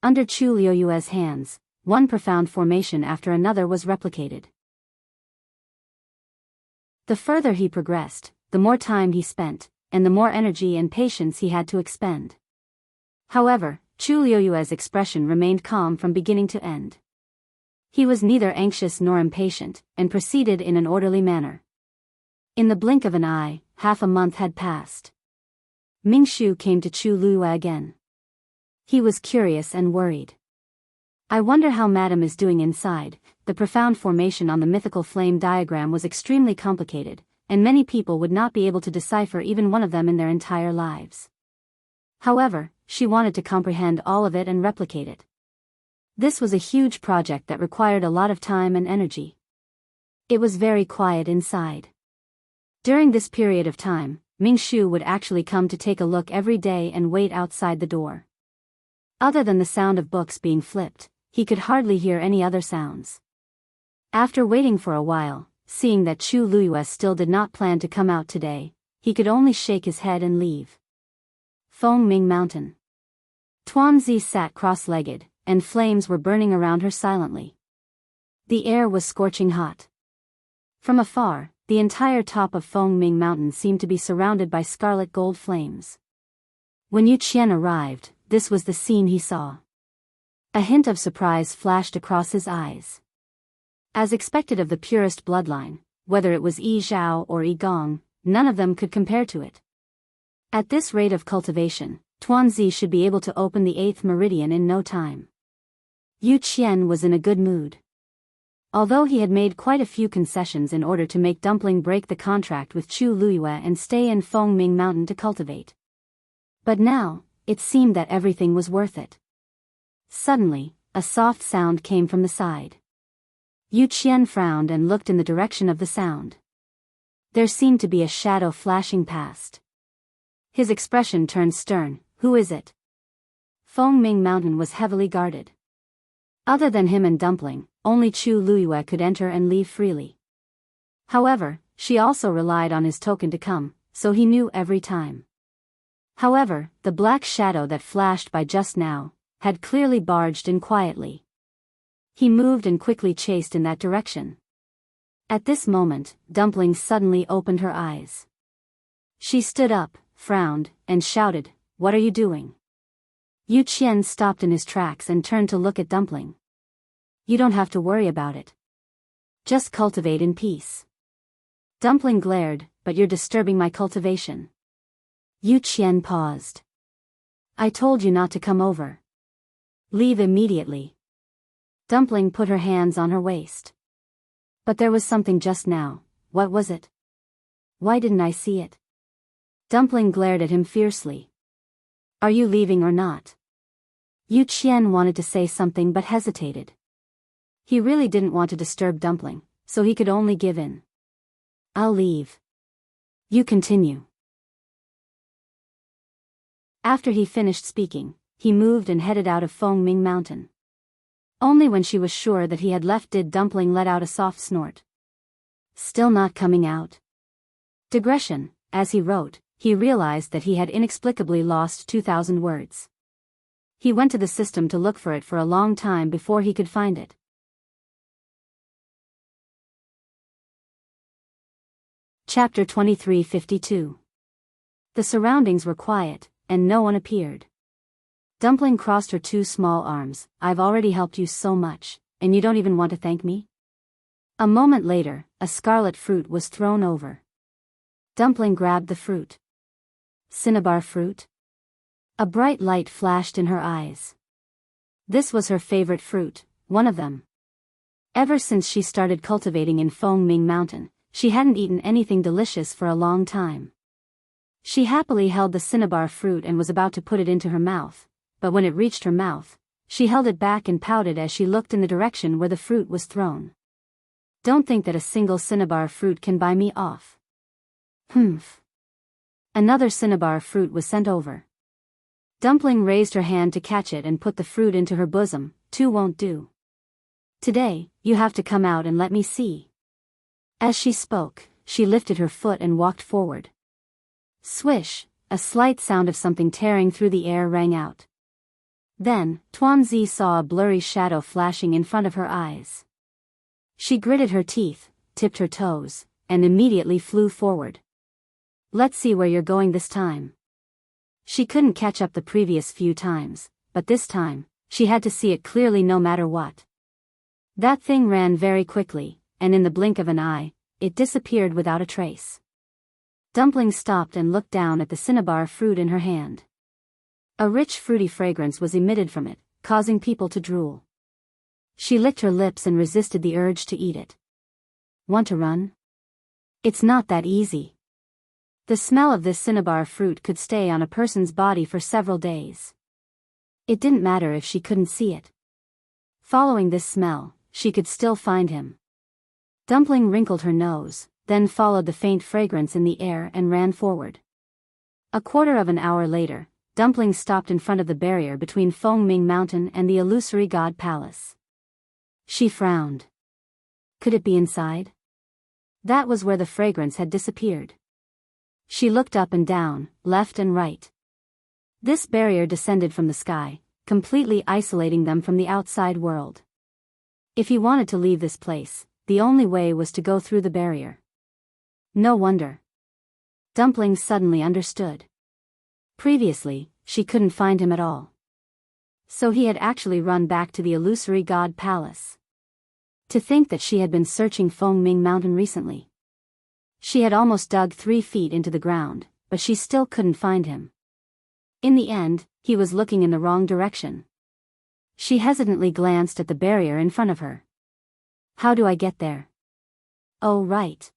Under Chu Luiyue's hands, one profound formation after another was replicated. The further he progressed, the more time he spent, and the more energy and patience he had to expend. However, Chu Luiyue's expression remained calm from beginning to end. He was neither anxious nor impatient, and proceeded in an orderly manner. In the blink of an eye, half a month had passed. Ming Shu came to Chu Luiyue again. He was curious and worried. I wonder how Madame is doing inside. The profound formation on the mythical flame diagram was extremely complicated, and many people would not be able to decipher even one of them in their entire lives. However, she wanted to comprehend all of it and replicate it. This was a huge project that required a lot of time and energy. It was very quiet inside. During this period of time, Ming Shu would actually come to take a look every day and wait outside the door. Other than the sound of books being flipped, he could hardly hear any other sounds. After waiting for a while, seeing that Chu Luiyue still did not plan to come out today, he could only shake his head and leave. Fengming Mountain. Tuanzi sat cross-legged, and flames were burning around her silently. The air was scorching hot. From afar, the entire top of Fengming Mountain seemed to be surrounded by scarlet gold flames. When Yu Qian arrived, this was the scene he saw. A hint of surprise flashed across his eyes. As expected of the purest bloodline, whether it was Yi Zhao or Yi Gong, none of them could compare to it. At this rate of cultivation, Tuanzi should be able to open the 8th meridian in no time. Yu Qian was in a good mood. Although he had made quite a few concessions in order to make Dumpling break the contract with Chu Luiyue and stay in Fengming Mountain to cultivate. But now, it seemed that everything was worth it. Suddenly, a soft sound came from the side. Yu Qian frowned and looked in the direction of the sound. There seemed to be a shadow flashing past. His expression turned stern. Who is it? Fengming Mountain was heavily guarded. Other than him and Dumpling, only Chu Luiyue could enter and leave freely. However, she also relied on his token to come, so he knew every time. However, the black shadow that flashed by just now had clearly barged in quietly. He moved and quickly chased in that direction. At this moment, Dumpling suddenly opened her eyes. She stood up, frowned, and shouted, "What are you doing?" Yu Qian stopped in his tracks and turned to look at Dumpling. "You don't have to worry about it. Just cultivate in peace." Dumpling glared, "But you're disturbing my cultivation." Yu Qian paused. "I told you not to come over. Leave immediately." Dumpling put her hands on her waist. "But there was something just now. What was it? Why didn't I see it?" Dumpling glared at him fiercely. "Are you leaving or not?" Yu Qian wanted to say something but hesitated. He really didn't want to disturb Dumpling, so he could only give in. "I'll leave. You continue." After he finished speaking, he moved and headed out of Fengming Mountain. Only when she was sure that he had left did Dumpling let out a soft snort. Still not coming out? Digression, as he wrote, he realized that he had inexplicably lost 2,000 words. He went to the system to look for it for a long time before he could find it. Chapter 2352. The surroundings were quiet, and no one appeared. Dumpling crossed her two small arms. "I've already helped you so much, and you don't even want to thank me?" A moment later, a scarlet fruit was thrown over. Dumpling grabbed the fruit. Cinnabar fruit? A bright light flashed in her eyes. This was her favorite fruit, one of them. Ever since she started cultivating in Fengming Mountain, she hadn't eaten anything delicious for a long time. She happily held the cinnabar fruit and was about to put it into her mouth, but when it reached her mouth, she held it back and pouted as she looked in the direction where the fruit was thrown. "Don't think that a single cinnabar fruit can buy me off." Humph. Another cinnabar fruit was sent over. Dumpling raised her hand to catch it and put the fruit into her bosom. "Two won't do. Today, you have to come out and let me see." As she spoke, she lifted her foot and walked forward. Swish, a slight sound of something tearing through the air rang out. Then, Tuanzi saw a blurry shadow flashing in front of her eyes. She gritted her teeth, tipped her toes, and immediately flew forward. "Let's see where you're going this time." She couldn't catch up the previous few times, but this time, she had to see it clearly no matter what. That thing ran very quickly, and in the blink of an eye, it disappeared without a trace. Dumpling stopped and looked down at the cinnabar fruit in her hand. A rich fruity fragrance was emitted from it, causing people to drool. She licked her lips and resisted the urge to eat it. Want to run? It's not that easy. The smell of this cinnabar fruit could stay on a person's body for several days. It didn't matter if she couldn't see it. Following this smell, she could still find him. Dumpling wrinkled her nose, then followed the faint fragrance in the air and ran forward. A quarter of an hour later, Dumpling stopped in front of the barrier between Fengming Mountain and the illusory god palace. She frowned. Could it be inside? That was where the fragrance had disappeared. She looked up and down, left and right. This barrier descended from the sky, completely isolating them from the outside world. If he wanted to leave this place, the only way was to go through the barrier. No wonder. Dumpling suddenly understood. Previously, she couldn't find him at all. So he had actually run back to the illusory god palace. To think that she had been searching Fengming Mountain recently. She had almost dug 3 feet into the ground, but she still couldn't find him. In the end, he was looking in the wrong direction. She hesitantly glanced at the barrier in front of her. How do I get there? Oh, right.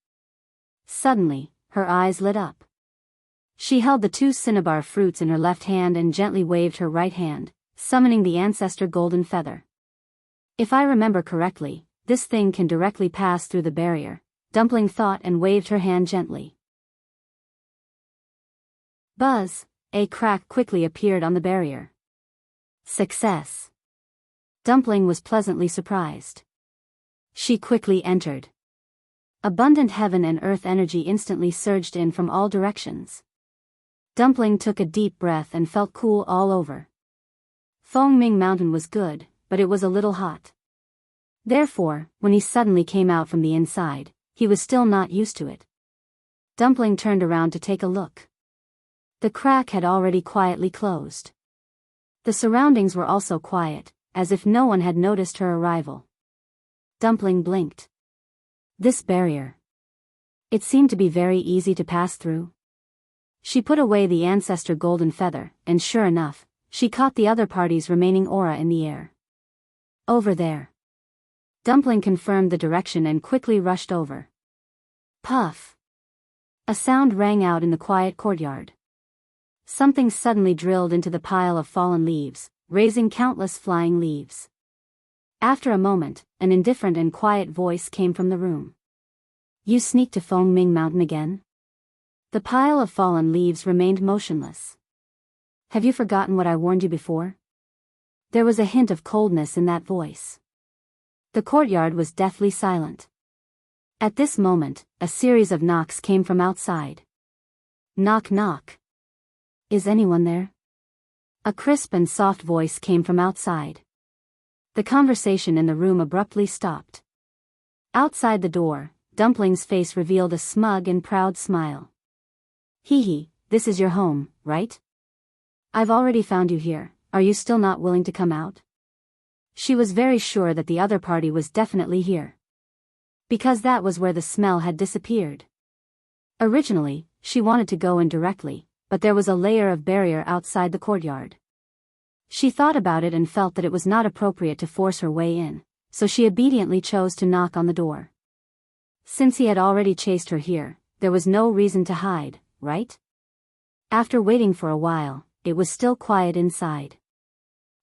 Suddenly, her eyes lit up. She held the 2 cinnabar fruits in her left hand and gently waved her right hand, summoning the ancestor golden feather. If I remember correctly, this thing can directly pass through the barrier, Dumpling thought and waved her hand gently. Buzz, a crack quickly appeared on the barrier. Success. Dumpling was pleasantly surprised. She quickly entered. Abundant heaven and earth energy instantly surged in from all directions. Dumpling took a deep breath and felt cool all over. Fengming Mountain was good, but it was a little hot. Therefore, when he suddenly came out from the inside, he was still not used to it. Dumpling turned around to take a look. The crack had already quietly closed. The surroundings were also quiet, as if no one had noticed her arrival. Dumpling blinked. This barrier. It seemed to be very easy to pass through. She put away the ancestor golden feather, and sure enough, she caught the other party's remaining aura in the air. Over there. Dumpling confirmed the direction and quickly rushed over. Puff! A sound rang out in the quiet courtyard. Something suddenly drilled into the pile of fallen leaves, raising countless flying leaves. After a moment, an indifferent and quiet voice came from the room. You sneaked to Fengming Mountain again? The pile of fallen leaves remained motionless. Have you forgotten what I warned you before? There was a hint of coldness in that voice. The courtyard was deathly silent. At this moment, a series of knocks came from outside. Knock knock. Is anyone there? A crisp and soft voice came from outside. The conversation in the room abruptly stopped. Outside the door, Dumpling's face revealed a smug and proud smile. Hee hee, this is your home, right? I've already found you here, are you still not willing to come out? She was very sure that the other party was definitely here. Because that was where the smell had disappeared. Originally, she wanted to go in directly, but there was a layer of barrier outside the courtyard. She thought about it and felt that it was not appropriate to force her way in, so she obediently chose to knock on the door. Since he had already chased her here, there was no reason to hide, right? After waiting for a while, it was still quiet inside.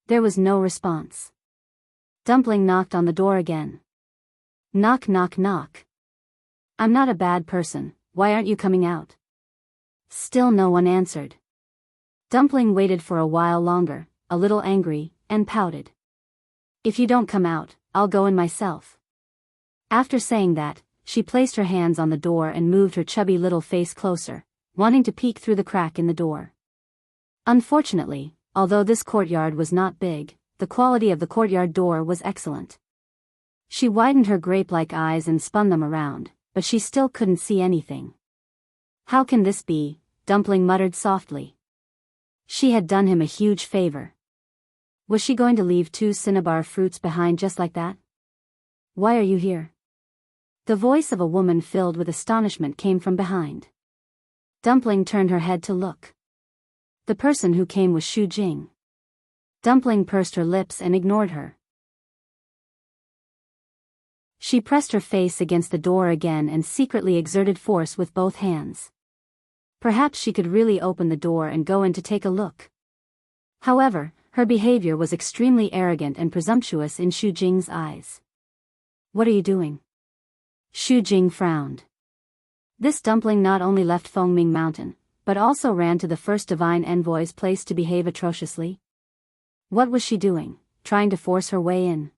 There was no response. Dumpling knocked on the door again. Knock knock knock. I'm not a bad person, why aren't you coming out? Still no one answered. Dumpling waited for a while longer, a little angry, and pouted. If you don't come out, I'll go in myself. After saying that, she placed her hands on the door and moved her chubby little face closer, wanting to peek through the crack in the door. Unfortunately, although this courtyard was not big, the quality of the courtyard door was excellent. She widened her grape-like eyes and spun them around, but she still couldn't see anything. How can this be? Dumpling muttered softly. She had done him a huge favor. Was she going to leave 2 cinnabar fruits behind just like that? Why are you here? The voice of a woman filled with astonishment came from behind. Dumpling turned her head to look. The person who came was Xu Jing. Dumpling pursed her lips and ignored her. She pressed her face against the door again and secretly exerted force with both hands. Perhaps she could really open the door and go in to take a look. However, her behavior was extremely arrogant and presumptuous in Xu Jing's eyes. What are you doing? Xu Jing frowned. This dumpling not only left Fengming Mountain, but also ran to the first divine envoy's place to behave atrociously. What was she doing, trying to force her way in?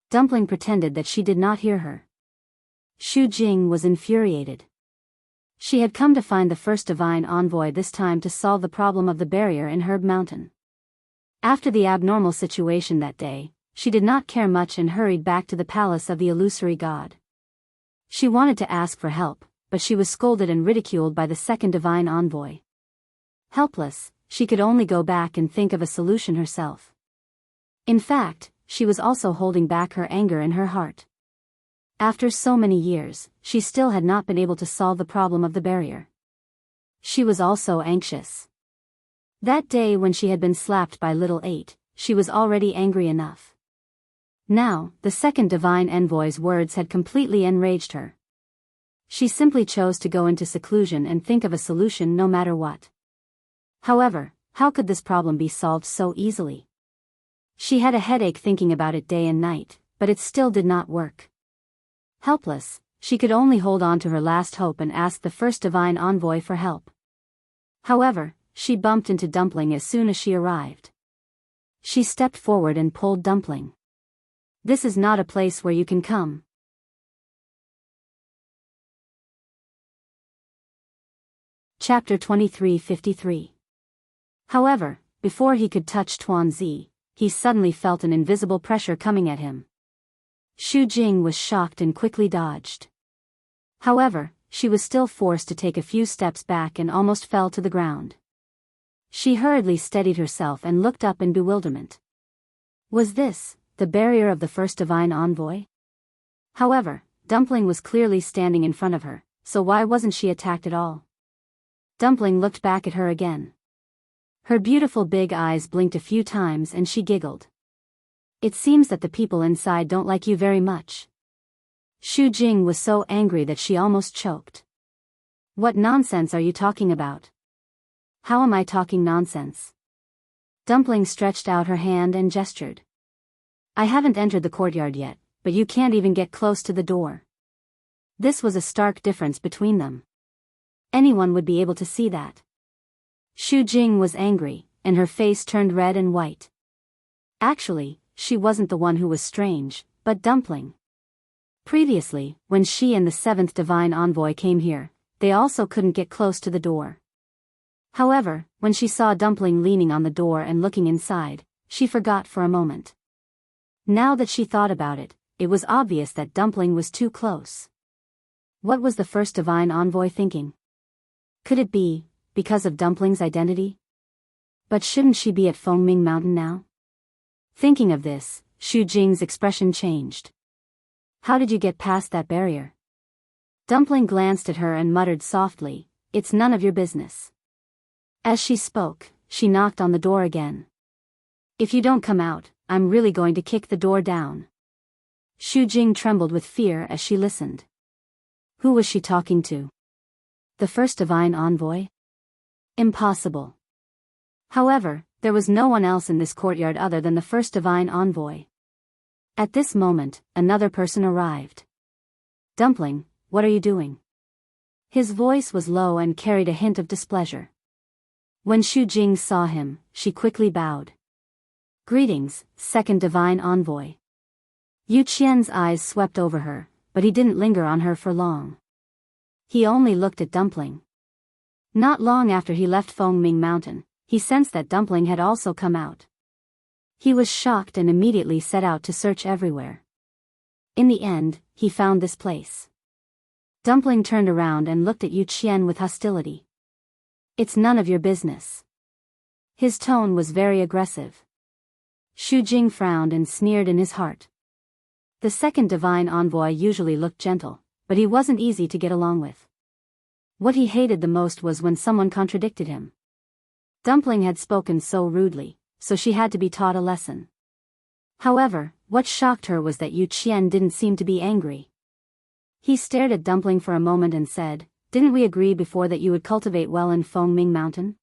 Dumpling pretended that she did not hear her. Xu Jing was infuriated. She had come to find the first divine envoy this time to solve the problem of the barrier in Herb Mountain. After the abnormal situation that day, she did not care much and hurried back to the palace of the illusory god. She wanted to ask for help, but she was scolded and ridiculed by the second divine envoy. Helpless, she could only go back and think of a solution herself. In fact, she was also holding back her anger in her heart. After so many years, she still had not been able to solve the problem of the barrier. She was also anxious. That day when she had been slapped by Little 8, she was already angry enough. Now, the second divine envoy's words had completely enraged her. She simply chose to go into seclusion and think of a solution no matter what. However, how could this problem be solved so easily? She had a headache thinking about it day and night, but it still did not work. Helpless, she could only hold on to her last hope and ask the first divine envoy for help. However, she bumped into Dumpling as soon as she arrived. She stepped forward and pulled Dumpling. This is not a place where you can come. Chapter 2353. However, before he could touch Tuanzi, he suddenly felt an invisible pressure coming at him. Xu Jing was shocked and quickly dodged. However, she was still forced to take a few steps back and almost fell to the ground. She hurriedly steadied herself and looked up in bewilderment. Was this the barrier of the first divine envoy? However, Dumpling was clearly standing in front of her, so why wasn't she attacked at all? Dumpling looked back at her again. Her beautiful big eyes blinked a few times and she giggled. It seems that the people inside don't like you very much. Xu Jing was so angry that she almost choked. What nonsense are you talking about? How am I talking nonsense? Dumpling stretched out her hand and gestured. I haven't entered the courtyard yet, but you can't even get close to the door. This was a stark difference between them. Anyone would be able to see that. Xu Jing was angry, and her face turned red and white. Actually, she wasn't the one who was strange, but Dumpling. Previously, when she and the seventh divine envoy came here, they also couldn't get close to the door. However, when she saw Dumpling leaning on the door and looking inside, she forgot for a moment. Now that she thought about it, it was obvious that Dumpling was too close. What was the first divine envoy thinking? Could it be because of Dumpling's identity? But shouldn't she be at Fengming Mountain now? Thinking of this, Xu Jing's expression changed. How did you get past that barrier? Dumpling glanced at her and muttered softly, "It's none of your business." As she spoke, she knocked on the door again. "If you don't come out, I'm really going to kick the door down." Xu Jing trembled with fear as she listened. Who was she talking to? The first divine envoy? Impossible. However, there was no one else in this courtyard other than the first divine envoy. At this moment, another person arrived. Dumpling, what are you doing? His voice was low and carried a hint of displeasure. When Xu Jing saw him, she quickly bowed. Greetings, second divine envoy. Yu Qian's eyes swept over her, but he didn't linger on her for long. He only looked at Dumpling. Not long after he left Fengming Mountain, he sensed that Dumpling had also come out. He was shocked and immediately set out to search everywhere. In the end, he found this place. Dumpling turned around and looked at Yu Qian with hostility. It's none of your business. His tone was very aggressive. Xu Jing frowned and sneered in his heart. The second divine envoy usually looked gentle, but he wasn't easy to get along with. What he hated the most was when someone contradicted him. Dumpling had spoken so rudely, so she had to be taught a lesson. However, what shocked her was that Yu Qian didn't seem to be angry. He stared at Dumpling for a moment and said, "Didn't we agree before that you would cultivate well in Fengming Mountain?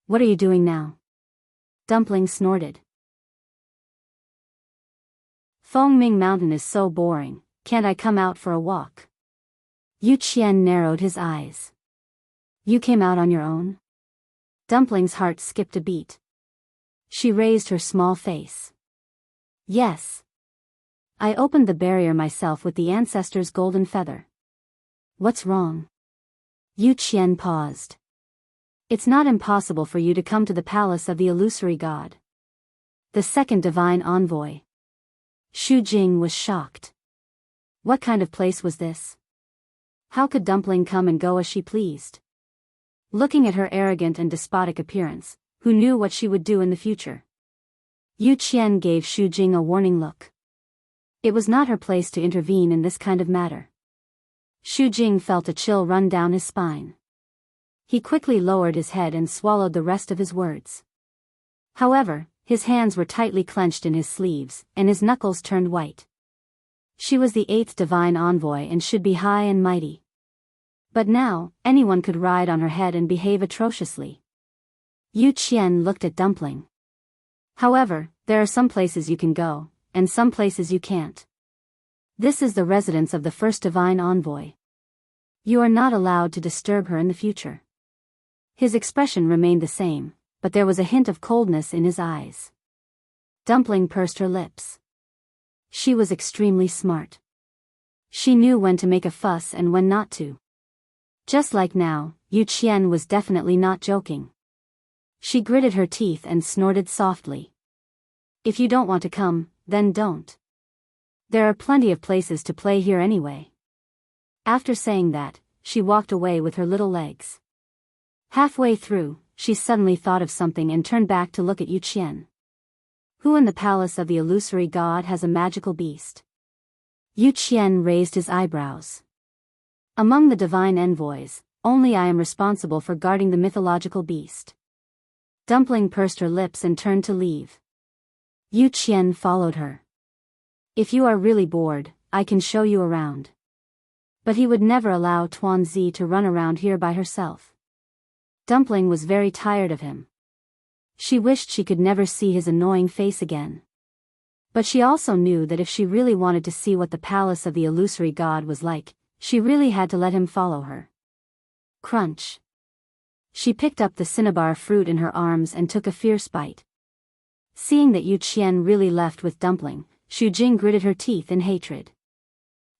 What are you doing now?" Dumpling snorted. Fengming Mountain is so boring, can't I come out for a walk? Yu Qian narrowed his eyes. You came out on your own? Dumpling's heart skipped a beat. She raised her small face. Yes. I opened the barrier myself with the ancestor's golden feather. What's wrong? Yu Qian paused. It's not impossible for you to come to the palace of the illusory god. The second divine envoy. Xu Jing was shocked. What kind of place was this? How could Dumpling come and go as she pleased? Looking at her arrogant and despotic appearance, who knew what she would do in the future? Yu Qian gave Xu Jing a warning look. It was not her place to intervene in this kind of matter. Xu Jing felt a chill run down his spine. He quickly lowered his head and swallowed the rest of his words. However, his hands were tightly clenched in his sleeves, and his knuckles turned white. She was the eighth divine envoy and should be high and mighty. But now, anyone could ride on her head and behave atrociously. Yu Qian looked at Dumpling. However, there are some places you can go, and some places you can't. This is the residence of the first divine envoy. You are not allowed to disturb her in the future. His expression remained the same, but there was a hint of coldness in his eyes. Dumpling pursed her lips. She was extremely smart. She knew when to make a fuss and when not to. Just like now, Yu Qian was definitely not joking. She gritted her teeth and snorted softly. If you don't want to come, then don't. There are plenty of places to play here anyway. After saying that, she walked away with her little legs. Halfway through, she suddenly thought of something and turned back to look at Yu Qian. Who in the palace of the illusory god has a magical beast? Yu Qian raised his eyebrows. Among the divine envoys, only I am responsible for guarding the mythological beast. Dumpling pursed her lips and turned to leave. Yu Qian followed her. If you are really bored, I can show you around. But he would never allow Tuanzi to run around here by herself. Dumpling was very tired of him. She wished she could never see his annoying face again. But she also knew that if she really wanted to see what the palace of the illusory god was like, she really had to let him follow her. Crunch. She picked up the cinnabar fruit in her arms and took a fierce bite. Seeing that Yu Qian really left with Dumpling, Xu Jing gritted her teeth in hatred.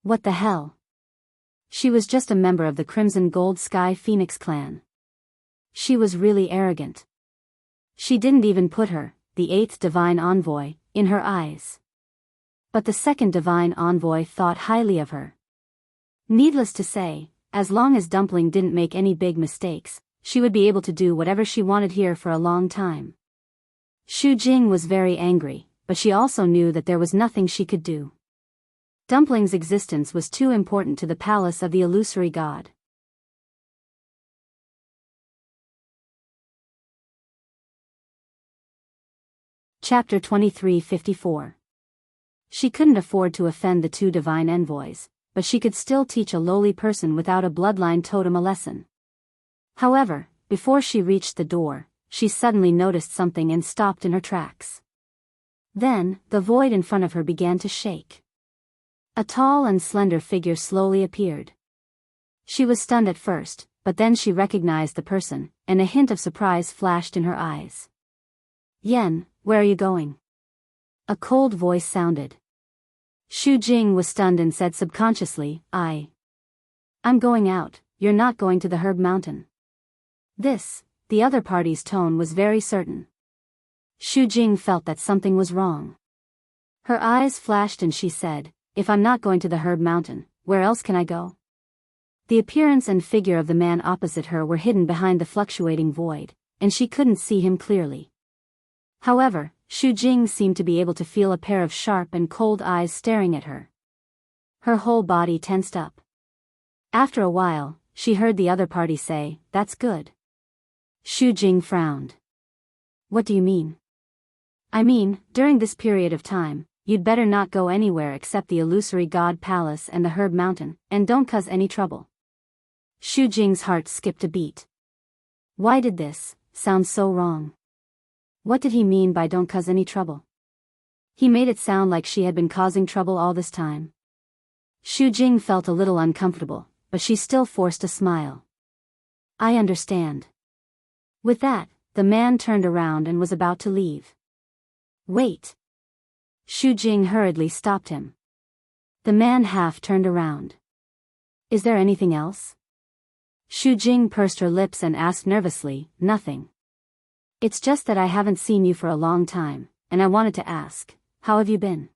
What the hell? She was just a member of the Crimson Gold Sky Phoenix clan. She was really arrogant. She didn't even put her, the 8th divine envoy, in her eyes. But the 2nd divine envoy thought highly of her. Needless to say, as long as Dumpling didn't make any big mistakes, she would be able to do whatever she wanted here for a long time. Xu Jing was very angry, but she also knew that there was nothing she could do. Dumpling's existence was too important to the palace of the illusory god. Chapter 2354. She couldn't afford to offend the 2 divine envoys, but she could still teach a lowly person without a bloodline totem a lesson. However, before she reached the door, she suddenly noticed something and stopped in her tracks. Then, the void in front of her began to shake. A tall and slender figure slowly appeared. She was stunned at first, but then she recognized the person, and a hint of surprise flashed in her eyes. Yen, where are you going? A cold voice sounded. Xu Jing was stunned and said subconsciously, I'm going out, you're not going to the Herb Mountain. The other party's tone was very certain. Xu Jing felt that something was wrong. Her eyes flashed and she said, if I'm not going to the Herb Mountain, where else can I go? The appearance and figure of the man opposite her were hidden behind the fluctuating void, and she couldn't see him clearly. However, Xu Jing seemed to be able to feel a pair of sharp and cold eyes staring at her. Her whole body tensed up. After a while, she heard the other party say, that's good. Xu Jing frowned. What do you mean? I mean, during this period of time, you'd better not go anywhere except the illusory god palace and the Herb Mountain, and don't cause any trouble. Xu Jing's heart skipped a beat. Why did this sound so wrong? What did he mean by don't cause any trouble? He made it sound like she had been causing trouble all this time. Xu Jing felt a little uncomfortable, but she still forced a smile. I understand. With that, the man turned around and was about to leave. Wait. Xu Jing hurriedly stopped him. The man half turned around. Is there anything else? Xu Jing pursed her lips and asked nervously, nothing. It's just that I haven't seen you for a long time, and I wanted to ask, how have you been?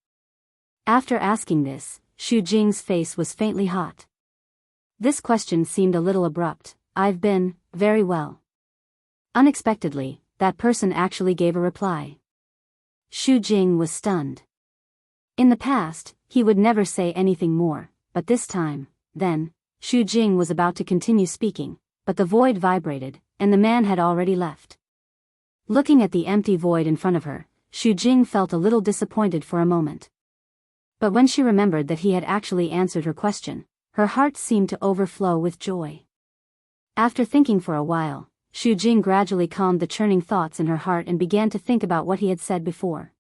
After asking this, Xu Jing's face was faintly hot. This question seemed a little abrupt. I've been, very well. Unexpectedly, that person actually gave a reply. Xu Jing was stunned. In the past, he would never say anything more, but this time, then, Xu Jing was about to continue speaking, but the void vibrated, and the man had already left. Looking at the empty void in front of her, Xu Jing felt a little disappointed for a moment. But when she remembered that he had actually answered her question, her heart seemed to overflow with joy. After thinking for a while, Xu Jing gradually calmed the churning thoughts in her heart and began to think about what he had said before.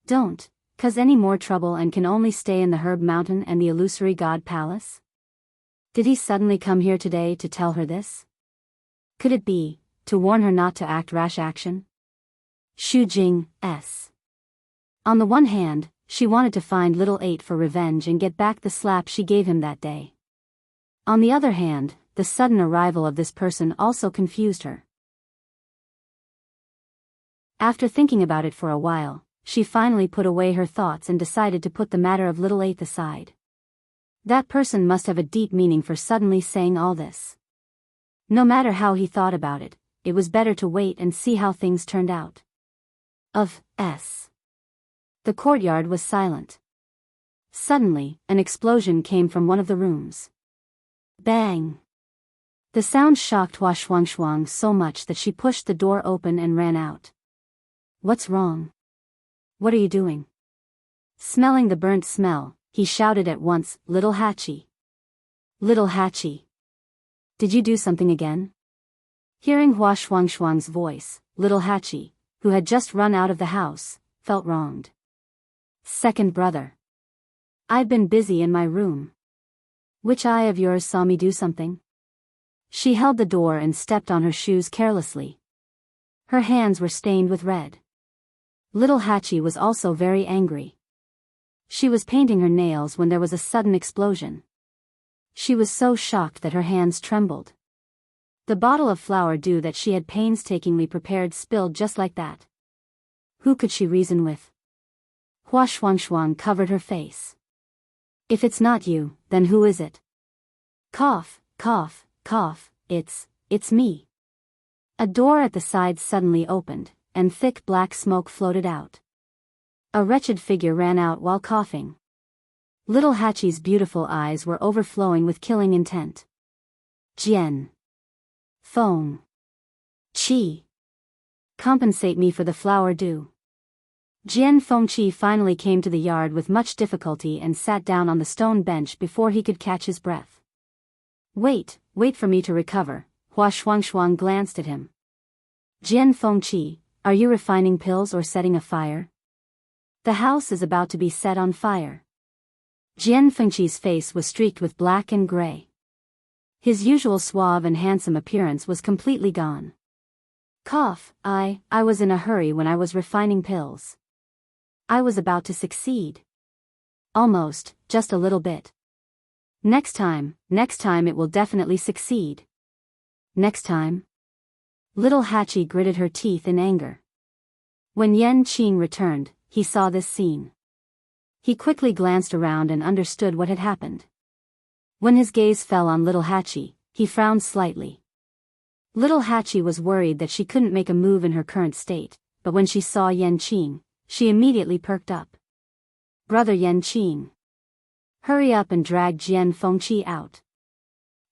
Don't cause any more trouble and can only stay in the Herb Mountain and the illusory god palace? Did he suddenly come here today to tell her this? Could it be to warn her not to act rash action? Xu Jing, s. On the one hand, she wanted to find little 8 for revenge and get back the slap she gave him that day. On the other hand, the sudden arrival of this person also confused her. After thinking about it for a while, she finally put away her thoughts and decided to put the matter of little Eighth aside. That person must have a deep meaning for suddenly saying all this. No matter how he thought about it, it was better to wait and see how things turned out. The courtyard was silent. Suddenly, an explosion came from one of the rooms. Bang! The sound shocked Hua Shuang so much that she pushed the door open and ran out. What's wrong? What are you doing? Smelling the burnt smell, he shouted at once, Little Hachi. Little Hachi. Did you do something again? Hearing Hua Shuang's voice, Little Hachi, who had just run out of the house, felt wronged. Second brother. I've been busy in my room. Which eye of yours saw me do something? She held the door and stepped on her shoes carelessly. Her hands were stained with red. Little Hachi was also very angry. She was painting her nails when there was a sudden explosion. She was so shocked that her hands trembled. The bottle of flower dew that she had painstakingly prepared spilled just like that. Who could she reason with? Hua Shuang covered her face. If it's not you, then who is it? Cough, cough, cough, it's me. A door at the side suddenly opened, and thick black smoke floated out. A wretched figure ran out while coughing. Little Hachi's beautiful eyes were overflowing with killing intent. Jian. Feng. Qi. Compensate me for the flower dew. Jian Fengqi finally came to the yard with much difficulty and sat down on the stone bench before he could catch his breath. Wait for me to recover. Hua Shuang glanced at him. Jian Fengqi, are you refining pills or setting a fire? The house is about to be set on fire. Jian Fengqi's face was streaked with black and gray. His usual suave and handsome appearance was completely gone. Cough, I was in a hurry when I was refining pills. I was about to succeed. Almost, just a little bit. Next time it will definitely succeed. Next time? Little Hachi gritted her teeth in anger. When Yan Qing returned, he saw this scene. He quickly glanced around and understood what had happened. When his gaze fell on Little Hachi, he frowned slightly. Little Hachi was worried that she couldn't make a move in her current state, but when she saw Yan Qing, she immediately perked up. Brother Yan Qing. Hurry up and drag Jian Fengqi out.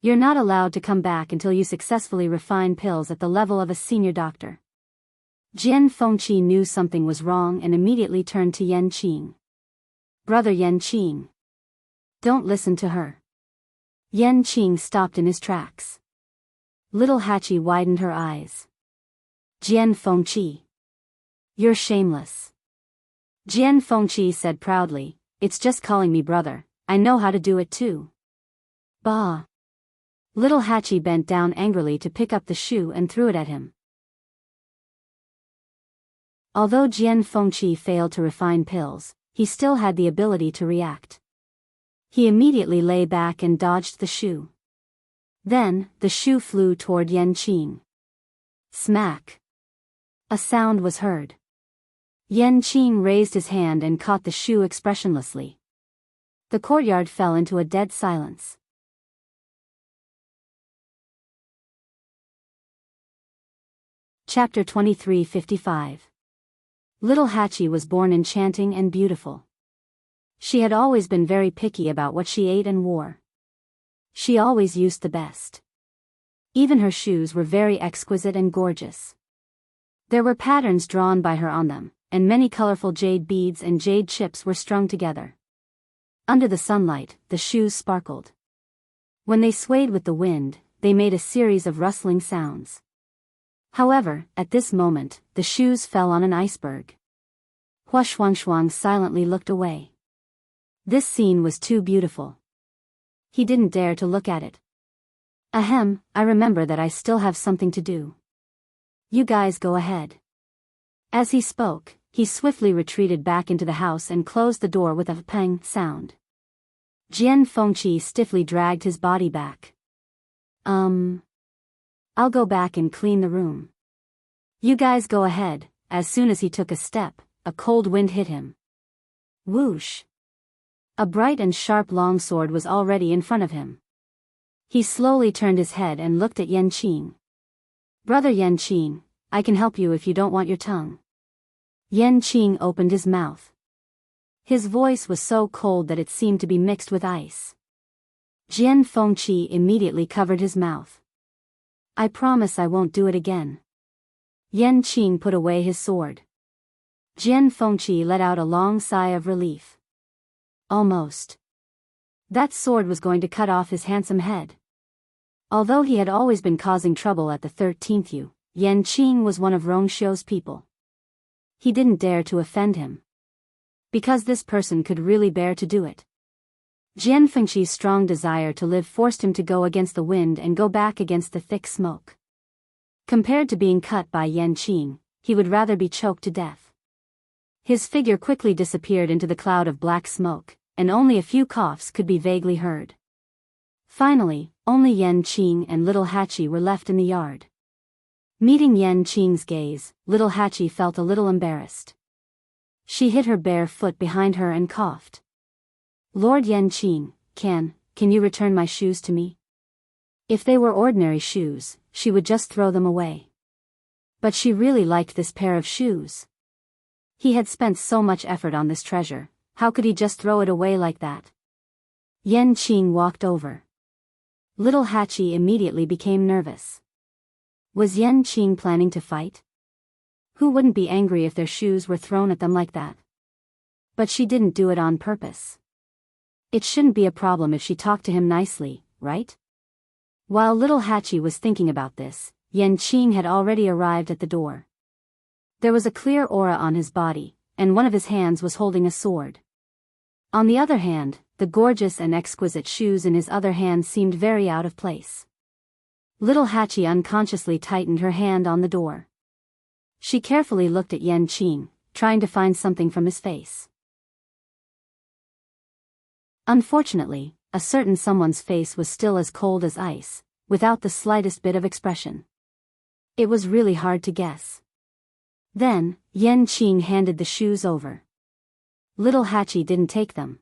You're not allowed to come back until you successfully refine pills at the level of a senior doctor. Jian Fengqi knew something was wrong and immediately turned to Yan Qing. Brother Yan Qing. Don't listen to her. Yan Qing stopped in his tracks. Little Hachi widened her eyes. Jian Fengqi. You're shameless. Jian Fengqi said proudly, it's just calling me brother, I know how to do it too. Bah. Little Hachi bent down angrily to pick up the shoe and threw it at him. Although Jian Fengqi failed to refine pills, he still had the ability to react. He immediately lay back and dodged the shoe. Then, the shoe flew toward Yan Qing. Smack. A sound was heard. Yan Qing raised his hand and caught the shoe expressionlessly. The courtyard fell into a dead silence. Chapter 2355. Little Hachi was born enchanting and beautiful. She had always been very picky about what she ate and wore. She always used the best. Even her shoes were very exquisite and gorgeous. There were patterns drawn by her on them, and many colorful jade beads and jade chips were strung together. Under the sunlight, the shoes sparkled. When they swayed with the wind, they made a series of rustling sounds. However, at this moment, the shoes fell on an iceberg. Hua Shuang silently looked away. This scene was too beautiful. He didn't dare to look at it. Ahem, I remember that I still have something to do. You guys go ahead. As he spoke, he swiftly retreated back into the house and closed the door with a pang sound. Jian Fengqi stiffly dragged his body back. I'll go back and clean the room. You guys go ahead." As soon as he took a step, a cold wind hit him. Whoosh! A bright and sharp longsword was already in front of him. He slowly turned his head and looked at Enchanting. "Brother Enchanting, I can help you if you don't want your tongue." Enchanting opened his mouth. His voice was so cold that it seemed to be mixed with ice. Jian Fengqi immediately covered his mouth. "I promise I won't do it again." Enchanting put away his sword. Jian Fengqi let out a long sigh of relief. Almost. That sword was going to cut off his handsome head. Although he had always been causing trouble at the 13th U, Enchanting was one of Rongxiu's people. He didn't dare to offend him. Because this person could really bear to do it. Jian Fengqi's strong desire to live forced him to go against the wind and go back against the thick smoke. Compared to being cut by Enchanting, he would rather be choked to death. His figure quickly disappeared into the cloud of black smoke, and only a few coughs could be vaguely heard. Finally, only Enchanting and little Hachi were left in the yard. Meeting Enchanting's gaze, little Hachi felt a little embarrassed. She hid her bare foot behind her and coughed. "Lord Enchanting, can you return my shoes to me?" If they were ordinary shoes, she would just throw them away. But she really liked this pair of shoes. He had spent so much effort on this treasure, how could he just throw it away like that? Enchanting walked over. Little Hachi immediately became nervous. Was Enchanting planning to fight? Who wouldn't be angry if their shoes were thrown at them like that? But she didn't do it on purpose. It shouldn't be a problem if she talked to him nicely, right? While little Hachi was thinking about this, Enchanting had already arrived at the door. There was a clear aura on his body, and one of his hands was holding a sword. On the other hand, the gorgeous and exquisite shoes in his other hand seemed very out of place. Little Hachi unconsciously tightened her hand on the door. She carefully looked at Enchanting, trying to find something from his face. Unfortunately, a certain someone's face was still as cold as ice, without the slightest bit of expression. It was really hard to guess. Then, Enchanting handed the shoes over. Little Hachi didn't take them.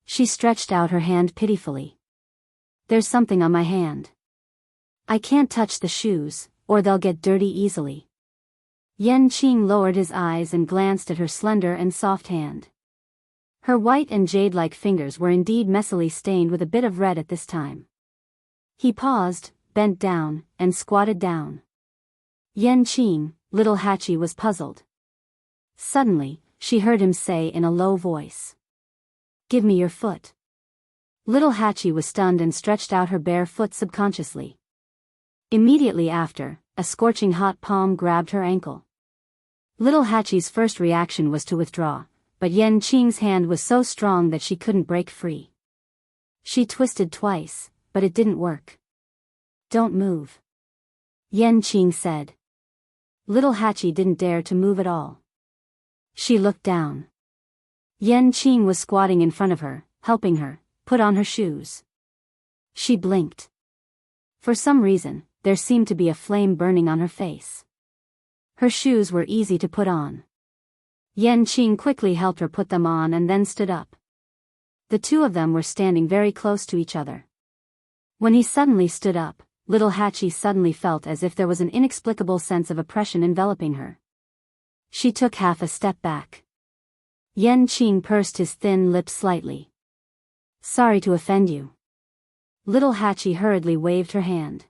She stretched out her hand pitifully. "There's something on my hand. I can't touch the shoes, or they'll get dirty easily." Enchanting lowered his eyes and glanced at her slender and soft hand. Her white and jade-like fingers were indeed messily stained with a bit of red at this time. He paused, bent down, and squatted down. "Enchanting," little Hachi was puzzled. Suddenly, she heard him say in a low voice. "Give me your foot." Little Hachi was stunned and stretched out her bare foot subconsciously. Immediately after, a scorching hot palm grabbed her ankle. Little Hachi's first reaction was to withdraw, but Enchanting's hand was so strong that she couldn't break free. She twisted twice, but it didn't work. "Don't move," Enchanting said. Little Hachi didn't dare to move at all. She looked down. Enchanting was squatting in front of her, helping her put on her shoes. She blinked. For some reason, there seemed to be a flame burning on her face. Her shoes were easy to put on. Enchanting quickly helped her put them on and then stood up. The two of them were standing very close to each other. When he suddenly stood up, little Hachi suddenly felt as if there was an inexplicable sense of oppression enveloping her. She took half a step back. Enchanting pursed his thin lips slightly. "Sorry to offend you." Little Hachi hurriedly waved her hand.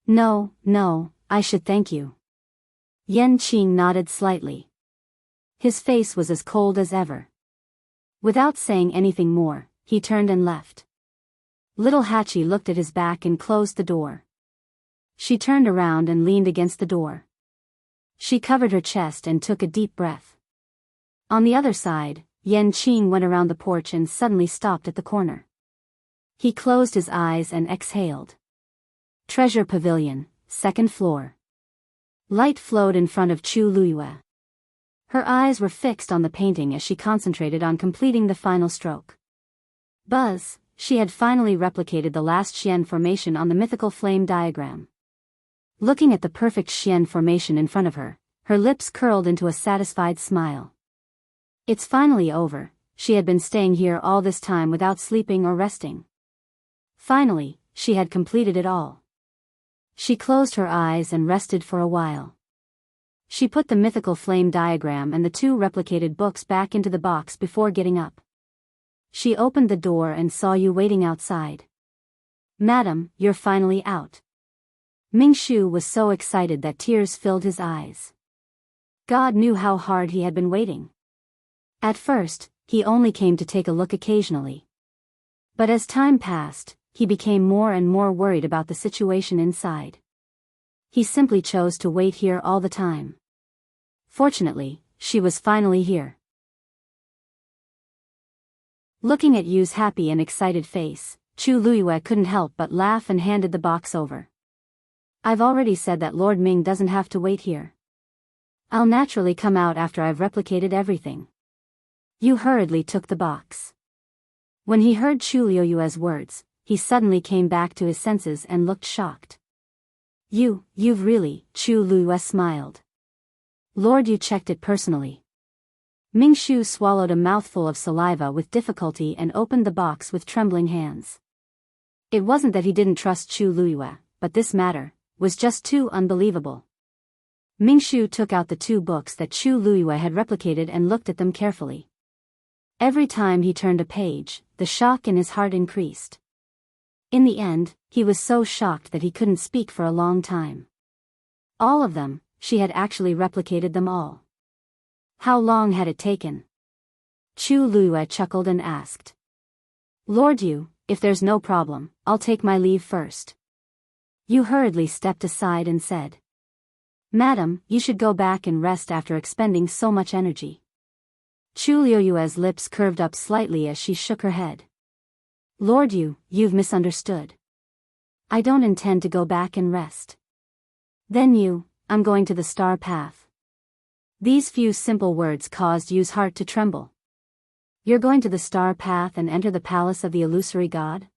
No, I should thank you." Enchanting nodded slightly. His face was as cold as ever. Without saying anything more, he turned and left. Little Hachi looked at his back and closed the door. She turned around and leaned against the door. She covered her chest and took a deep breath. On the other side, Enchanting went around the porch and suddenly stopped at the corner. He closed his eyes and exhaled. Treasure Pavilion, 2nd floor. Light flowed in front of Chu Luyue. Her eyes were fixed on the painting as she concentrated on completing the final stroke. Buzz, she had finally replicated the last Xian formation on the mythical flame diagram. Looking at the perfect Xian formation in front of her, her lips curled into a satisfied smile. It's finally over. She had been staying here all this time without sleeping or resting. Finally, she had completed it all. She closed her eyes and rested for a while. She put the mythical flame diagram and the 2 replicated books back into the box before getting up. She opened the door and saw you waiting outside. "Madam, you're finally out." Ming Shu was so excited that tears filled his eyes. God knew how hard he had been waiting. At first, he only came to take a look occasionally. But as time passed, he became more and more worried about the situation inside. He simply chose to wait here all the time. Fortunately, she was finally here. Looking at Yu's happy and excited face, Chu Luiyue couldn't help but laugh and handed the box over. "I've already said that Lord Ming doesn't have to wait here. I'll naturally come out after I've replicated everything." Yu hurriedly took the box. When he heard Chu Luiyue's words, he suddenly came back to his senses and looked shocked. You've really," Chu Luiyue smiled. "Lord, you checked it personally." Ming Shu swallowed a mouthful of saliva with difficulty and opened the box with trembling hands. It wasn't that he didn't trust Chu Luiyue, but this matter was just too unbelievable. Ming Shu took out the 2 books that Chu Luiyue had replicated and looked at them carefully. Every time he turned a page, the shock in his heart increased. In the end, he was so shocked that he couldn't speak for a long time. All of them, she had actually replicated them all. How long had it taken? Chu Luiyue chuckled and asked. "Lord Yu, if there's no problem, I'll take my leave first." Yu hurriedly stepped aside and said, "Madam, you should go back and rest after expending so much energy." Chu Luiyue's lips curved up slightly as she shook her head. "Lord Yu, you've misunderstood. I don't intend to go back and rest." "Then I'm going to the star path." These few simple words caused Yu's heart to tremble. "You're going to the star path and enter the palace of the illusory god?"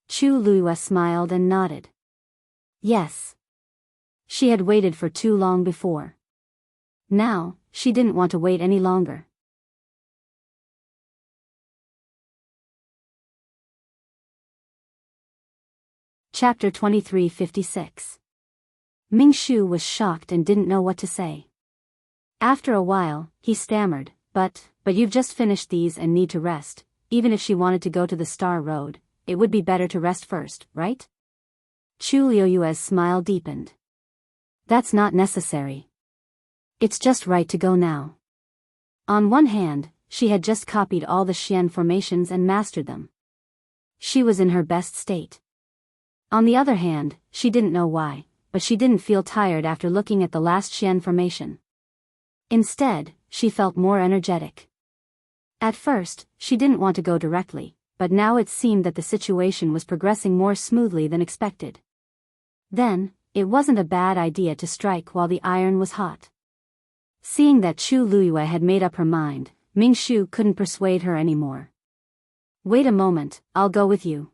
Chu Luiyue smiled and nodded. Yes. She had waited for too long before. Now, she didn't want to wait any longer. Chapter 2356. Ming Shu was shocked and didn't know what to say. After a while, he stammered, but you've just finished these and need to rest. Even if she wanted to go to the Star Road, it would be better to rest first, right? Chu Luiyue's smile deepened. That's not necessary. It's just right to go now. On one hand, she had just copied all the Xian formations and mastered them. She was in her best state. On the other hand, she didn't know why, but she didn't feel tired after looking at the last Xian formation. Instead, she felt more energetic. At first, she didn't want to go directly, but now it seemed that the situation was progressing more smoothly than expected. Then, it wasn't a bad idea to strike while the iron was hot. Seeing that Chu Luiyue had made up her mind, Ming Shu couldn't persuade her anymore. Wait a moment, I'll go with you.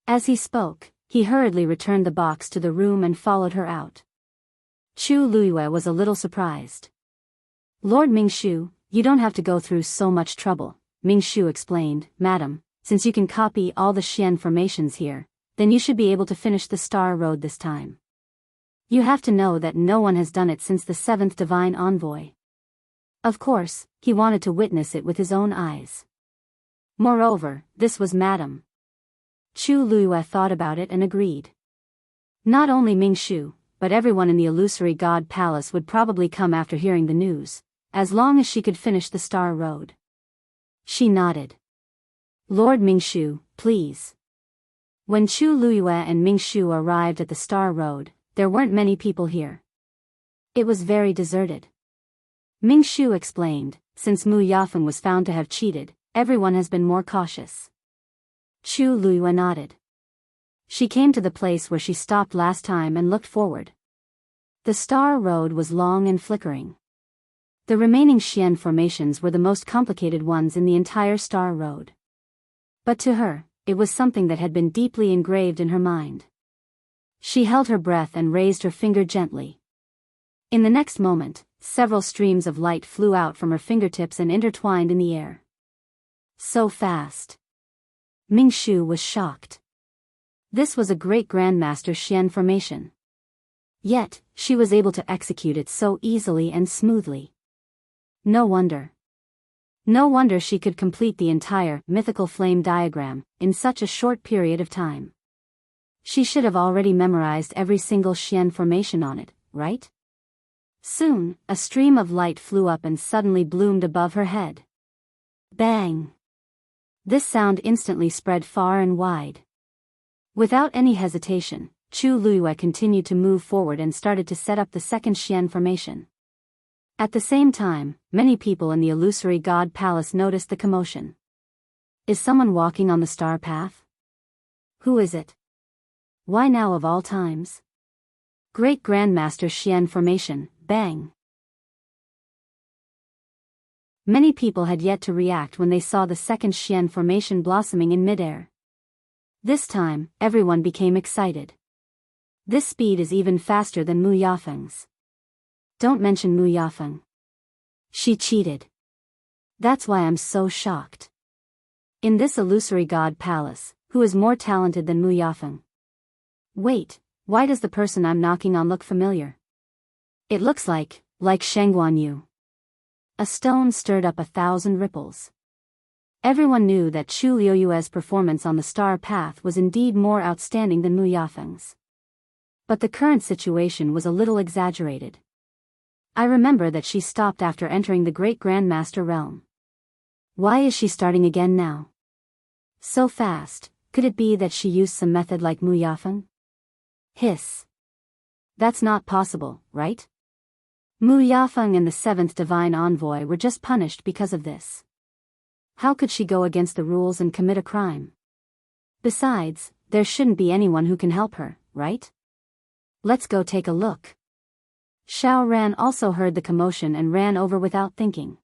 As he spoke, he hurriedly returned the box to the room and followed her out. Chu Luiyue was a little surprised. Lord Ming Shu, you don't have to go through so much trouble, Ming Shu explained. Madam, since you can copy all the Xian formations here, then you should be able to finish the Star Road this time. You have to know that no one has done it since the 7th Divine Envoy. Of course, he wanted to witness it with his own eyes. Moreover, this was Madam. Chu Luiyue thought about it and agreed. Not only Ming Shu, but everyone in the illusory god palace would probably come after hearing the news, as long as she could finish the Star Road. She nodded. Lord Ming Shu, please. When Chu Luiyue and Ming Shu arrived at the Star Road, there weren't many people here. It was very deserted. Ming Shu explained, since Mu Yafeng was found to have cheated, everyone has been more cautious. Chu Luiyue nodded. She came to the place where she stopped last time and looked forward. The Star Road was long and flickering. The remaining Xian formations were the most complicated ones in the entire Star Road. But to her, it was something that had been deeply engraved in her mind. She held her breath and raised her finger gently. In the next moment, several streams of light flew out from her fingertips and intertwined in the air. So fast. Ming Shu was shocked. This was a great grandmaster Xian formation. Yet, she was able to execute it so easily and smoothly. No wonder. No wonder she could complete the entire mythical flame diagram in such a short period of time. She should have already memorized every single Xian formation on it, right? Soon, a stream of light flew up and suddenly bloomed above her head. Bang! This sound instantly spread far and wide. Without any hesitation, Chu Luiyue continued to move forward and started to set up the second Xian formation. At the same time, many people in the illusory god palace noticed the commotion. Is someone walking on the star path? Who is it? Why now of all times? Great Grandmaster Xian formation, bang! Many people had yet to react when they saw the second Xian formation blossoming in midair. This time, everyone became excited. This speed is even faster than Mu Yafeng's. Don't mention Mu Yafeng. She cheated. That's why I'm so shocked. In this illusory god palace, who is more talented than Mu Yafeng? Wait, why does the person I'm knocking on look familiar? It looks like Shengguan Yu. A stone stirred up 1,000 ripples. Everyone knew that Chu Liuyue's performance on the star path was indeed more outstanding than Mu Yafeng's. But the current situation was a little exaggerated. I remember that she stopped after entering the Great Grandmaster realm. Why is she starting again now? So fast, could it be that she used some method like Mu Yafeng? Hiss. That's not possible, right? Mu Yafeng and the 7th Divine Envoy were just punished because of this. How could she go against the rules and commit a crime? Besides, there shouldn't be anyone who can help her, right? Let's go take a look. Xiao Ran also heard the commotion and ran over without thinking.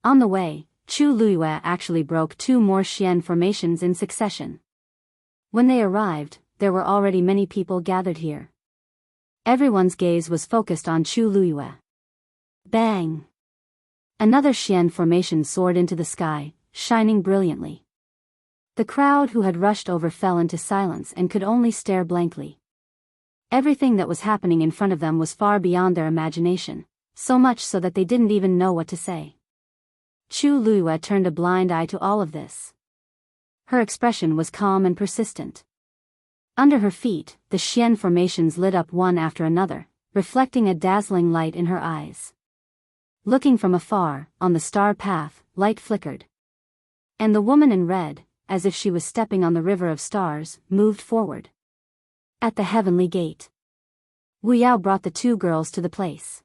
On the way, Chu Luiyue actually broke 2 more Xian formations in succession. When they arrived, there were already many people gathered here. Everyone's gaze was focused on Chu Luiyue. Bang! Another Xian formation soared into the sky, shining brilliantly. The crowd who had rushed over fell into silence and could only stare blankly. Everything that was happening in front of them was far beyond their imagination, so much so that they didn't even know what to say. Chu Luiyue turned a blind eye to all of this. Her expression was calm and persistent. Under her feet, the Xian formations lit up one after another, reflecting a dazzling light in her eyes. Looking from afar, on the star path, light flickered. And the woman in red, as if she was stepping on the river of stars, moved forward. At the heavenly gate, Wu Yao brought the 2 girls to the place.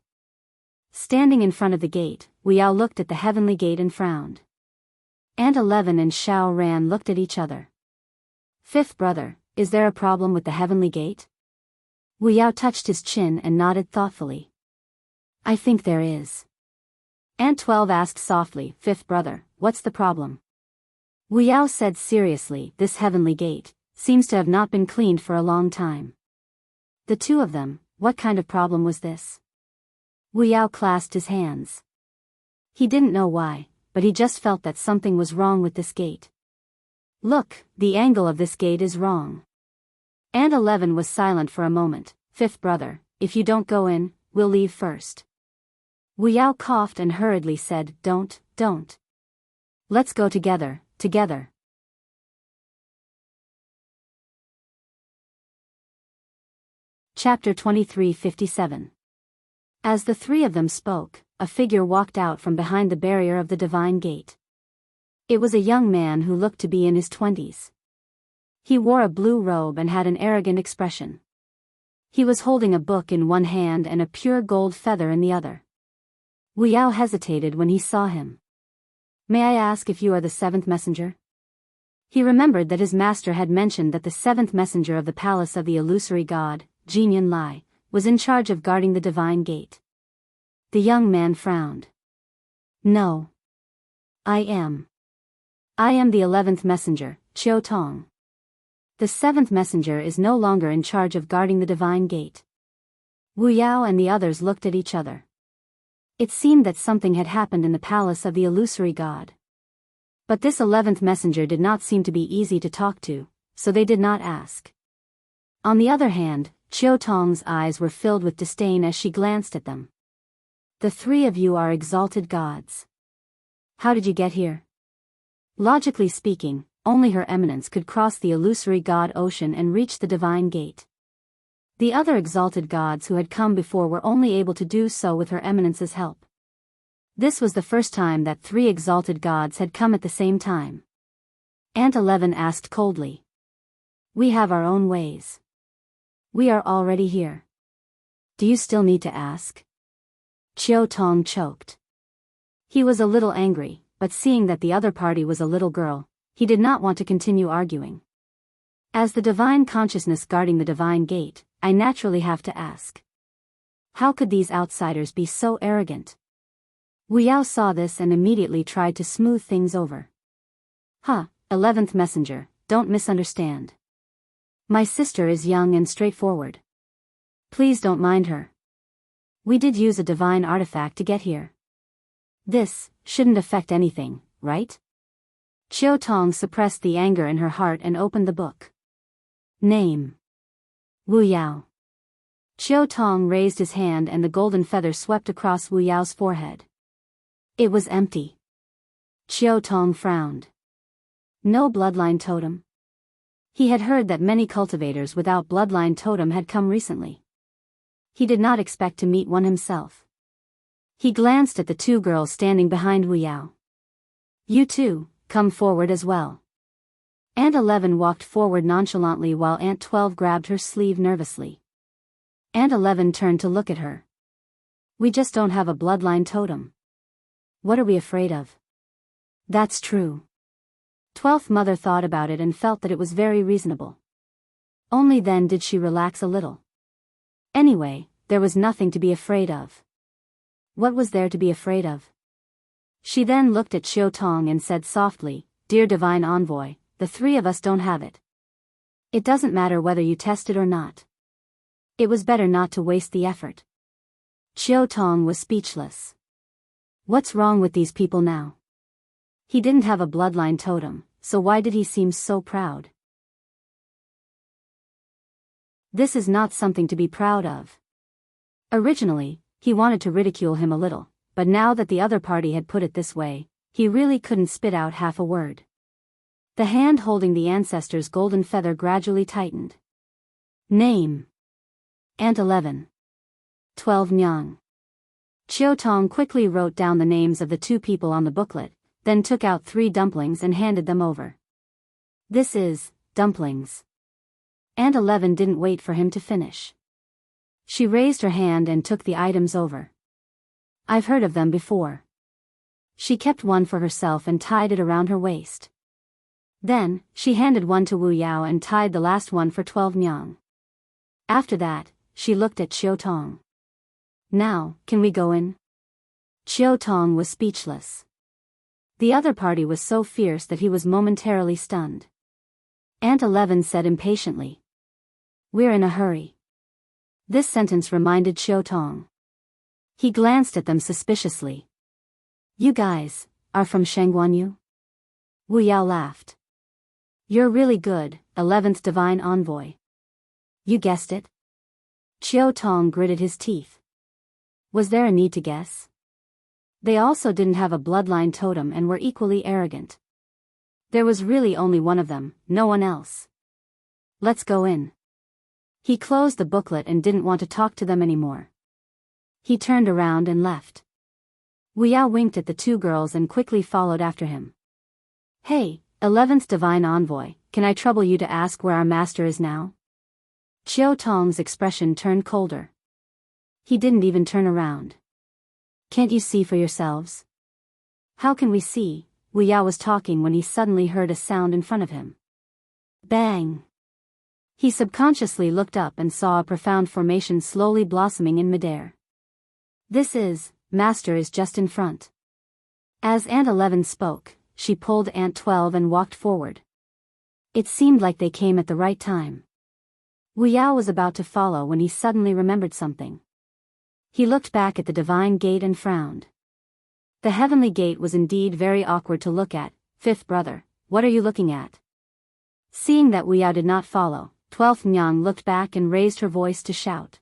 Standing in front of the gate, Wu Yao looked at the heavenly gate and frowned. Aunt 11 and Xiao Ran looked at each other. 5th brother, is there a problem with the heavenly gate? Wu Yao touched his chin and nodded thoughtfully. I think there is. Aunt 12 asked softly, 5th brother, what's the problem? Wu Yao said seriously, this heavenly gate seems to have not been cleaned for a long time. The 2 of them, what kind of problem was this? Wu Yao clasped his hands. He didn't know why, but he just felt that something was wrong with this gate. Look, the angle of this gate is wrong. Aunt 11 was silent for a moment. 5th brother, if you don't go in, we'll leave first. Wu Yao coughed and hurriedly said, don't. Let's go together. Chapter 2357. As the 3 of them spoke, a figure walked out from behind the barrier of the divine gate. It was a young man who looked to be in his 20s. He wore a blue robe and had an arrogant expression. He was holding a book in one hand and a pure gold feather in the other. Wu Yao hesitated when he saw him. May I ask if you are the 7th messenger? He remembered that his master had mentioned that the 7th messenger of the palace of the illusory god, Jinyan Lai, was in charge of guarding the divine gate. The young man frowned. No. I am. I am the 11th messenger, Chiu Tong. The 7th messenger is no longer in charge of guarding the divine gate. Wu Yao and the others looked at each other. It seemed that something had happened in the palace of the illusory god. But this 11th messenger did not seem to be easy to talk to, so they did not ask. On the other hand, Chiu Tong's eyes were filled with disdain as she glanced at them. The three of you are exalted gods. How did you get here? Logically speaking, only Her Eminence could cross the illusory god ocean and reach the divine gate. The other exalted gods who had come before were only able to do so with Her Eminence's help. This was the first time that three exalted gods had come at the same time. Aunt 11 asked coldly. We have our own ways. We are already here. Do you still need to ask? Chiu Tong choked. He was a little angry, but seeing that the other party was a little girl, he did not want to continue arguing. As the divine consciousness guarding the divine gate, I naturally have to ask. How could these outsiders be so arrogant? Wu Yao saw this and immediately tried to smooth things over. 11th messenger, don't misunderstand. My sister is young and straightforward. Please don't mind her. We did use a divine artifact to get here. This shouldn't affect anything, right? Chiu Tong suppressed the anger in her heart and opened the book. Name. Wu Yao. Chiu Tong raised his hand and the golden feather swept across Wu Yao's forehead. It was empty. Chiu Tong frowned. No bloodline totem. He had heard that many cultivators without bloodline totem had come recently. He did not expect to meet one himself. He glanced at the two girls standing behind Wu Yao. You two, come forward as well. Aunt 11 walked forward nonchalantly while Aunt 12 grabbed her sleeve nervously. Aunt 11 turned to look at her. We just don't have a bloodline totem. What are we afraid of? That's true. 12th mother thought about it and felt that it was very reasonable. Only then did she relax a little. Anyway, there was nothing to be afraid of. What was there to be afraid of? She then looked at Chiu Tong and said softly, Dear Divine Envoy, the three of us don't have it. It doesn't matter whether you test it or not. It was better not to waste the effort. Chiu Tong was speechless. What's wrong with these people now? He didn't have a bloodline totem, so why did he seem so proud? This is not something to be proud of. Originally, he wanted to ridicule him a little, but now that the other party had put it this way, he really couldn't spit out half a word. The hand holding the ancestor's golden feather gradually tightened. Name. Aunt 11. 12 Nyang. Chiu Tong quickly wrote down the names of the two people on the booklet, then took out 3 dumplings and handed them over. This is, dumplings. Aunt 11 didn't wait for him to finish. She raised her hand and took the items over. I've heard of them before. She kept one for herself and tied it around her waist. Then, she handed one to Wu Yao and tied the last one for 12 Nyang. After that, she looked at Chiu Tong. Now, can we go in? Chiu Tong was speechless. The other party was so fierce that he was momentarily stunned. Aunt 11 said impatiently. We're in a hurry. This sentence reminded Chiu Tong. He glanced at them suspiciously. You guys, are from Shangguanyu? Wu Yao laughed. You're really good, 11th Divine Envoy. You guessed it? Chiu Tong gritted his teeth. Was there a need to guess? They also didn't have a bloodline totem and were equally arrogant. There was really only one of them, no one else. Let's go in. He closed the booklet and didn't want to talk to them anymore. He turned around and left. Wu Yao winked at the two girls and quickly followed after him. Hey, 11th Divine Envoy, can I trouble you to ask where our master is now? Chiu Tong's expression turned colder. He didn't even turn around. Can't you see for yourselves? How can we see? Wu Yao was talking when he suddenly heard a sound in front of him. Bang! He subconsciously looked up and saw a profound formation slowly blossoming in midair. This is, Master is just in front. As Aunt 11 spoke, she pulled Aunt 12 and walked forward. It seemed like they came at the right time. Wu Yao was about to follow when he suddenly remembered something. He looked back at the divine gate and frowned. The heavenly gate was indeed very awkward to look at. Fifth brother, what are you looking at? Seeing that Wu Yao did not follow, 12th Nyang looked back and raised her voice to shout.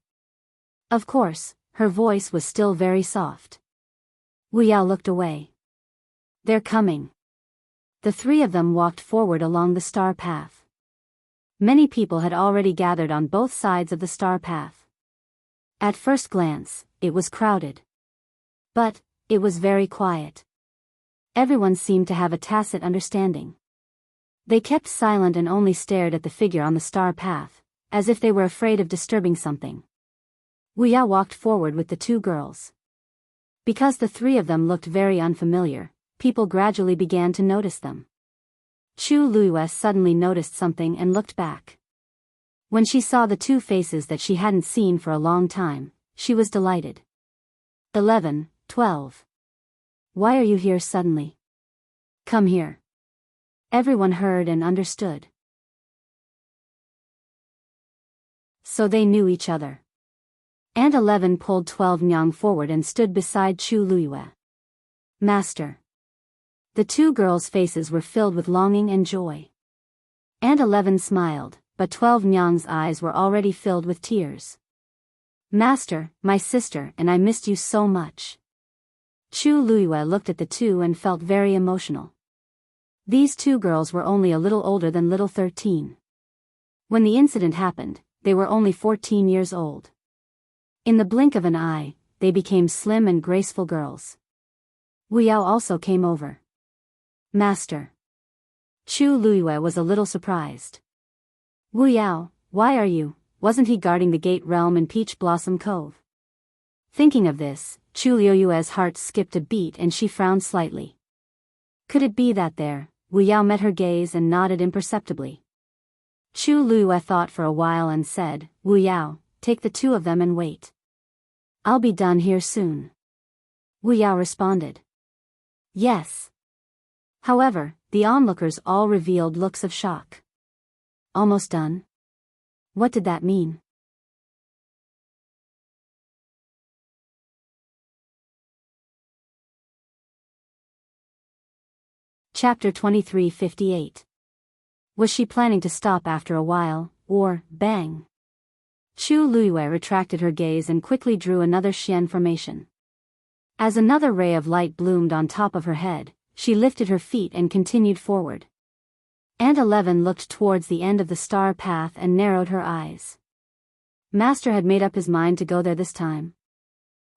Of course, her voice was still very soft. Wu Yao looked away. They're coming. The three of them walked forward along the star path. Many people had already gathered on both sides of the star path. At first glance, it was crowded. But it was very quiet. Everyone seemed to have a tacit understanding. They kept silent and only stared at the figure on the star path, as if they were afraid of disturbing something. Wu Yao walked forward with the two girls. Because the three of them looked very unfamiliar, people gradually began to notice them. Chu Luiyue suddenly noticed something and looked back. When she saw the two faces that she hadn't seen for a long time, she was delighted. 11, 12. Why are you here suddenly? Come here. Everyone heard and understood. So they knew each other. Aunt 11 pulled 12 Nyang forward and stood beside Chu Luiyue. Master. The two girls' faces were filled with longing and joy. Aunt 11 smiled, but 12 Nyang's eyes were already filled with tears. Master, my sister, and I missed you so much. Chu Luiyue looked at the two and felt very emotional. These two girls were only a little older than little 13. When the incident happened, they were only 14 years old. In the blink of an eye, they became slim and graceful girls. Wu Yao also came over. Master. Chu Luiyue was a little surprised. Wu Yao, why are you? Wasn't he guarding the gate realm in Peach Blossom Cove? Thinking of this, Chu Luiyue's heart skipped a beat and she frowned slightly. Could it be that there? Wu Yao met her gaze and nodded imperceptibly. Chu Luiyue thought for a while and said, Wu Yao, take the two of them and wait. I'll be done here soon. Wu Yao responded. Yes. However, the onlookers all revealed looks of shock. Almost done? What did that mean? Chapter 23:58. Was she planning to stop after a while, or, bang? Chu Luiyue retracted her gaze and quickly drew another Xian formation. As another ray of light bloomed on top of her head, she lifted her feet and continued forward. Aunt 11 looked towards the end of the star path and narrowed her eyes. Master had made up his mind to go there this time.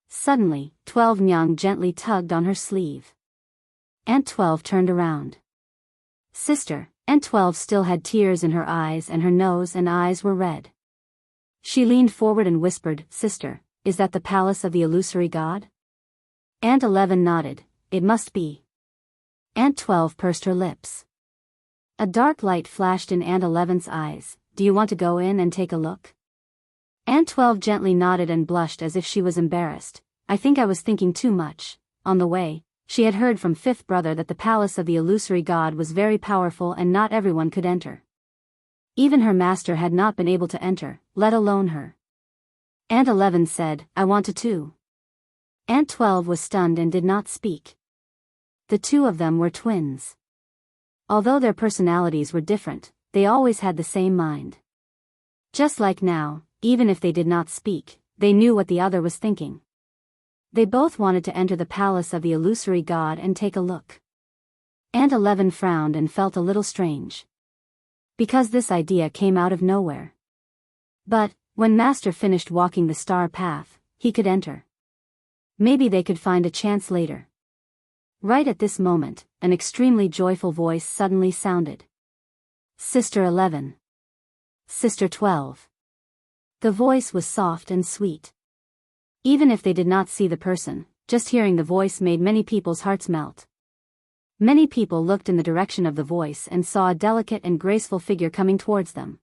Suddenly, 12 Nyang gently tugged on her sleeve. Aunt 12 turned around. Sister, Aunt 12 still had tears in her eyes and her nose and eyes were red. She leaned forward and whispered, Sister, is that the palace of the illusory god? Aunt 11 nodded, it must be. Aunt 12 pursed her lips. A dark light flashed in Aunt 11's eyes. Do you want to go in and take a look? Aunt 12 gently nodded and blushed as if she was embarrassed. I think I was thinking too much. On the way, she had heard from fifth brother that the palace of the illusory god was very powerful and not everyone could enter. Even her master had not been able to enter, let alone her. Aunt 11 said, I want to too. Aunt 12 was stunned and did not speak. The two of them were twins. Although their personalities were different, they always had the same mind. Just like now, even if they did not speak, they knew what the other was thinking. They both wanted to enter the palace of the illusory god and take a look. Aunt 11 frowned and felt a little strange. Because this idea came out of nowhere. But, when Master finished walking the star path, he could enter. Maybe they could find a chance later. Right at this moment, an extremely joyful voice suddenly sounded. Sister 11. Sister 12. The voice was soft and sweet. Even if they did not see the person, just hearing the voice made many people's hearts melt. Many people looked in the direction of the voice and saw a delicate and graceful figure coming towards them.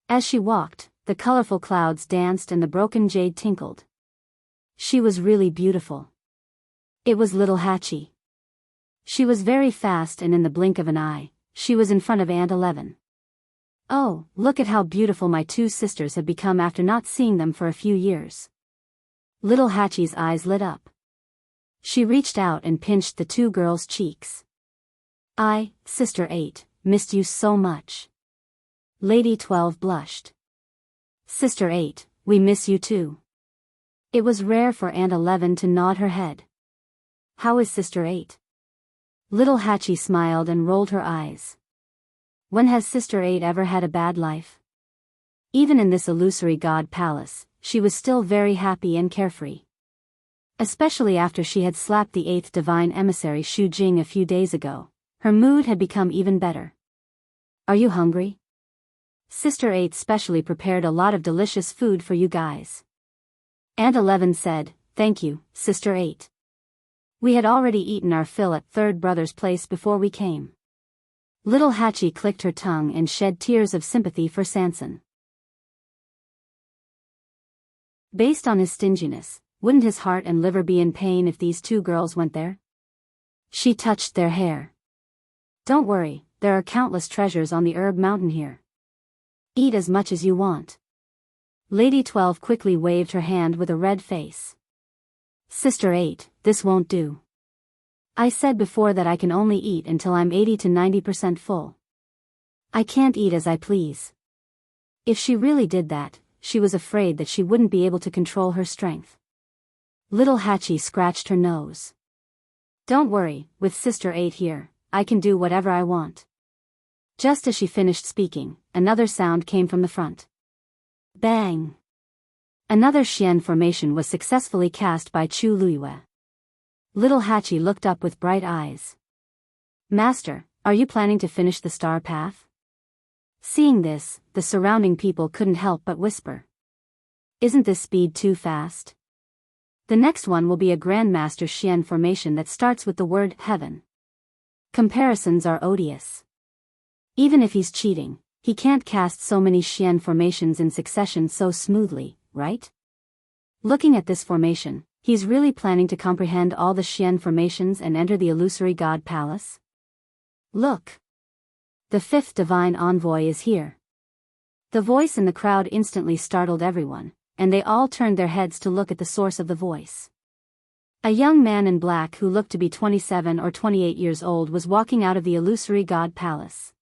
As she walked, the colorful clouds danced and the broken jade tinkled. She was really beautiful. It was little Hachi. She was very fast, and in the blink of an eye, she was in front of Aunt 11. "Oh, look at how beautiful my two sisters have become after not seeing them for a few years." Little Hatchie's eyes lit up. She reached out and pinched the two girls' cheeks. Sister 8, missed you so much." Lady 12 blushed. "Sister 8, we miss you too." It was rare for Aunt 11 to nod her head. "How is Sister 8? Little Hatchie smiled and rolled her eyes. When has Sister 8 ever had a bad life? Even in this illusory god palace, she was still very happy and carefree. Especially after she had slapped the 8th divine emissary Shu Jing a few days ago, her mood had become even better. "Are you hungry? Sister 8 specially prepared a lot of delicious food for you guys." Aunt 11 said, "Thank you, Sister 8. We had already eaten our fill at third brother's place before we came." Little Hatchie clicked her tongue and shed tears of sympathy for Sanson. Based on his stinginess, wouldn't his heart and liver be in pain if these two girls went there? She touched their hair. "Don't worry, there are countless treasures on the herb mountain here. Eat as much as you want." Lady 12 quickly waved her hand with a red face. "Sister 8, this won't do. I said before that I can only eat until I'm 80 to 90% full. I can't eat as I please." If she really did that, she was afraid that she wouldn't be able to control her strength. Little Hatchie scratched her nose. "Don't worry, with Sister 8 here, I can do whatever I want." Just as she finished speaking, another sound came from the front. Bang! Another Xian formation was successfully cast by Chu Luiyue. Little Hatchie looked up with bright eyes. "Master, are you planning to finish the star path?" Seeing this, the surrounding people couldn't help but whisper. "Isn't this speed too fast? The next one will be a Grandmaster Xian formation that starts with the word heaven." Comparisons are odious. Even if he's cheating, he can't cast so many Xian formations in succession so smoothly, right? Looking at this formation, he's really planning to comprehend all the Xian formations and enter the illusory god palace? "Look! The 5th divine envoy is here." The voice in the crowd instantly startled everyone, and they all turned their heads to look at the source of the voice. A young man in black who looked to be 27 or 28 years old was walking out of the illusory god palace.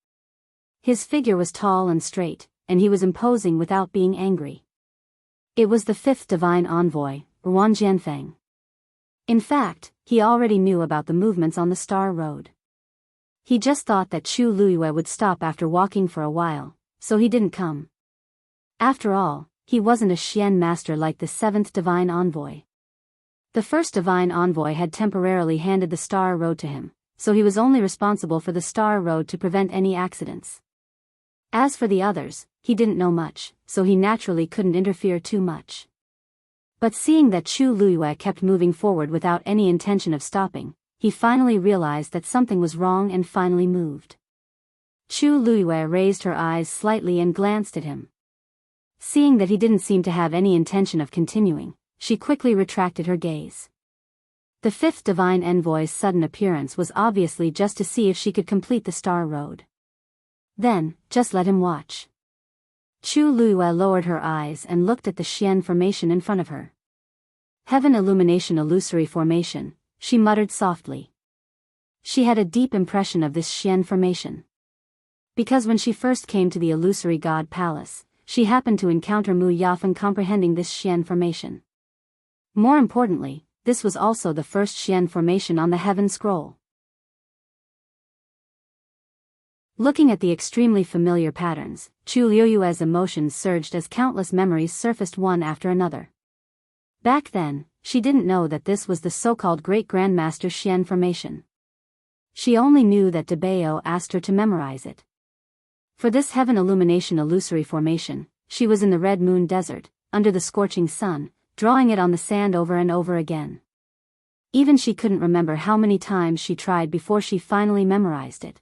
His figure was tall and straight, and he was imposing without being angry. It was the 5th divine envoy, Ruan Jianfeng. In fact, he already knew about the movements on the Star Road. He just thought that Chu Luiyue would stop after walking for a while, so he didn't come. After all, he wasn't a Xian master like the 7th divine envoy. The 1st divine envoy had temporarily handed the Star Road to him, so he was only responsible for the Star Road to prevent any accidents. As for the others, he didn't know much, so he naturally couldn't interfere too much. But seeing that Chu Luiyue kept moving forward without any intention of stopping, he finally realized that something was wrong and finally moved. Chu Luiyue raised her eyes slightly and glanced at him. Seeing that he didn't seem to have any intention of continuing, she quickly retracted her gaze. The 5th divine envoy's sudden appearance was obviously just to see if she could complete the Star Road. Then, just let him watch. Chu Luiyue lowered her eyes and looked at the Xian formation in front of her. "Heaven Illumination Illusory Formation," she muttered softly. She had a deep impression of this Xian formation. Because when she first came to the illusory god palace, she happened to encounter Mu Yafeng comprehending this Xian formation. More importantly, this was also the first Xian formation on the Heaven Scroll. Looking at the extremely familiar patterns, Chu Luiyue's emotions surged as countless memories surfaced one after another. Back then, she didn't know that this was the so-called Great Grandmaster Xian formation. She only knew that De Bao asked her to memorize it. For this Heaven Illumination Illusory Formation, she was in the Red Moon Desert, under the scorching sun, drawing it on the sand over and over again. Even she couldn't remember how many times she tried before she finally memorized it.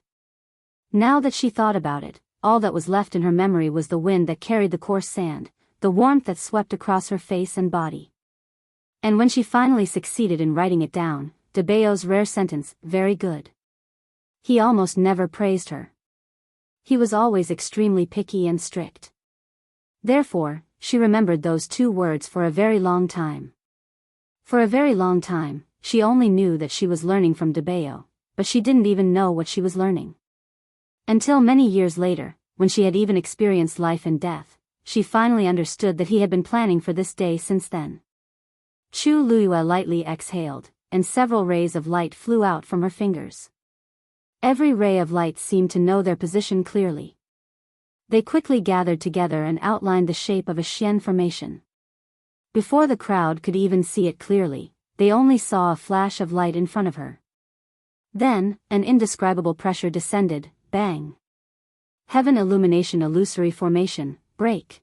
Now that she thought about it, all that was left in her memory was the wind that carried the coarse sand, the warmth that swept across her face and body. And when she finally succeeded in writing it down, Debayo's rare sentence, very good. He almost never praised her. He was always extremely picky and strict. Therefore, she remembered those 2 words for a very long time. For a very long time, she only knew that she was learning from Debayo, but she didn't even know what she was learning. Until many years later, when she had even experienced life and death, she finally understood that he had been planning for this day since then. Chu Luiyue lightly exhaled, and several rays of light flew out from her fingers. Every ray of light seemed to know their position clearly. They quickly gathered together and outlined the shape of a Xian formation. Before the crowd could even see it clearly, they only saw a flash of light in front of her. Then, an indescribable pressure descended, bang. Heaven illumination illusory formation, break.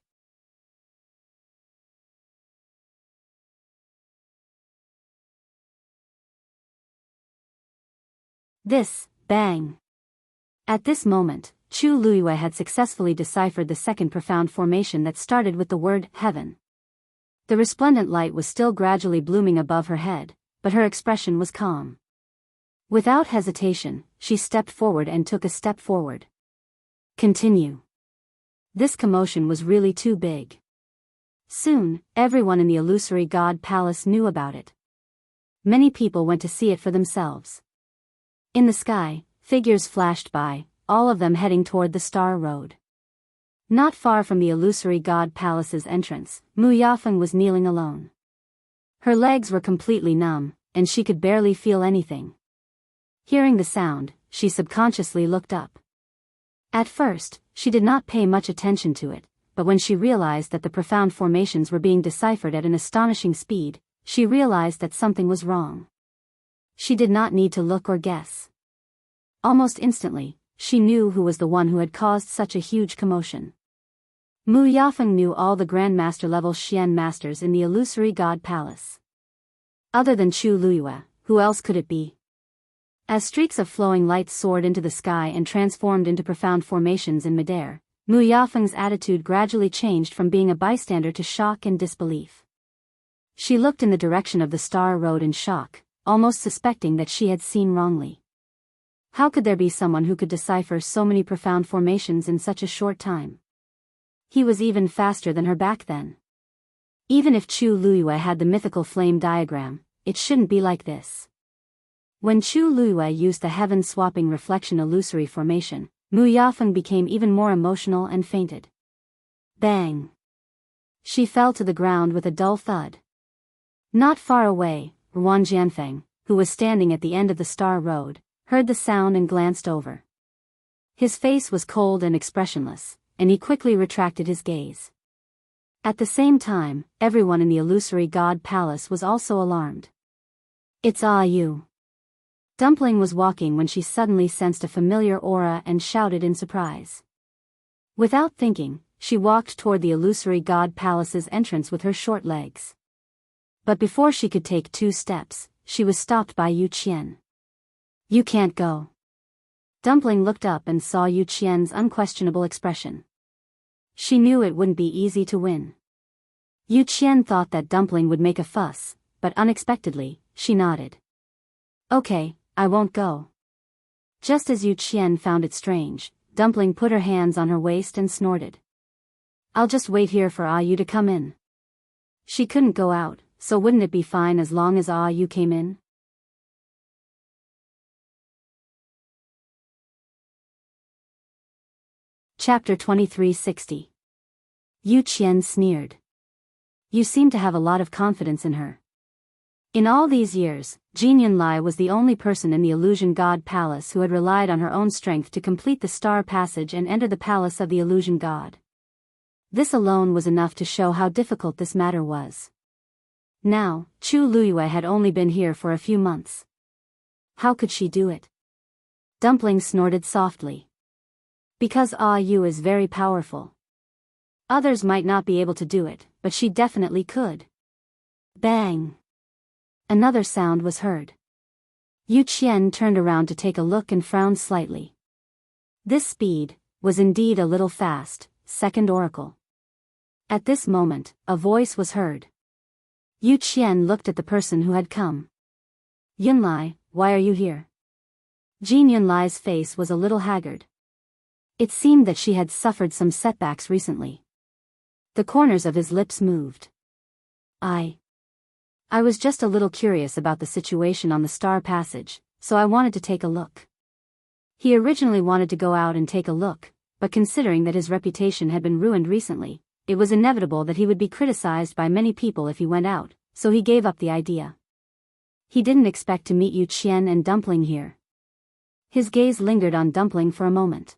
This, bang. At this moment, Chu Luiyue had successfully deciphered the second profound formation that started with the word heaven. The resplendent light was still gradually blooming above her head, but her expression was calm. Without hesitation, she stepped forward and took a step forward. Continue. This commotion was really too big. Soon, everyone in the illusory god palace knew about it. Many people went to see it for themselves. In the sky, figures flashed by, all of them heading toward the Star Road. Not far from the illusory god palace's entrance, Mu Yafeng was kneeling alone. Her legs were completely numb, and she could barely feel anything. Hearing the sound, she subconsciously looked up. At first, she did not pay much attention to it, but when she realized that the profound formations were being deciphered at an astonishing speed, she realized that something was wrong. She did not need to look or guess. Almost instantly, she knew who was the one who had caused such a huge commotion. Mu Yafeng knew all the Grandmaster-level Xian masters in the illusory god palace. Other than Chu Luiyue, who else could it be? As streaks of flowing light soared into the sky and transformed into profound formations in midair, Mu Yafeng's attitude gradually changed from being a bystander to shock and disbelief. She looked in the direction of the Star Road in shock, almost suspecting that she had seen wrongly. How could there be someone who could decipher so many profound formations in such a short time? He was even faster than her back then. Even if Chu Luiyue had the mythical flame diagram, it shouldn't be like this. When Chu Luiyue used the heaven-swapping reflection illusory formation, Mu Yafeng became even more emotional and fainted. Bang! She fell to the ground with a dull thud. Not far away, Ruan Jianfeng, who was standing at the end of the Star Road, heard the sound and glanced over. His face was cold and expressionless, and he quickly retracted his gaze. At the same time, everyone in the illusory god palace was also alarmed. It's you. Dumpling was walking when she suddenly sensed a familiar aura and shouted in surprise. Without thinking, she walked toward the illusory god palace's entrance with her short legs. But before she could take 2 steps, she was stopped by Yu Qian. You can't go. Dumpling looked up and saw Yu Qian's unquestionable expression. She knew it wouldn't be easy to win. Yu Qian thought that Dumpling would make a fuss, but unexpectedly, she nodded. Okay, I won't go. Just as Yu Qian found it strange, Dumpling put her hands on her waist and snorted. I'll just wait here for Yu to come in. She couldn't go out, so wouldn't it be fine as long as Yu came in? Chapter 2360. Yu Qian sneered. You seem to have a lot of confidence in her. In all these years, Jin Yunlai was the only person in the Illusion God Palace who had relied on her own strength to complete the Star Passage and enter the Palace of the Illusion God. This alone was enough to show how difficult this matter was. Now, Chu Luiyue had only been here for a few months. How could she do it? Dumpling snorted softly. Because Yu is very powerful. Others might not be able to do it, but she definitely could. Bang! Another sound was heard. Yu Qian turned around to take a look and frowned slightly. This speed was indeed a little fast, second oracle. At this moment, a voice was heard. Yu Qian looked at the person who had come. Yunlai, why are you here? Jean Yunlai's face was a little haggard. It seemed that she had suffered some setbacks recently. The corners of his lips moved. I was just a little curious about the situation on the Star Passage, so I wanted to take a look. He originally wanted to go out and take a look, but considering that his reputation had been ruined recently, it was inevitable that he would be criticized by many people if he went out, so he gave up the idea. He didn't expect to meet Yu Qian and Dumpling here. His gaze lingered on Dumpling for a moment.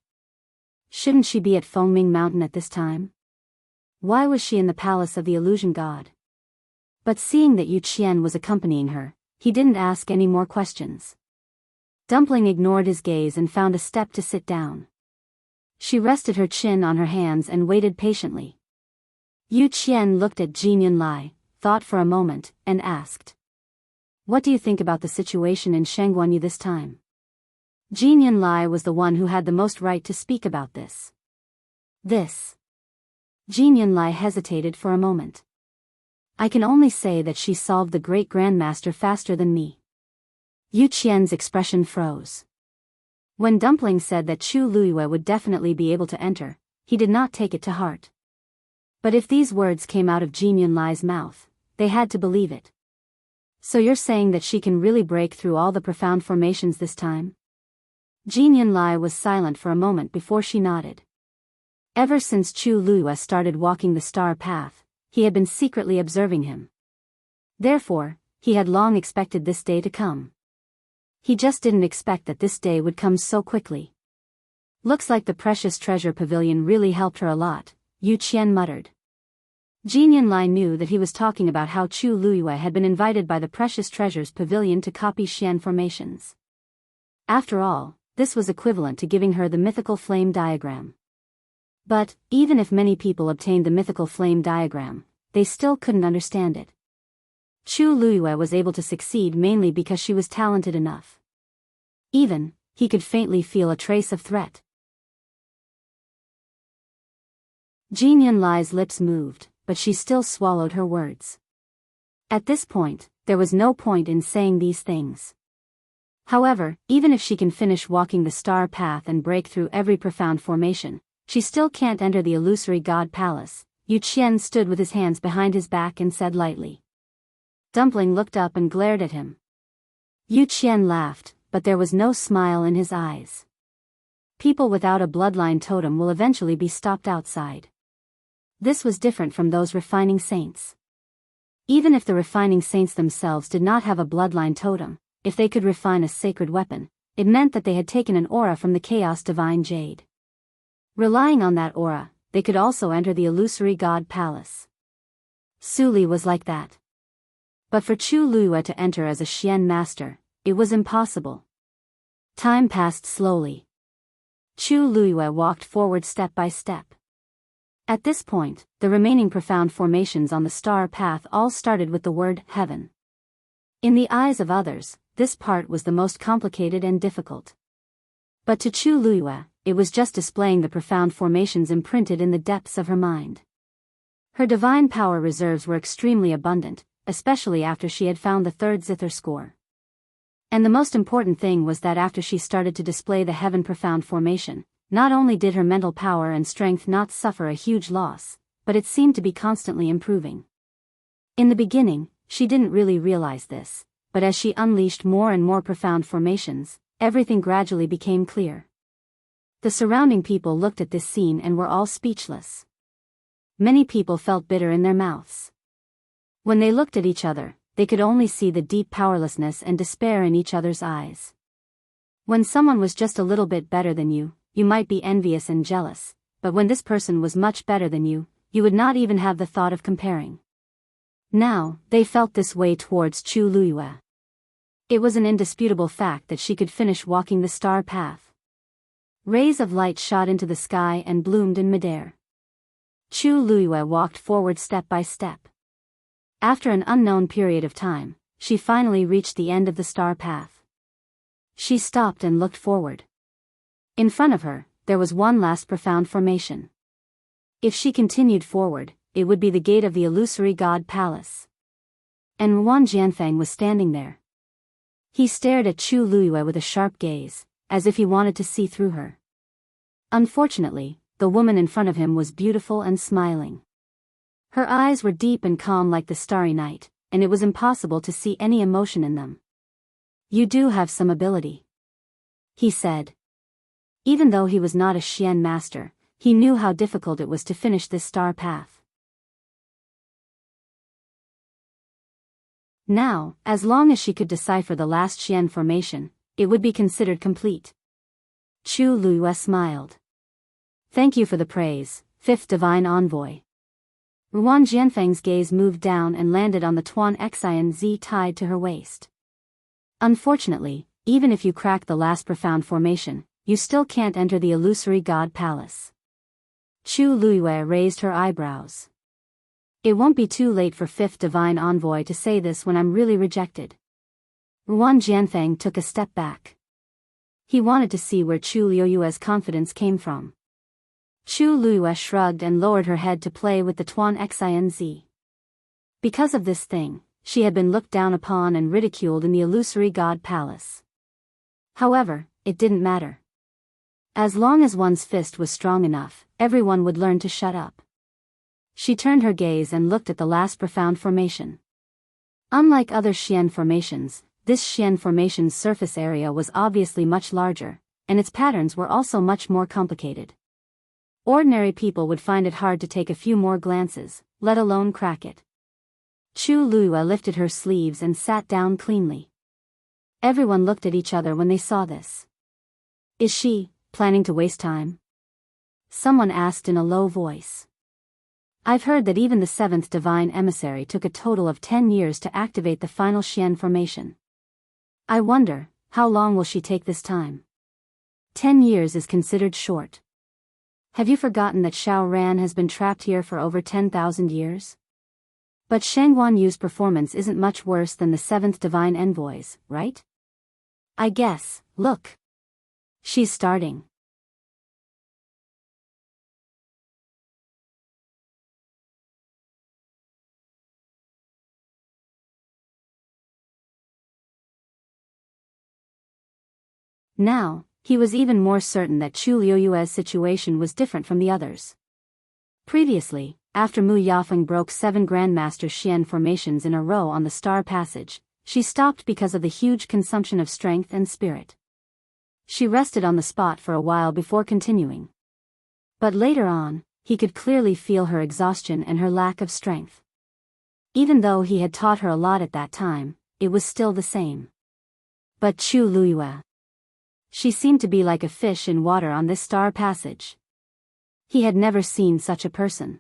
Shouldn't she be at Fengming Mountain at this time? Why was she in the palace of the illusion god? But seeing that Yu Qian was accompanying her, he didn't ask any more questions. Dumpling ignored his gaze and found a step to sit down. She rested her chin on her hands and waited patiently. Yu Qian looked at Jean Yunlai, thought for a moment, and asked, "What do you think about the situation in Shangguanyu this time?" Jean Yunlai was the one who had the most right to speak about this. Jean Yunlai hesitated for a moment. "I can only say that she solved the great grandmaster faster than me." Yu Qian's expression froze. When Dumpling said that Chu Luiyue would definitely be able to enter, he did not take it to heart. But if these words came out of Jean Yunlai's mouth, they had to believe it. "So you're saying that she can really break through all the profound formations this time?" Jean Yunlai was silent for a moment before she nodded. Ever since Chu Luiyue started walking the star path, he had been secretly observing him. Therefore, he had long expected this day to come. He just didn't expect that this day would come so quickly. "Looks like the precious treasure pavilion really helped her a lot," Yu Qian muttered. Jean Yunlai knew that he was talking about how Chu Luiyue had been invited by the Precious Treasures Pavilion to copy Xian formations. After all, this was equivalent to giving her the mythical flame diagram. But, even if many people obtained the mythical flame diagram, they still couldn't understand it. Chu Luiyue was able to succeed mainly because she was talented enough. Even, he could faintly feel a trace of threat. Jean Yunlai's lips moved, but she still swallowed her words. At this point, there was no point in saying these things. However, even if she can finish walking the star path and break through every profound formation, she still can't enter the illusory god palace. Yu Qian stood with his hands behind his back and said lightly. Dumpling looked up and glared at him. Yu Qian laughed, but there was no smile in his eyes. People without a bloodline totem will eventually be stopped outside. This was different from those refining saints. Even if the refining saints themselves did not have a bloodline totem, if they could refine a sacred weapon, it meant that they had taken an aura from the chaos divine jade. Relying on that aura, they could also enter the illusory god palace. Su Li was like that. But for Chu Luiyue to enter as a Xian master, it was impossible. Time passed slowly. Chu Luiyue walked forward step by step. At this point, the remaining profound formations on the star path all started with the word heaven. In the eyes of others, this part was the most complicated and difficult. But to Chu Luiyue, it was just displaying the profound formations imprinted in the depths of her mind. Her divine power reserves were extremely abundant, especially after she had found the third zither score. And the most important thing was that after she started to display the heaven profound formation, not only did her mental power and strength not suffer a huge loss, but it seemed to be constantly improving. In the beginning, she didn't really realize this, but as she unleashed more and more profound formations, everything gradually became clear. The surrounding people looked at this scene and were all speechless. Many people felt bitter in their mouths. When they looked at each other, they could only see the deep powerlessness and despair in each other's eyes. When someone was just a little bit better than you, you might be envious and jealous, but when this person was much better than you would not even have the thought of comparing. Now, they felt this way towards Chu Luiyue. It was an indisputable fact that she could finish walking the star path. Rays of light shot into the sky and bloomed in midair. Chu Luiyue walked forward step by step. After an unknown period of time, she finally reached the end of the star path. She stopped and looked forward. In front of her, there was one last profound formation. If she continued forward, it would be the gate of the illusory god palace. And Wan Jianfeng was standing there. He stared at Chu Luiyue with a sharp gaze, as if he wanted to see through her. Unfortunately, the woman in front of him was beautiful and smiling. Her eyes were deep and calm like the starry night, and it was impossible to see any emotion in them. "You do have some ability," he said. Even though he was not a Xian master, he knew how difficult it was to finish this star path. Now, as long as she could decipher the last Xian formation, it would be considered complete. Chu Luiyue smiled. "Thank you for the praise, fifth divine envoy." Ruan Jianfeng's gaze moved down and landed on the Tuan Xian Z tied to her waist. "Unfortunately, even if you crack the last profound formation, you still can't enter the illusory God Palace." Chu Luiyue raised her eyebrows. "It won't be too late for fifth divine envoy to say this when I'm really rejected." Ruan Jianfeng took a step back. He wanted to see where Chu Luiyue's confidence came from. Chu Luiyue shrugged and lowered her head to play with the Tuan Xian Z. Because of this thing, she had been looked down upon and ridiculed in the illusory God Palace. However, it didn't matter. As long as one's fist was strong enough, everyone would learn to shut up. She turned her gaze and looked at the last profound formation. Unlike other Xian formations, this Xian formation's surface area was obviously much larger, and its patterns were also much more complicated. Ordinary people would find it hard to take a few more glances, let alone crack it. Chu Luiyue lifted her sleeves and sat down cleanly. Everyone looked at each other when they saw this. "Is she planning to waste time?" someone asked in a low voice. "I've heard that even the seventh divine emissary took a total of 10 years to activate the final Xian formation. I wonder, how long will she take this time? 10 years is considered short. Have you forgotten that Xiao Ran has been trapped here for over 10,000 years? But Sheng Guanyu's performance isn't much worse than the seventh divine envoy's, right? I guess, look. She's starting." Now, he was even more certain that Chu Luiyue's situation was different from the others. Previously, after Mu Yafeng broke 7 Grandmaster Xian formations in a row on the Star Passage, she stopped because of the huge consumption of strength and spirit. She rested on the spot for a while before continuing. But later on, he could clearly feel her exhaustion and her lack of strength. Even though he had taught her a lot at that time, it was still the same. But Chu Luiyue. She seemed to be like a fish in water on this Star Passage. He had never seen such a person.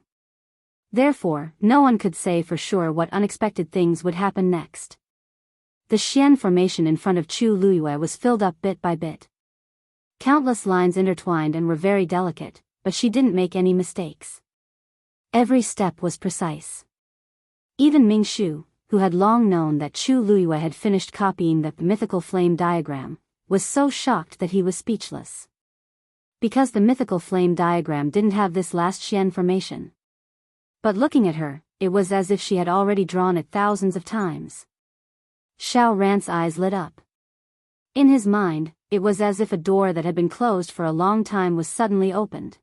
Therefore, no one could say for sure what unexpected things would happen next. The Xian formation in front of Chu Luiyue was filled up bit by bit. Countless lines intertwined and were very delicate, but she didn't make any mistakes. Every step was precise. Even Ming Shu, who had long known that Chu Luiyue had finished copying the mythical flame diagram, was so shocked that he was speechless. Because the mythical flame diagram didn't have this last Xian formation. But looking at her, it was as if she had already drawn it thousands of times. Xiao Ran's eyes lit up. In his mind, it was as if a door that had been closed for a long time was suddenly opened.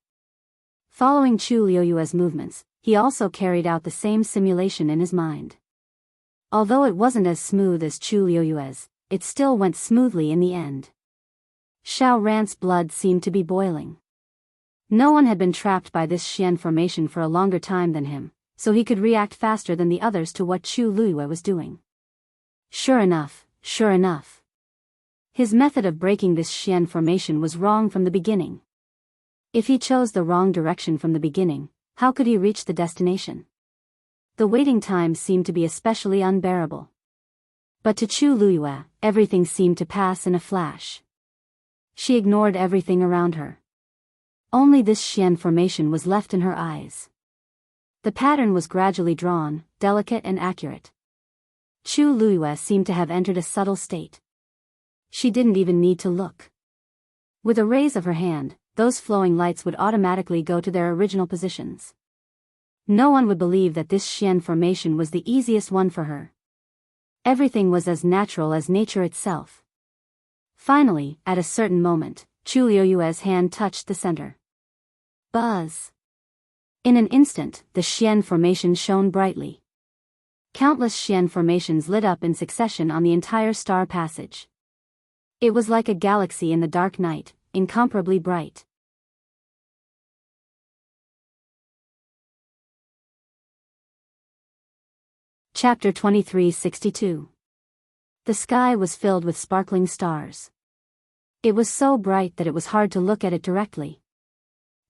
Following Chu Luiyue's movements, he also carried out the same simulation in his mind. Although it wasn't as smooth as Chu Luiyue's, it still went smoothly in the end. Xiao Ran's blood seemed to be boiling. No one had been trapped by this Xian formation for a longer time than him, so he could react faster than the others to what Chu Luiyue was doing. Sure enough. His method of breaking this Xian formation was wrong from the beginning. If he chose the wrong direction from the beginning, how could he reach the destination? The waiting time seemed to be especially unbearable. But to Chu Luiyue, everything seemed to pass in a flash. She ignored everything around her. Only this Xian formation was left in her eyes. The pattern was gradually drawn, delicate and accurate. Chu Luiyue seemed to have entered a subtle state. She didn't even need to look. With a raise of her hand, those flowing lights would automatically go to their original positions. No one would believe that this Xian formation was the easiest one for her. Everything was as natural as nature itself. Finally, at a certain moment, Chu Liuyue's hand touched the center. Buzz! In an instant, the Xian formation shone brightly. Countless Xian formations lit up in succession on the entire star passage. It was like a galaxy in the dark night, incomparably bright. Chapter 2362. The sky was filled with sparkling stars. It was so bright that it was hard to look at it directly.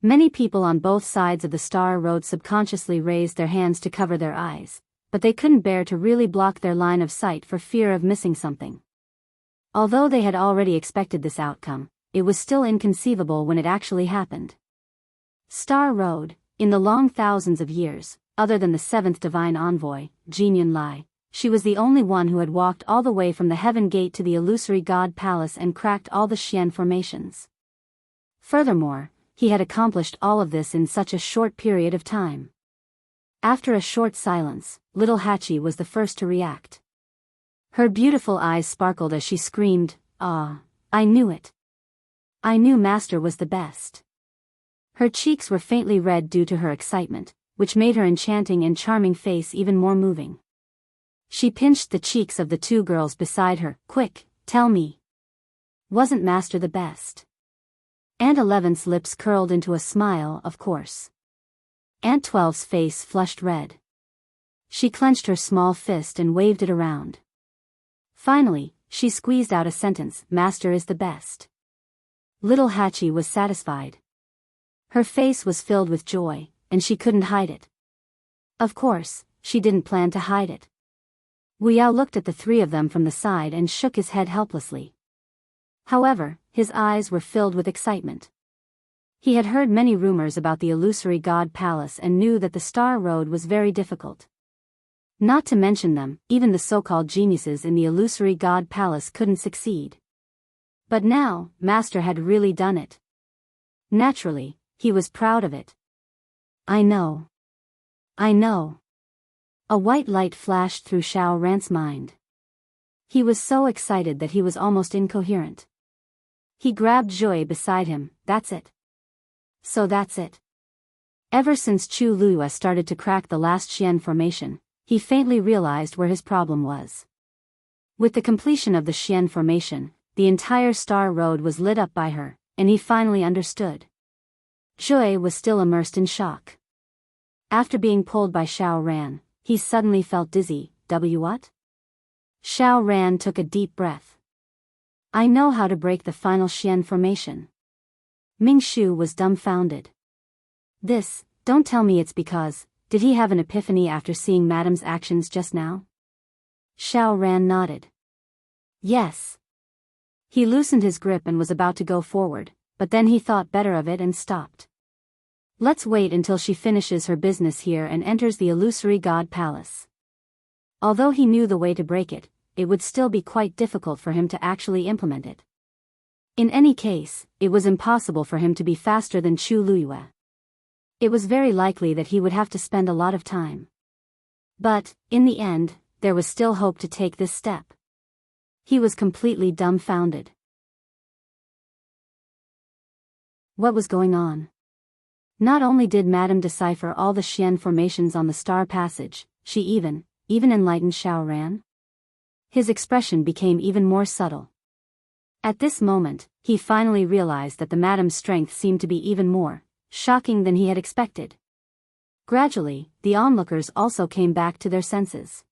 Many people on both sides of the star road subconsciously raised their hands to cover their eyes, but they couldn't bear to really block their line of sight for fear of missing something. Although they had already expected this outcome, it was still inconceivable when it actually happened. Star Road, in the long thousands of years, other than the seventh divine envoy, Jin Lai, she was the only one who had walked all the way from the heaven gate to the illusory god palace and cracked all the Xian formations. Furthermore, he had accomplished all of this in such a short period of time. After a short silence, little Hachi was the first to react. Her beautiful eyes sparkled as she screamed, "Ah, I knew it. I knew Master was the best." Her cheeks were faintly red due to her excitement, which made her enchanting and charming face even more moving. She pinched the cheeks of the two girls beside her. "Quick, tell me. Wasn't Master the best?" Aunt 11's lips curled into a smile, of course. Aunt 12's face flushed red. She clenched her small fist and waved it around. Finally, she squeezed out a sentence, "Master is the best." Little Hachi was satisfied. Her face was filled with joy, and she couldn't hide it. Of course, she didn't plan to hide it. Wu Yao looked at the three of them from the side and shook his head helplessly. However, his eyes were filled with excitement. He had heard many rumors about the illusory god palace and knew that the Star Road was very difficult. Not to mention them, even the so-called geniuses in the illusory god palace couldn't succeed. But now, Master had really done it. Naturally, he was proud of it. I know. I know. A white light flashed through Xiao Ran's mind. He was so excited that he was almost incoherent. He grabbed Joy beside him. "That's it. So that's it." Ever since Chu Luyue started to crack the last Xian formation, he faintly realized where his problem was. With the completion of the Xian formation, the entire Star Road was lit up by her, and he finally understood. Joy was still immersed in shock. After being pulled by Xiao Ran, he suddenly felt dizzy. What? Xiao Ran took a deep breath. "I know how to break the final Xian formation." Ming Shu was dumbfounded. Don't tell me it's because, did he have an epiphany after seeing Madam's actions just now? Xiao Ran nodded. Yes. He loosened his grip and was about to go forward, but then he thought better of it and stopped. Let's wait until she finishes her business here and enters the illusory god palace. Although he knew the way to break it, it would still be quite difficult for him to actually implement it. In any case, it was impossible for him to be faster than Chu Luyue. It was very likely that he would have to spend a lot of time. But, in the end, there was still hope to take this step. He was completely dumbfounded. What was going on? Not only did Madame decipher all the Xian formations on the star passage, she even enlightened Xiao Ran. His expression became even more subtle. At this moment, he finally realized that the Madame's strength seemed to be even more shocking than he had expected. Gradually, the onlookers also came back to their senses.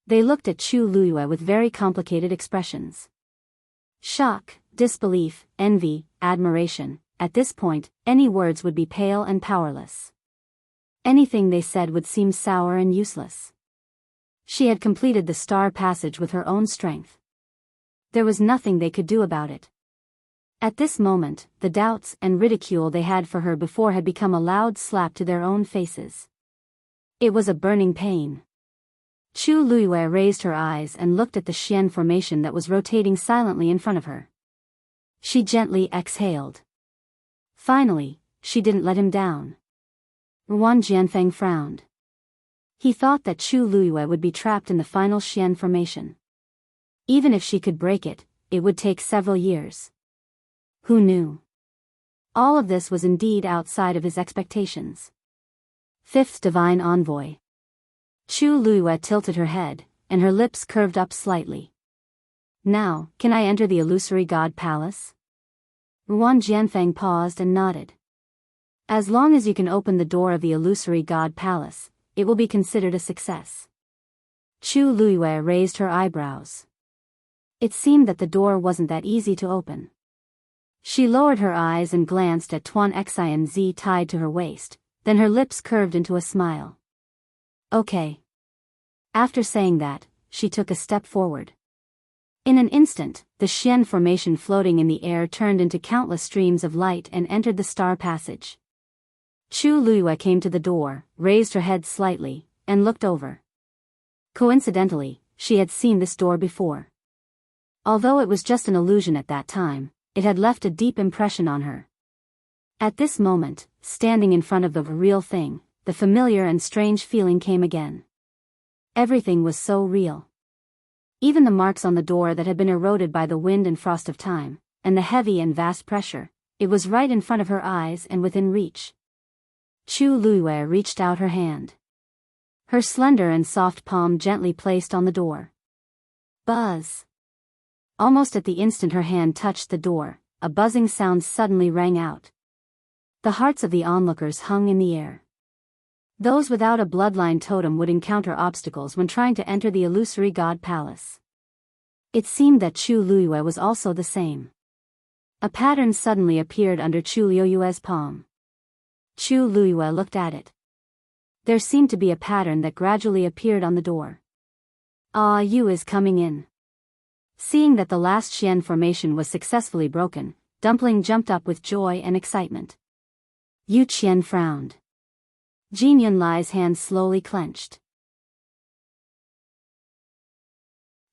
They looked at Chu Luyue with very complicated expressions. Shock, disbelief, envy, admiration. At this point, any words would be pale and powerless. Anything they said would seem sour and useless. She had completed the star passage with her own strength. There was nothing they could do about it. At this moment, the doubts and ridicule they had for her before had become a loud slap to their own faces. It was a burning pain. Chu Luyue raised her eyes and looked at the Xian formation that was rotating silently in front of her. She gently exhaled. Finally, she didn't let him down. Ruan Jianfeng frowned. He thought that Chu Luiyue would be trapped in the final Xian formation. Even if she could break it, it would take several years. Who knew? All of this was indeed outside of his expectations. Fifth Divine Envoy. Chu Luiyue tilted her head, and her lips curved up slightly. Now, can I enter the illusory god palace? Ruan Jianfeng paused and nodded. As long as you can open the door of the illusory god palace, it will be considered a success. Chu Luiyue raised her eyebrows. It seemed that the door wasn't that easy to open. She lowered her eyes and glanced at Tuan Xianzi tied to her waist, then her lips curved into a smile. Okay. After saying that, she took a step forward. In an instant, the Xian formation floating in the air turned into countless streams of light and entered the star passage. Chu Luiyue came to the door, raised her head slightly, and looked over. Coincidentally, she had seen this door before. Although it was just an illusion at that time, it had left a deep impression on her. At this moment, standing in front of the real thing, the familiar and strange feeling came again. Everything was so real. Even the marks on the door that had been eroded by the wind and frost of time, and the heavy and vast pressure, it was right in front of her eyes and within reach. Chu Luiyue reached out her hand. Her slender and soft palm gently placed on the door. Buzz. Almost at the instant her hand touched the door, a buzzing sound suddenly rang out. The hearts of the onlookers hung in the air. Those without a bloodline totem would encounter obstacles when trying to enter the illusory god palace. It seemed that Chu Luiyue was also the same. A pattern suddenly appeared under Chu Luiyue's palm. Chu Luiyue looked at it. There seemed to be a pattern that gradually appeared on the door. Ah, Yu is coming in. Seeing that the last Xian formation was successfully broken, Dumpling jumped up with joy and excitement. Yu Qian frowned. Jin Yunlai's hand slowly clenched.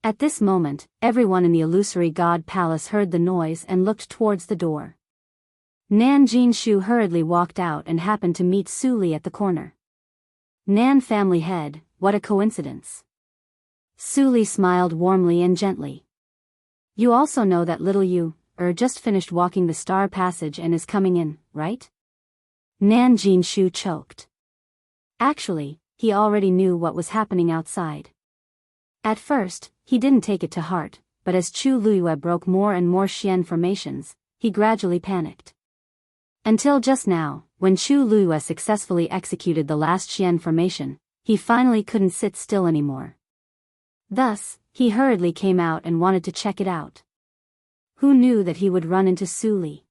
At this moment, everyone in the illusory god palace heard the noise and looked towards the door. Nan Jinshu hurriedly walked out and happened to meet Su Li at the corner. Nan family head, what a coincidence. Su Li smiled warmly and gently. You also know that little Yu, just finished walking the star passage and is coming in, right? Nan Jinshu choked. Actually, he already knew what was happening outside. At first, he didn't take it to heart, but as Chu Luiyue broke more and more Xian formations, he gradually panicked. Until just now, when Chu Luiyue successfully executed the last Xian formation, he finally couldn't sit still anymore. Thus, he hurriedly came out and wanted to check it out. Who knew that he would run into Su Li?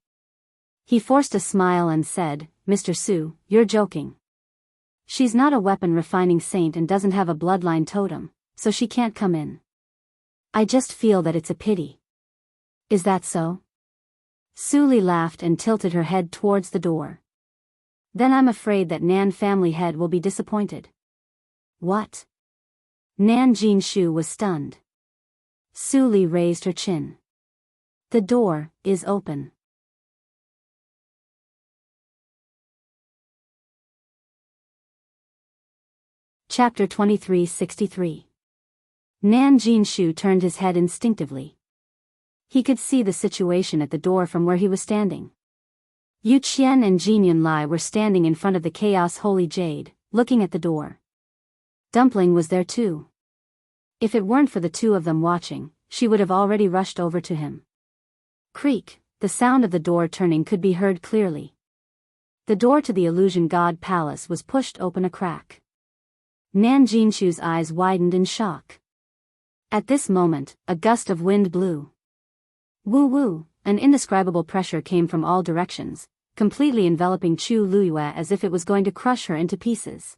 He forced a smile and said, Mr. Su, you're joking. She's not a weapon refining saint and doesn't have a bloodline totem, so she can't come in. I just feel that it's a pity. Is that so? Su Li laughed and tilted her head towards the door. Then I'm afraid that Nan family head will be disappointed. What? Nan Jinshu was stunned. Su Li raised her chin. The door is open. Chapter 2363. Nan Jinshu turned his head instinctively. He could see the situation at the door from where he was standing. Yu Qian and Jin Yunlai were standing in front of the Chaos Holy Jade, looking at the door. Dumpling was there too. If it weren't for the two of them watching, she would have already rushed over to him. Creak, the sound of the door turning could be heard clearly. The door to the Illusion God Palace was pushed open a crack. Nan Jinshu's eyes widened in shock. At this moment, a gust of wind blew. Woo-woo, an indescribable pressure came from all directions, completely enveloping Chu Luiyue as if it was going to crush her into pieces.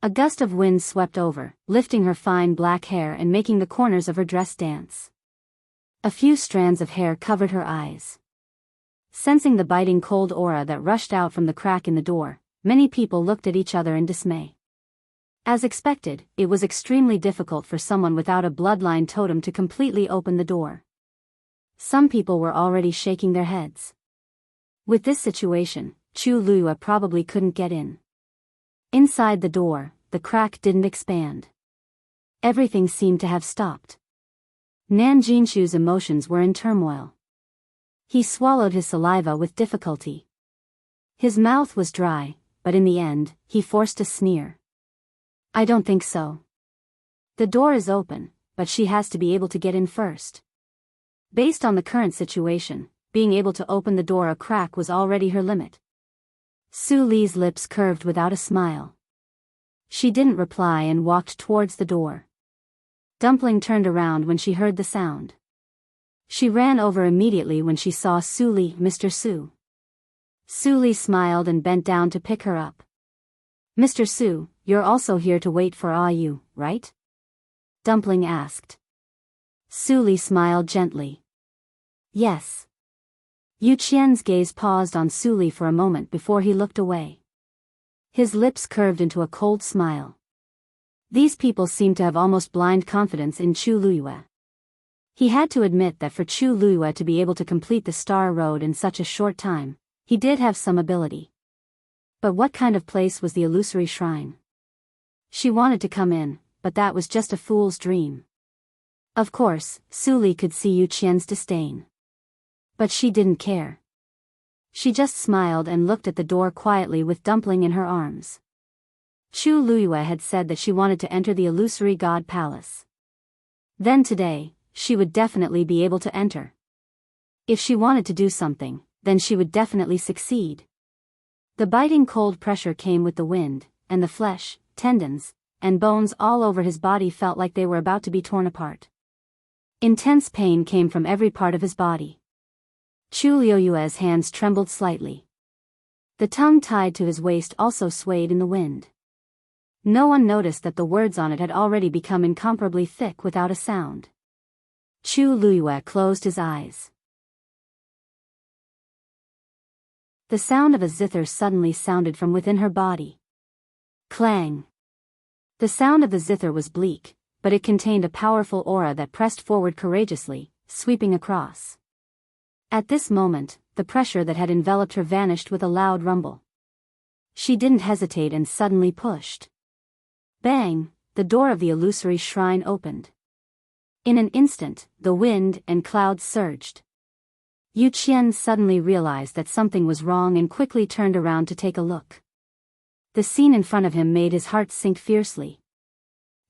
A gust of wind swept over, lifting her fine black hair and making the corners of her dress dance. A few strands of hair covered her eyes. Sensing the biting cold aura that rushed out from the crack in the door, many people looked at each other in dismay. As expected, it was extremely difficult for someone without a bloodline totem to completely open the door. Some people were already shaking their heads. With this situation, Chu Luiyue probably couldn't get in. Inside the door, the the crack didn't expand. Everything seemed to have stopped. Nan Jinshu's emotions were in turmoil. He swallowed his saliva with difficulty. His mouth was dry, but in the end, he forced a sneer. I don't think so. The door is open, but she has to be able to get in first. Based on the current situation, being able to open the door a crack was already her limit. Su Li's lips curved without a smile. She didn't reply and walked towards the door. Dumpling turned around when she heard the sound. She ran over immediately when she saw Su Li. Mr. Su. Su Li smiled and bent down to pick her up. Mr. Su, you're also here to wait for Ayu, right? Dumpling asked. Su Li smiled gently. Yes. Yu Qian's gaze paused on Su Li for a moment before he looked away. His lips curved into a cold smile. These people seemed to have almost blind confidence in Chu Luyue. He had to admit that for Chu Luyue to be able to complete the Star Road in such a short time, he did have some ability. But what kind of place was the illusory shrine? She wanted to come in, but that was just a fool's dream. Of course, Su Li could see Yu Qian's disdain. But she didn't care. She just smiled and looked at the door quietly with Dumpling in her arms. Chu Luyue had said that she wanted to enter the illusory god palace. Then today, she would definitely be able to enter. If she wanted to do something, then she would definitely succeed. The biting cold pressure came with the wind, and the flesh, tendons, and bones all over his body felt like they were about to be torn apart. Intense pain came from every part of his body. Chu Liyue's hands trembled slightly. The tongue tied to his waist also swayed in the wind. No one noticed that the words on it had already become incomparably thick without a sound. Chu Luyue closed his eyes. The sound of a zither suddenly sounded from within her body. Clang. The sound of the zither was bleak, but it contained a powerful aura that pressed forward courageously, sweeping across. At this moment, the pressure that had enveloped her vanished with a loud rumble. She didn't hesitate and suddenly pushed. Bang! The door of the illusory shrine opened. In an instant, the wind and clouds surged. Yu Qian suddenly realized that something was wrong and quickly turned around to take a look. The scene in front of him made his heart sink fiercely.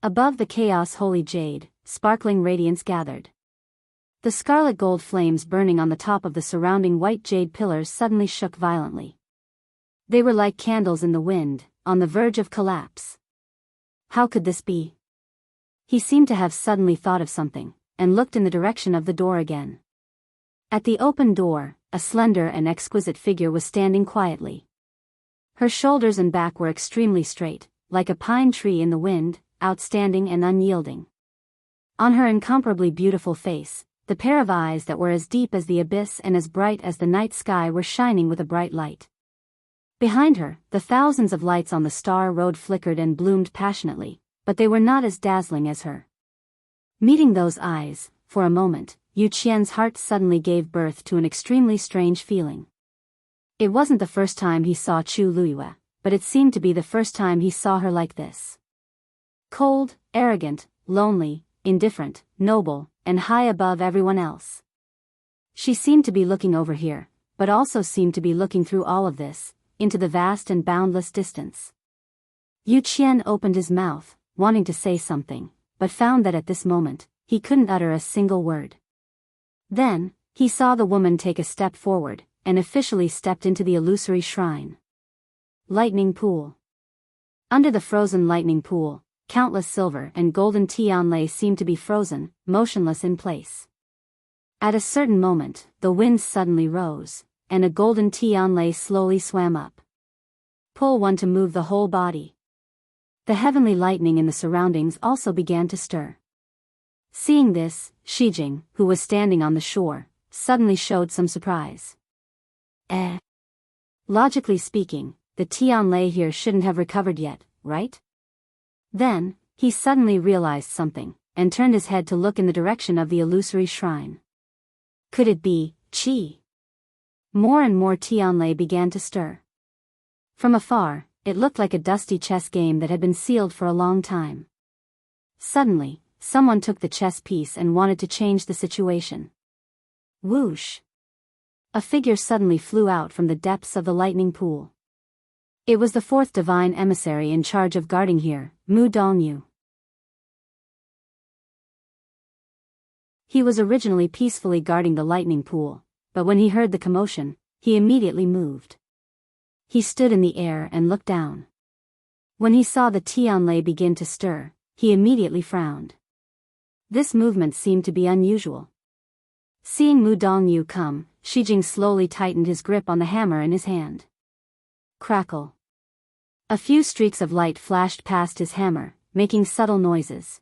Above the chaos holy jade, sparkling radiance gathered. The scarlet gold flames burning on the top of the surrounding white jade pillars suddenly shook violently. They were like candles in the wind, on the verge of collapse. How could this be? He seemed to have suddenly thought of something, and looked in the direction of the door again. At the open door, a slender and exquisite figure was standing quietly. Her shoulders and back were extremely straight, like a pine tree in the wind, outstanding and unyielding. On her incomparably beautiful face, the pair of eyes that were as deep as the abyss and as bright as the night sky were shining with a bright light. Behind her, the thousands of lights on the Star Road flickered and bloomed passionately, but they were not as dazzling as her. Meeting those eyes, for a moment, Yu Qian's heart suddenly gave birth to an extremely strange feeling. It wasn't the first time he saw Chu Luyue, but it seemed to be the first time he saw her like this. Cold, arrogant, lonely, indifferent, noble, and high above everyone else. She seemed to be looking over here, but also seemed to be looking through all of this, into the vast and boundless distance. Yu Qian opened his mouth, wanting to say something, but found that at this moment, he couldn't utter a single word. Then, he saw the woman take a step forward, and officially stepped into the illusory shrine. Lightning pool. Under the frozen lightning pool, countless silver and golden tianlei seemed to be frozen, motionless in place. At a certain moment, the wind suddenly rose, and a golden tianlei slowly swam up. Pull one to move the whole body. The heavenly lightning in the surroundings also began to stir. Seeing this, Shijing, who was standing on the shore, suddenly showed some surprise. Logically speaking, the tianlei here shouldn't have recovered yet, right? Then, he suddenly realized something, and turned his head to look in the direction of the illusory shrine. Could it be Qi? More and more tianlei began to stir. From afar, it looked like a dusty chess game that had been sealed for a long time. Suddenly, someone took the chess piece and wanted to change the situation. Whoosh! A figure suddenly flew out from the depths of the lightning pool. It was the fourth divine emissary in charge of guarding here, Mu Dongyu. He was originally peacefully guarding the lightning pool, but when he heard the commotion, he immediately moved. He stood in the air and looked down. When he saw the Tianlei begin to stir, he immediately frowned. This movement seemed to be unusual. Seeing Mu Dongyu come, Shijing slowly tightened his grip on the hammer in his hand. Crackle. A few streaks of light flashed past his hammer, making subtle noises.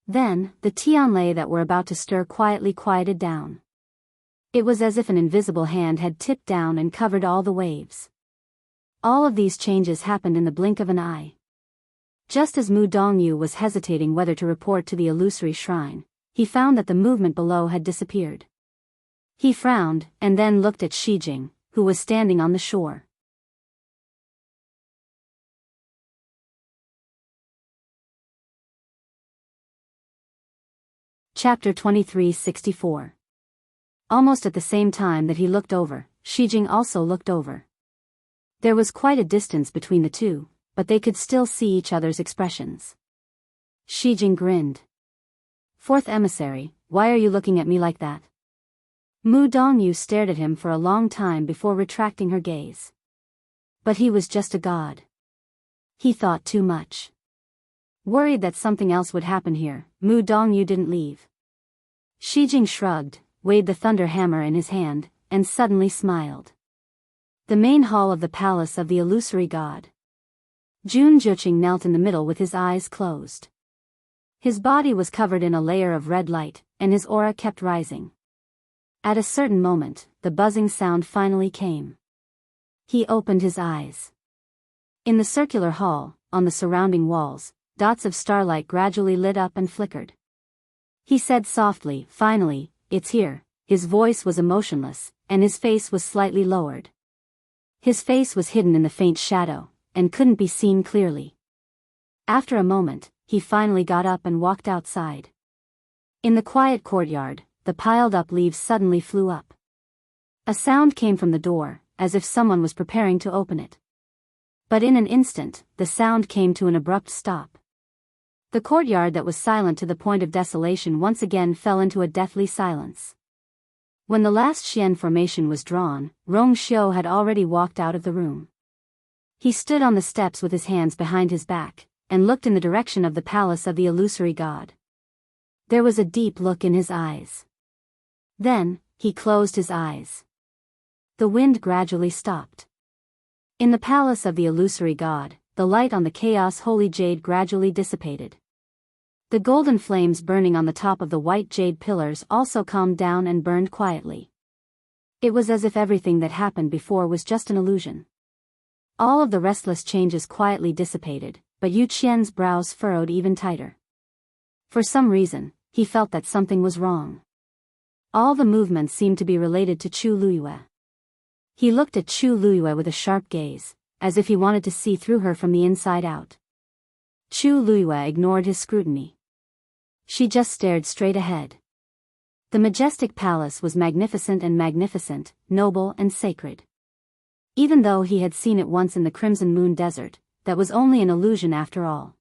Then, the Tianlei that were about to stir quietly quieted down. It was as if an invisible hand had tipped down and covered all the waves. All of these changes happened in the blink of an eye. Just as Mu Dongyu was hesitating whether to report to the illusory shrine, he found that the movement below had disappeared. He frowned, and then looked at Shijing, who was standing on the shore. Chapter 2364. Almost at the same time that he looked over, Shijing also looked over. There was quite a distance between the two, but they could still see each other's expressions. Shijing grinned. Fourth emissary, why are you looking at me like that? Mu Dongyu stared at him for a long time before retracting her gaze. But he was just a god. He thought too much. Worried that something else would happen here, Mu Dongyu didn't leave. Shijing shrugged, weighed the thunder hammer in his hand, and suddenly smiled. The main hall of the palace of the illusory god. Jun Zhuqing knelt in the middle with his eyes closed. His body was covered in a layer of red light, and his aura kept rising. At a certain moment, the buzzing sound finally came. He opened his eyes. In the circular hall, on the surrounding walls, dots of starlight gradually lit up and flickered. He said softly, "Finally, it's here." His voice was emotionless, and his face was slightly lowered. His face was hidden in the faint shadow, and couldn't be seen clearly. After a moment, he finally got up and walked outside. In the quiet courtyard, the piled-up leaves suddenly flew up. A sound came from the door, as if someone was preparing to open it. But in an instant, the sound came to an abrupt stop. The courtyard that was silent to the point of desolation once again fell into a deathly silence. When the last Xian formation was drawn, Rong Xiu had already walked out of the room. He stood on the steps with his hands behind his back, and looked in the direction of the palace of the illusory god. There was a deep look in his eyes. Then, he closed his eyes. The wind gradually stopped. In the palace of the illusory god, the light on the chaos holy jade gradually dissipated. The golden flames burning on the top of the white jade pillars also calmed down and burned quietly. It was as if everything that happened before was just an illusion. All of the restless changes quietly dissipated, but Yu Qian's brows furrowed even tighter. For some reason, he felt that something was wrong. All the movements seemed to be related to Chu Luyue. He looked at Chu Luyue with a sharp gaze, as if he wanted to see through her from the inside out. Chu Luyue ignored his scrutiny. She just stared straight ahead. The majestic palace was magnificent, noble and sacred. Even though he had seen it once in the Crimson Moon Desert, that was only an illusion after all.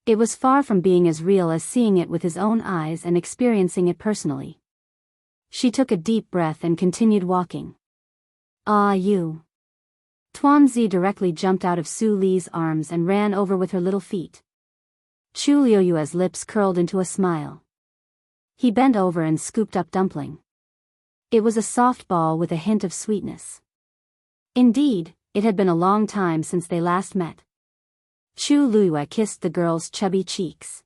It was far from being as real as seeing it with his own eyes and experiencing it personally. She took a deep breath and continued walking. "Ah, you." Tuanzi directly jumped out of Su Li's arms and ran over with her little feet. Chu Liuyue's lips curled into a smile. He bent over and scooped up Dumpling. It was a soft ball with a hint of sweetness. Indeed, it had been a long time since they last met. Chu Luyue kissed the girl's chubby cheeks.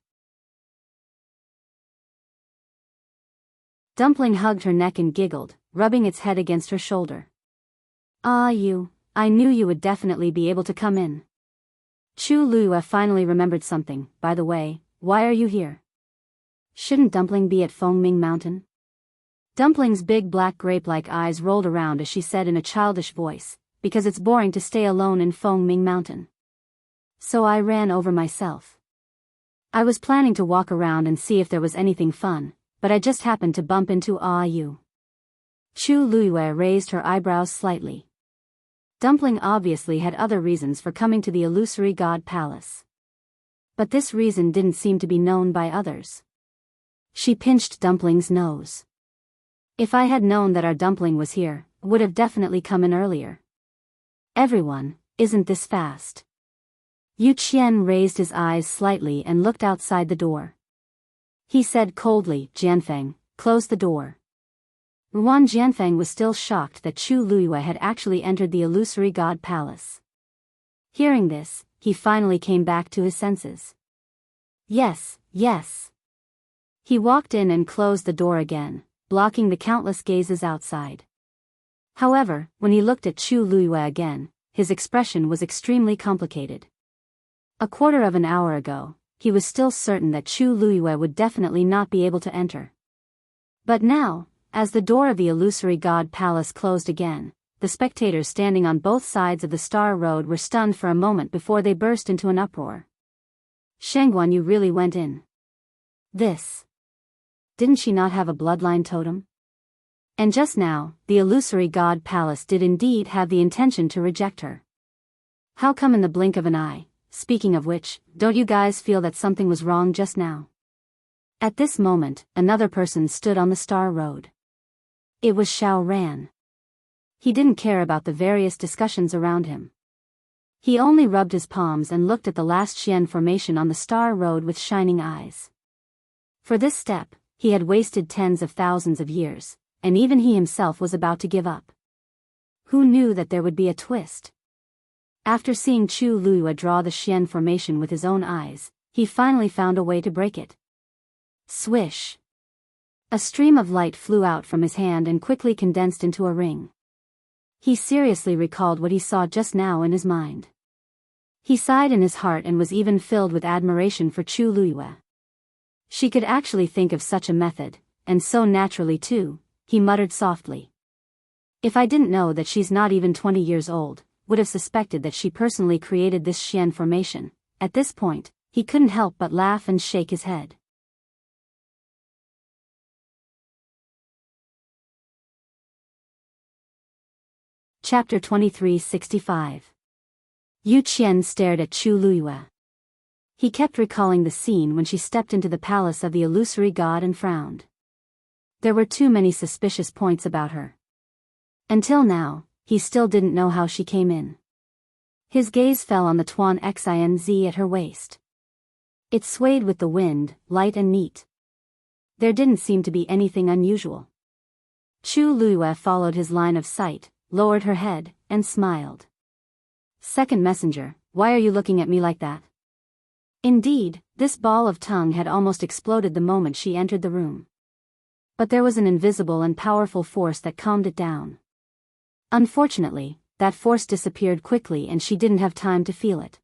Dumpling hugged her neck and giggled, rubbing its head against her shoulder. "Ah, you, I knew you would definitely be able to come in." Chu Luyue finally remembered something. "By the way, why are you here? Shouldn't Dumpling be at Fengming Mountain?" Dumpling's big black grape-like eyes rolled around as she said in a childish voice, because it's boring to stay alone in Fengming Mountain. So I ran over myself. I was planning to walk around and see if there was anything fun, but I just happened to bump into Yu. Chu Luiyue raised her eyebrows slightly. Dumpling obviously had other reasons for coming to the illusory god palace. But this reason didn't seem to be known by others. She pinched Dumpling's nose. If I had known that our Dumpling was here, would have definitely come in earlier. Everyone, isn't this fast? Yu Qian raised his eyes slightly and looked outside the door. He said coldly, Jianfeng, close the door. Ruan Jianfeng was still shocked that Chu Luiyue had actually entered the illusory god palace. Hearing this, he finally came back to his senses. Yes, yes. He walked in and closed the door again, blocking the countless gazes outside. However, when he looked at Chu Luiyue again, his expression was extremely complicated. A quarter of an hour ago, he was still certain that Chu Luiyue would definitely not be able to enter. But now, as the door of the illusory god palace closed again, the spectators standing on both sides of the Star Road were stunned for a moment before they burst into an uproar. Shengguan Yu really went in. This. Didn't she not have a bloodline totem? And just now, the illusory god palace did indeed have the intention to reject her. How come in the blink of an eye? Speaking of which, don't you guys feel that something was wrong just now? At this moment, another person stood on the Star Road. It was Xiao Ran. He didn't care about the various discussions around him. He only rubbed his palms and looked at the last Xian formation on the Star Road with shining eyes. For this step, he had wasted tens of thousands of years, and even he himself was about to give up. Who knew that there would be a twist? After seeing Chu Luiyue draw the Xian formation with his own eyes, he finally found a way to break it. Swish! A stream of light flew out from his hand and quickly condensed into a ring. He seriously recalled what he saw just now in his mind. He sighed in his heart and was even filled with admiration for Chu Luiyue. She could actually think of such a method, and so naturally too, he muttered softly. If I didn't know that she's not even 20 years old, would have suspected that she personally created this Xian formation. At this point, he couldn't help but laugh and shake his head. Chapter 2365. Yu Qian stared at Chu Luiyue. He kept recalling the scene when she stepped into the palace of the illusory god and frowned. There were too many suspicious points about her. Until now, he still didn't know how she came in. His gaze fell on the Tuan Xinz at her waist. It swayed with the wind, light and neat. There didn't seem to be anything unusual. Chu Luiyue followed his line of sight, lowered her head, and smiled. Second messenger, why are you looking at me like that? Indeed, this ball of tongue had almost exploded the moment she entered the room. But there was an invisible and powerful force that calmed it down. Unfortunately, that force disappeared quickly and she didn't have time to feel it.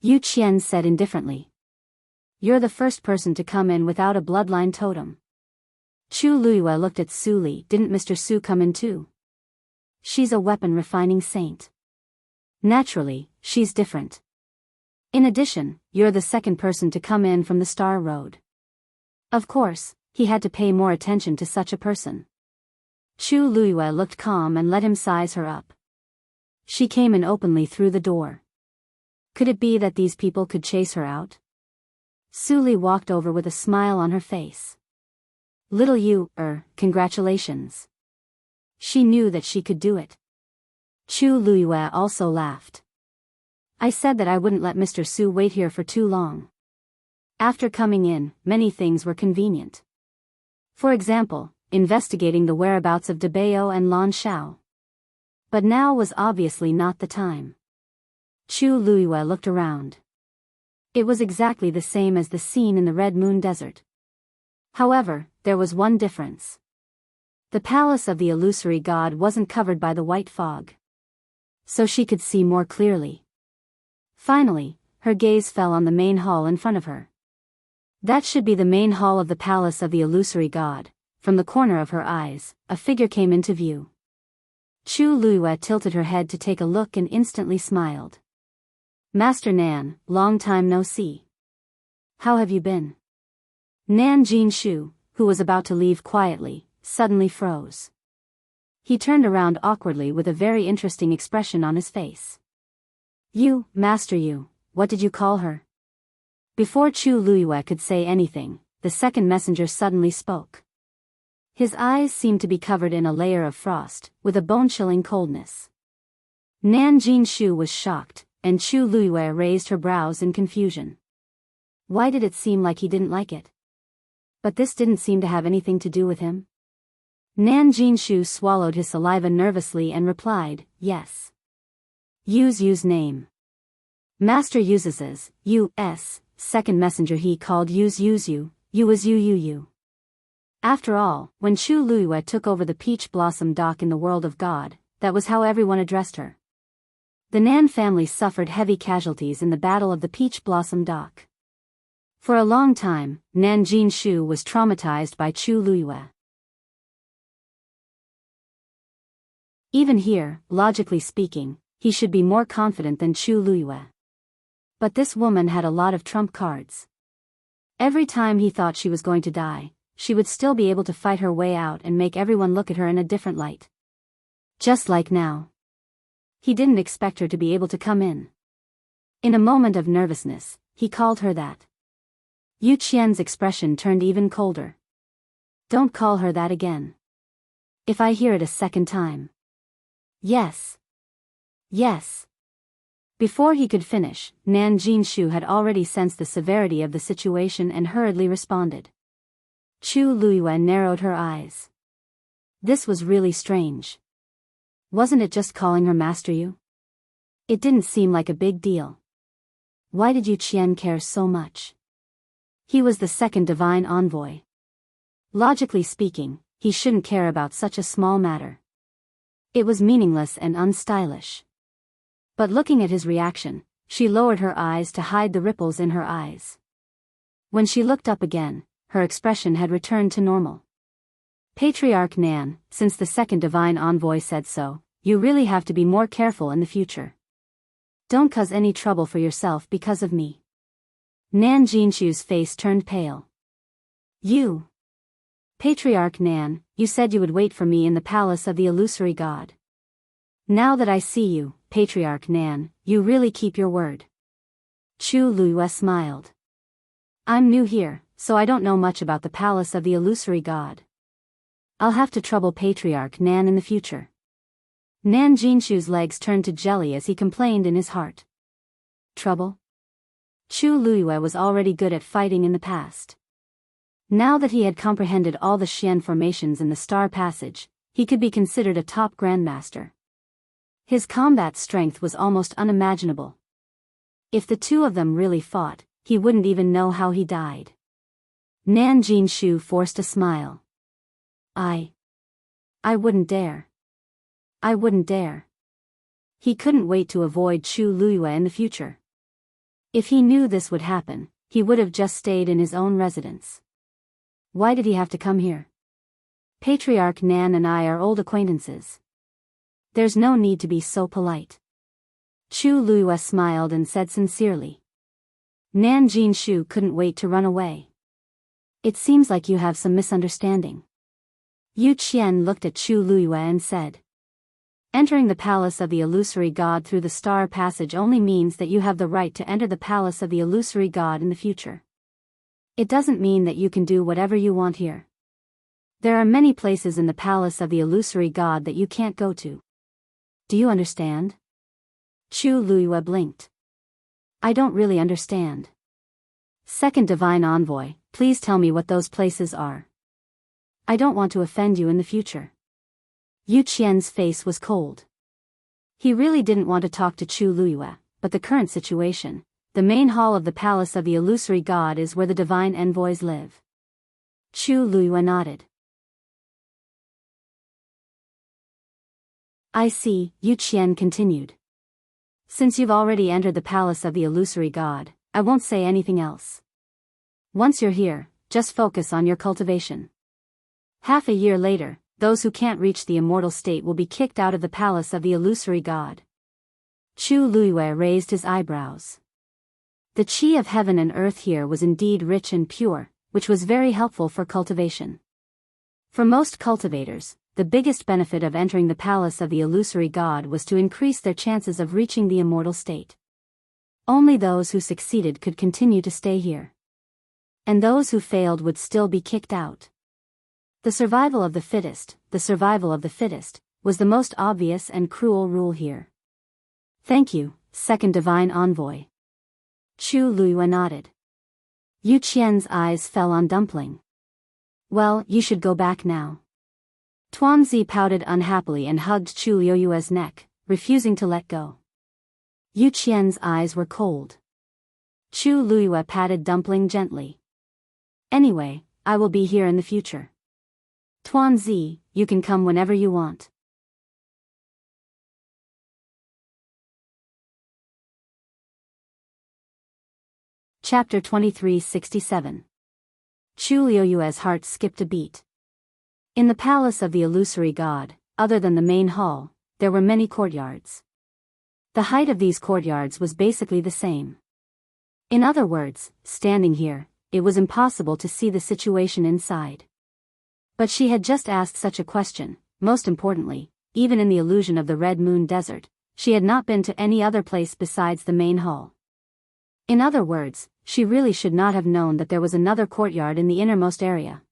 Yu Qian said indifferently. You're the first person to come in without a bloodline totem. Chu Luiyue looked at Su Li. Didn't Mr. Su come in too? She's a weapon refining saint. Naturally, she's different. In addition, you're the second person to come in from the Star Road. Of course, he had to pay more attention to such a person. Chu Luiyue looked calm and let him size her up. She came in openly through the door. Could it be that these people could chase her out? Su Li walked over with a smile on her face. Little Yu, congratulations. She knew that she could do it. Chu Luiyue also laughed. I said that I wouldn't let Mr. Su wait here for too long. After coming in, many things were convenient. For example, investigating the whereabouts of Debao and Lan Shao. But now was obviously not the time. Chu Luiyue looked around. It was exactly the same as the scene in the Red Moon Desert. However, there was one difference. The palace of the illusory god wasn't covered by the white fog. So she could see more clearly. Finally, her gaze fell on the main hall in front of her. That should be the main hall of the palace of the illusory god. From the corner of her eyes, a figure came into view. Chu Luiyue tilted her head to take a look and instantly smiled. Master Nan, long time no see. How have you been? Nan Jinshu, who was about to leave quietly, suddenly froze. He turned around awkwardly with a very interesting expression on his face. You, Master Yu, what did you call her? Before Chu Luiyue could say anything, the second messenger suddenly spoke. His eyes seemed to be covered in a layer of frost, with a bone-chilling coldness. Nan Jinshu was shocked, and Chu Luiyue raised her brows in confusion. Why did it seem like he didn't like it? But this didn't seem to have anything to do with him. Nan Jinshu swallowed his saliva nervously and replied, yes. Yu's name. Master Yuz's, U.S., second messenger he called Yu's Yu was Yu. After all, when Chu Luiyue took over the Peach Blossom Dock in the world of God, that was how everyone addressed her. The Nan family suffered heavy casualties in the Battle of the Peach Blossom Dock. For a long time, Nan Jinshu was traumatized by Chu Luiyue. Even here, logically speaking, he should be more confident than Chu Luiyue. But this woman had a lot of trump cards. Every time he thought she was going to die, she would still be able to fight her way out and make everyone look at her in a different light. Just like now. He didn't expect her to be able to come in. In a moment of nervousness, he called her that. Yu Qian's expression turned even colder. Don't call her that again. If I hear it a second time. Yes. Yes. Before he could finish, Nan Jinshu had already sensed the severity of the situation and hurriedly responded. Chu Luiyue narrowed her eyes. This was really strange. Wasn't it just calling her Master Yu? It didn't seem like a big deal. Why did Yu Qian care so much? He was the second divine envoy. Logically speaking, he shouldn't care about such a small matter. It was meaningless and unstylish. But looking at his reaction, she lowered her eyes to hide the ripples in her eyes. When she looked up again, her expression had returned to normal. Patriarch Nan, since the second divine envoy said so, you really have to be more careful in the future. Don't cause any trouble for yourself because of me. Nan Jinshu's face turned pale. You. Patriarch Nan, you said you would wait for me in the palace of the illusory god. Now that I see you, Patriarch Nan, you really keep your word. Chu Luiyue smiled. I'm new here, so I don't know much about the palace of the illusory god. I'll have to trouble Patriarch Nan in the future. Nan Jinshu's legs turned to jelly as he complained in his heart. Trouble? Chu Luiyue was already good at fighting in the past. Now that he had comprehended all the Xian formations in the Star Passage, he could be considered a top grandmaster. His combat strength was almost unimaginable. If the two of them really fought, he wouldn't even know how he died. Nan Jinshu forced a smile. I wouldn't dare. I wouldn't dare. He couldn't wait to avoid Chu Luiyue in the future. If he knew this would happen, he would have just stayed in his own residence. Why did he have to come here? Patriarch Nan and I are old acquaintances. There's no need to be so polite. Chu Luiyue smiled and said sincerely. Nan Jinshu couldn't wait to run away. It seems like you have some misunderstanding. Yu Qian looked at Chu Luiyue and said. Entering the palace of the illusory god through the Star Passage only means that you have the right to enter the palace of the illusory god in the future. It doesn't mean that you can do whatever you want here. There are many places in the palace of the illusory god that you can't go to. Do you understand? Chu Luiyue blinked. I don't really understand. Second divine envoy, please tell me what those places are. I don't want to offend you in the future. Yu Qian's face was cold. He really didn't want to talk to Chu Luiyue, but the current situation, the main hall of the palace of the illusory god is where the divine envoys live. Chu Luiyue nodded. I see, Yu Qian continued. Since you've already entered the palace of the illusory god, I won't say anything else. Once you're here, just focus on your cultivation. Half a year later, those who can't reach the immortal state will be kicked out of the palace of the illusory god. Chu Luiyue raised his eyebrows. The qi of heaven and earth here was indeed rich and pure, which was very helpful for cultivation. For most cultivators, the biggest benefit of entering the palace of the illusory god was to increase their chances of reaching the immortal state. Only those who succeeded could continue to stay here. And those who failed would still be kicked out. The survival of the fittest, was the most obvious and cruel rule here. Thank you, second divine envoy. Chu Luiyue nodded. Yu Qian's eyes fell on Dumpling. Well, you should go back now. Tuanzi pouted unhappily and hugged Chu Luiyue's neck, refusing to let go. Yu Qian's eyes were cold. Chu Luiyue patted Dumpling gently. Anyway, I will be here in the future. Tuanzi, you can come whenever you want. Chapter 2367. Chu Luiyue's heart skipped a beat. In the palace of the illusory god, other than the main hall, there were many courtyards. The height of these courtyards was basically the same. In other words, standing here, it was impossible to see the situation inside. But she had just asked such a question. Most importantly, even in the illusion of the Red Moon Desert, she had not been to any other place besides the main hall. In other words, she really should not have known that there was another courtyard in the innermost area.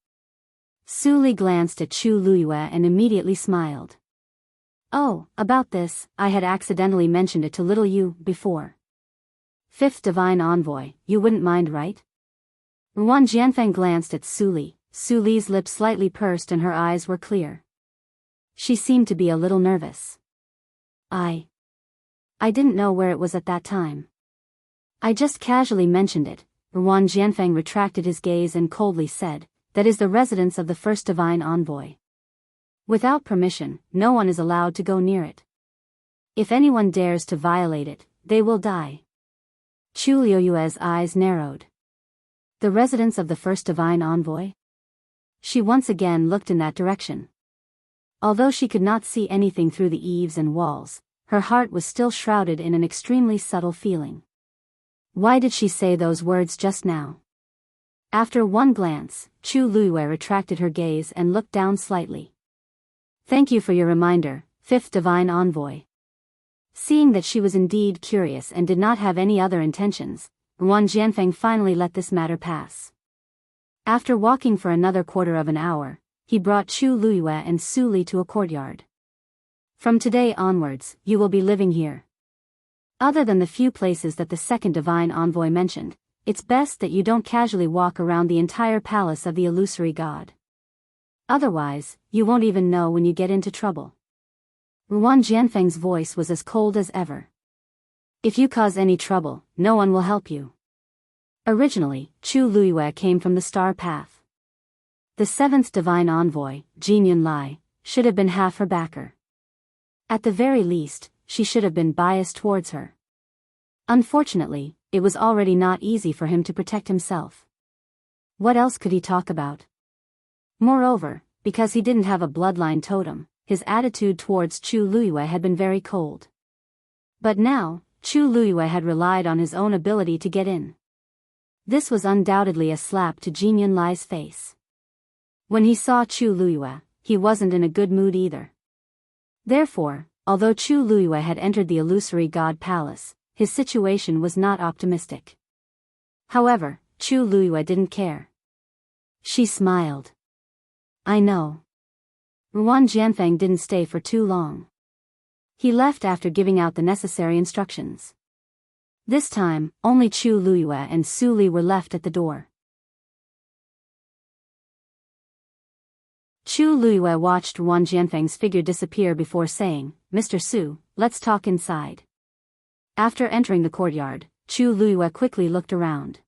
Su Li glanced at Chu Luiyue and immediately smiled. Oh, about this, I had accidentally mentioned it to little you before. Fifth divine envoy, you wouldn't mind, right? Ruan Jianfeng glanced at Su Li. Su Li's lips slightly pursed and her eyes were clear. She seemed to be a little nervous. I didn't know where it was at that time. I just casually mentioned it. Ruan Jianfeng retracted his gaze and coldly said, that is the residence of the first divine envoy. Without permission, no one is allowed to go near it. If anyone dares to violate it, they will die. Chu Luiyue's eyes narrowed. The residence of the first divine envoy? She once again looked in that direction. Although she could not see anything through the eaves and walls, her heart was still shrouded in an extremely subtle feeling. Why did she say those words just now? After one glance, Chu Luiyue retracted her gaze and looked down slightly. Thank you for your reminder, fifth divine envoy. Seeing that she was indeed curious and did not have any other intentions, Ruan Jianfeng finally let this matter pass. After walking for another quarter of an hour, he brought Chu Luiyue and Su Li to a courtyard. From today onwards, you will be living here. Other than the few places that the second divine envoy mentioned, it's best that you don't casually walk around the entire palace of the illusory god. Otherwise, you won't even know when you get into trouble. Ruan Jianfeng's voice was as cold as ever. If you cause any trouble, no one will help you. Originally, Chu Luiyue came from the star path. The seventh divine envoy, Jin Yunlai, should have been half her backer. At the very least, she should have been biased towards her. Unfortunately, it was already not easy for him to protect himself. What else could he talk about? Moreover, because he didn't have a bloodline totem, his attitude towards Chu Luiyue had been very cold. But now, Chu Luiyue had relied on his own ability to get in. This was undoubtedly a slap to Jin Yunlai's face. When he saw Chu Luiyue, he wasn't in a good mood either. Therefore, although Chu Luiyue had entered the illusory god palace, his situation was not optimistic. However, Chu Luiyue didn't care. She smiled. I know. Ruan Jianfeng didn't stay for too long. He left after giving out the necessary instructions. This time, only Chu Luiyue and Su Li were left at the door. Chu Luiyue watched Ruan Jianfeng's figure disappear before saying, Mr. Su, let's talk inside. After entering the courtyard, Chu Luiyue quickly looked around.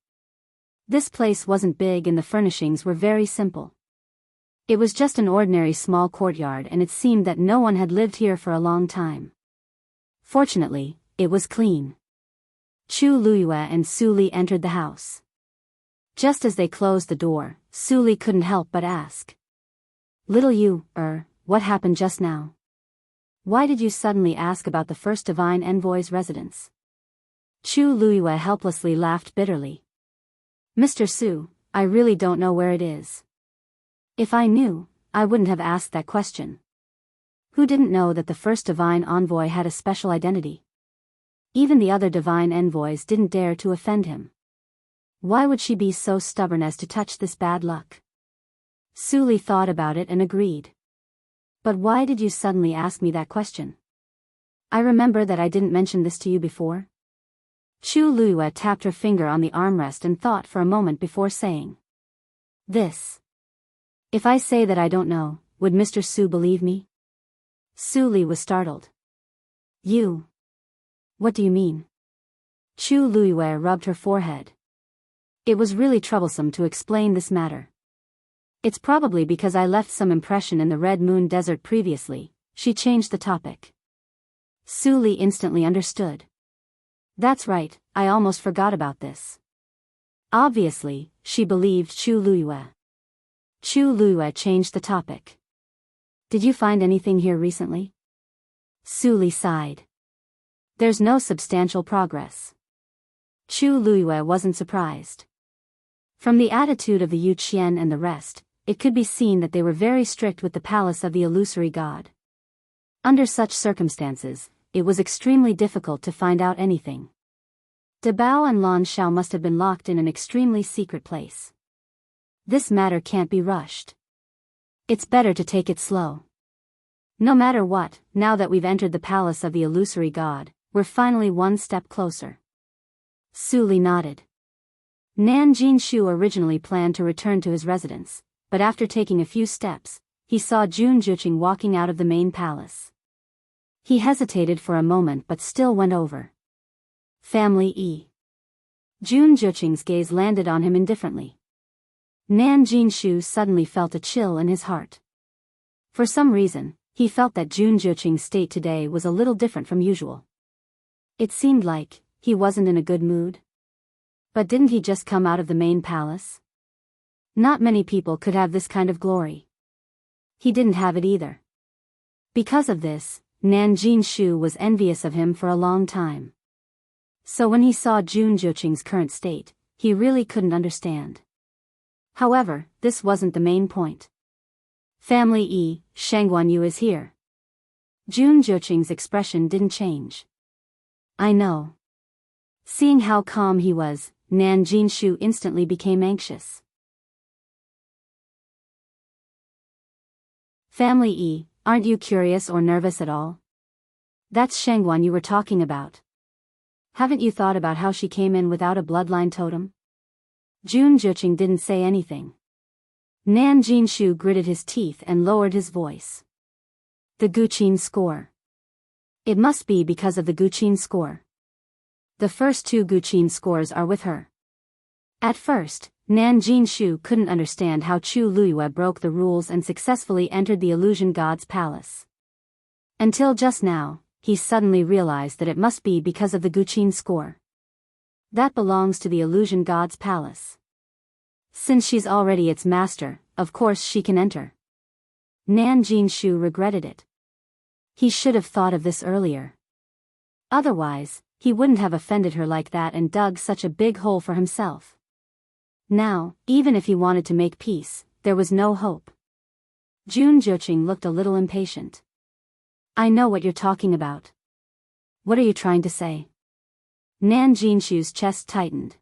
This place wasn't big and the furnishings were very simple. It was just an ordinary small courtyard and it seemed that no one had lived here for a long time. Fortunately, it was clean. Chu Luiyue and Su Li entered the house. Just as they closed the door, Su Li couldn't help but ask. Little you, what happened just now? Why did you suddenly ask about the first divine envoy's residence? Chu Luiyue helplessly laughed bitterly. Mr. Su, I really don't know where it is. If I knew, I wouldn't have asked that question. Who didn't know that the first divine envoy had a special identity? Even the other divine envoys didn't dare to offend him. Why would she be so stubborn as to touch this bad luck? Su Li thought about it and agreed. But why did you suddenly ask me that question? I remember that I didn't mention this to you before. Chu Luiyue tapped her finger on the armrest and thought for a moment before saying this. If I say that I don't know, would Mr. Su believe me? Su Li was startled. You? What do you mean? Chu Luiyue rubbed her forehead. It was really troublesome to explain this matter. It's probably because I left some impression in the Red Moon Desert previously. She changed the topic. Su Li instantly understood. That's right, I almost forgot about this. Obviously, she believed Chu Luiyue. Chu Luiyue changed the topic. Did you find anything here recently? Su Li sighed. There's no substantial progress. Chu Luiyue wasn't surprised. From the attitude of the Yu Qian and the rest, it could be seen that they were very strict with the palace of the illusory god. Under such circumstances, it was extremely difficult to find out anything. De Bao and Lan Shao must have been locked in an extremely secret place. This matter can't be rushed. It's better to take it slow. No matter what, now that we've entered the palace of the illusory god, we're finally one step closer. Su Li nodded. Nan Jinshu originally planned to return to his residence, but after taking a few steps, he saw Jun Juqing walking out of the main palace. He hesitated for a moment but still went over. Family E. Jun Juqing's gaze landed on him indifferently. Nan Jinshu suddenly felt a chill in his heart. For some reason, he felt that Jun Juqing's state today was a little different from usual. It seemed like he wasn't in a good mood. But didn't he just come out of the main palace? Not many people could have this kind of glory. He didn't have it either. Because of this, Nan Jinshu was envious of him for a long time. So when he saw Jun Juqing's current state, he really couldn't understand. However, this wasn't the main point. Family E, Shang Guanyu is here. Jun Juqing's expression didn't change. I know. Seeing how calm he was, Nan Jinshu instantly became anxious. Family E, aren't you curious or nervous at all? That's Shangguan you were talking about. Haven't you thought about how she came in without a bloodline totem? Jun Juqing didn't say anything. Nan Jinshu gritted his teeth and lowered his voice. The Guqin score. It must be because of the Guqin score. The first two Guqin scores are with her. At first, Nan Jinshu couldn't understand how Chu Luiyue broke the rules and successfully entered the illusion god's palace. Until just now, he suddenly realized that it must be because of the Guqin score. That belongs to the illusion god's palace. Since she's already its master, of course she can enter. Nan Jinshu regretted it. He should have thought of this earlier. Otherwise, he wouldn't have offended her like that and dug such a big hole for himself. Now, even if he wanted to make peace, there was no hope. Jun Juqing looked a little impatient. I know what you're talking about. What are you trying to say? Nan Jinshu's chest tightened.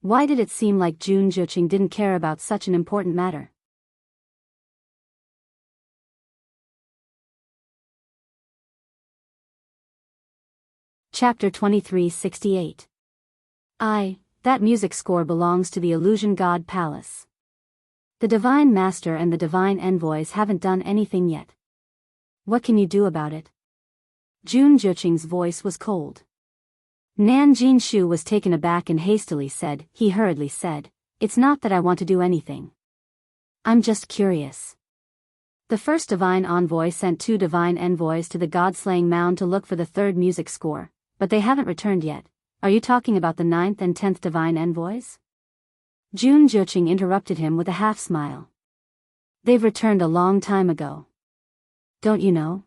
Why did it seem like Jun Juqing didn't care about such an important matter? Chapter 2368. That music score belongs to the illusion god palace. The divine master and the divine envoys haven't done anything yet. What can you do about it? Jun Juqing's voice was cold. Nan Jinshu was taken aback and hastily said, he hurriedly said, it's not that I want to do anything. I'm just curious. The first divine envoy sent 2 divine envoys to the god-slaying mound to look for the 3rd music score, but they haven't returned yet. Are you talking about the 9th and 10th divine envoys? Jun Juqing interrupted him with a half-smile. They've returned a long time ago. don't you know?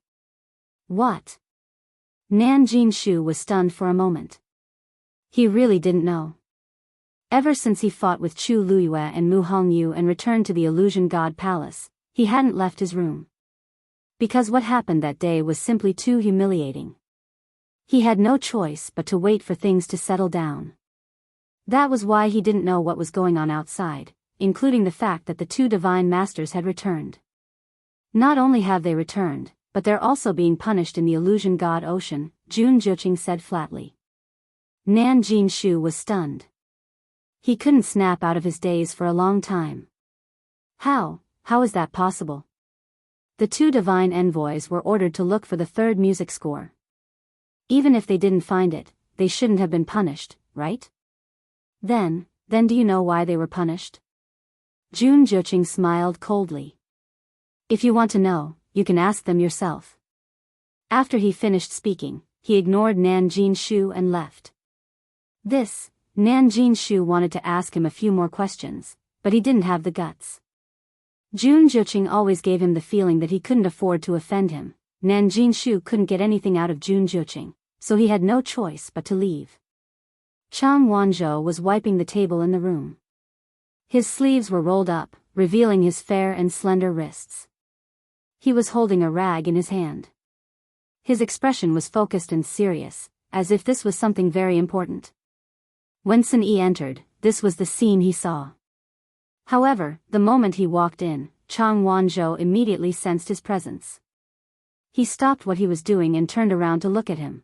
What? Nan Jinshu was stunned for a moment. He really didn't know. Ever since he fought with Chu Luiyue and Mu Hongyu and returned to the Illusion God Palace, he hadn't left his room. Because what happened that day was simply too humiliating. He had no choice but to wait for things to settle down. That was why he didn't know what was going on outside, including the fact that the two divine masters had returned. Not only have they returned, but they're also being punished in the Illusion God Ocean, Jun Jiuqing said flatly. Nan Jinshu was stunned. He couldn't snap out of his daze for a long time. How is that possible? The two divine envoys were ordered to look for the third music score. Even if they didn't find it, they shouldn't have been punished, right? Then do you know why they were punished? Jun Jiuqing smiled coldly. If you want to know, you can ask them yourself. After he finished speaking, he ignored Nan Jinshu and left. Nan Jinshu wanted to ask him a few more questions, but he didn't have the guts. Jun Jiuqing always gave him the feeling that he couldn't afford to offend him. Nan Jinshu couldn't get anything out of Jun Jiuqing, so he had no choice but to leave. Chang Wanzhou was wiping the table in the room. His sleeves were rolled up, revealing his fair and slender wrists. He was holding a rag in his hand. His expression was focused and serious, as if this was something very important. When Sun Yi entered, this was the scene he saw. However, the moment he walked in, Chang Wanzhou immediately sensed his presence. He stopped what he was doing and turned around to look at him.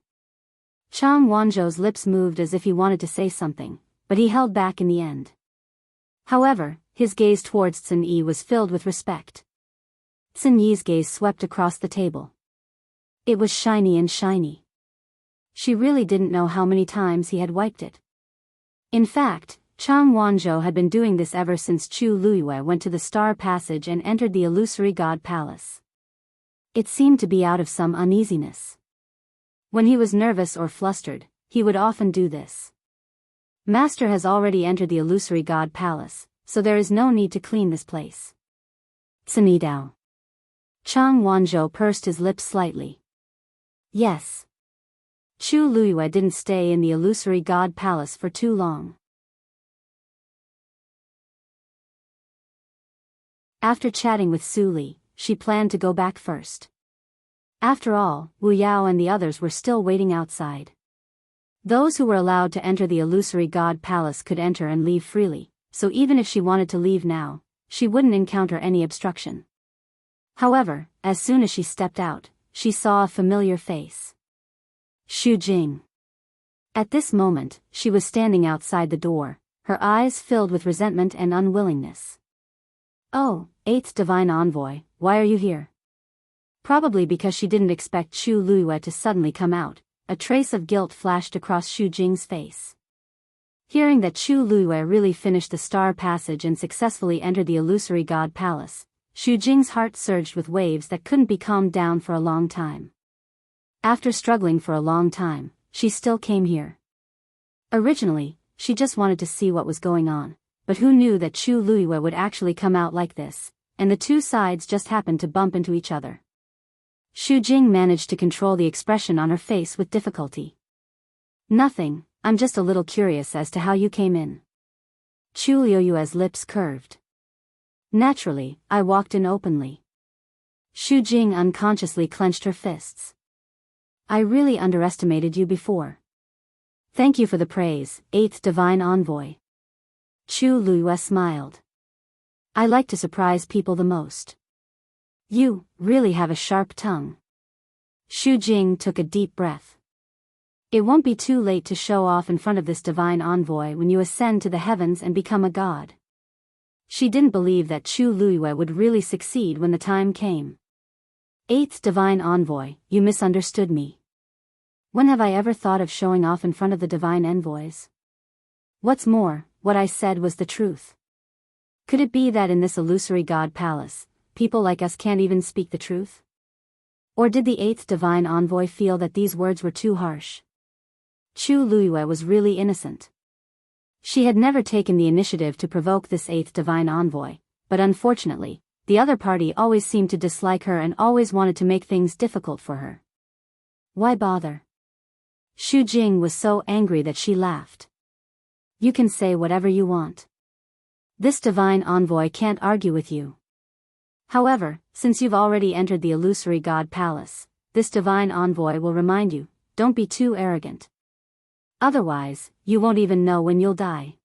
Chang Wanzhou's lips moved as if he wanted to say something, but he held back in the end. However, his gaze towards Sun Yi was filled with respect. Sun Yi's gaze swept across the table. It was shiny and shiny. She really didn't know how many times he had wiped it. In fact, Chang Wanzhou had been doing this ever since Chu Luiyue went to the Star Passage and entered the Illusory God Palace. It seemed to be out of some uneasiness. When he was nervous or flustered, he would often do this. Master has already entered the Illusory God Palace, so there is no need to clean this place. Cini Dao. Chang Wanzhou pursed his lips slightly. Yes. Chu Luiyue didn't stay in the Illusory God Palace for too long. After chatting with Su Li, she planned to go back first. After all, Wu Yao and the others were still waiting outside. Those who were allowed to enter the Illusory God Palace could enter and leave freely, so even if she wanted to leave now, she wouldn't encounter any obstruction. However, as soon as she stepped out, she saw a familiar face. Xu Jing. At this moment, she was standing outside the door, her eyes filled with resentment and unwillingness. Oh, 8th Divine Envoy, why are you here? Probably because she didn't expect Chu Luiyue to suddenly come out, a trace of guilt flashed across Xu Jing's face. Hearing that Chu Luiyue really finished the Star Passage and successfully entered the Illusory God Palace, Xu Jing's heart surged with waves that couldn't be calmed down for a long time. After struggling for a long time, she still came here. Originally, she just wanted to see what was going on, but who knew that Chu Luiyue would actually come out like this, and the two sides just happened to bump into each other. Xu Jing managed to control the expression on her face with difficulty. Nothing, I'm just a little curious as to how you came in. Chu Luiyue's lips curved. Naturally, I walked in openly. Xu Jing unconsciously clenched her fists. I really underestimated you before. Thank you for the praise, 8th Divine Envoy. Chu Luiyue smiled. I like to surprise people the most. You really have a sharp tongue. Xu Jing took a deep breath. It won't be too late to show off in front of this divine envoy when you ascend to the heavens and become a god. She didn't believe that Chu Luiyue would really succeed when the time came. 8th Divine Envoy, you misunderstood me. When have I ever thought of showing off in front of the divine envoys? What's more, what I said was the truth. Could it be that in this illusory god palace, people like us can't even speak the truth? Or did the 8th Divine Envoy feel that these words were too harsh? Chu Luiyue was really innocent. She had never taken the initiative to provoke this 8th Divine Envoy, but unfortunately, the other party always seemed to dislike her and always wanted to make things difficult for her. Why bother? Xu Jing was so angry that she laughed. You can say whatever you want. This divine envoy can't argue with you. However, since you've already entered the illusory god palace, this divine envoy will remind you, don't be too arrogant. Otherwise, you won't even know when you'll die.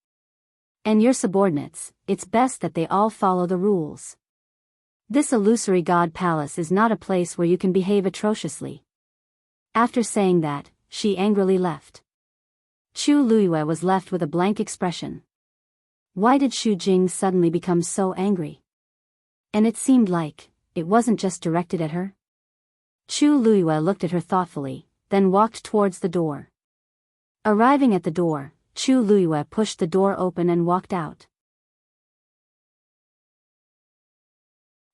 And your subordinates, it's best that they all follow the rules. This illusory god palace is not a place where you can behave atrociously. After saying that, she angrily left. Chu Luiyue was left with a blank expression. Why did Xu Jing suddenly become so angry? And it seemed like it wasn't just directed at her. Chu Luiyue looked at her thoughtfully, then walked towards the door. Arriving at the door, Chu Luiyue pushed the door open and walked out.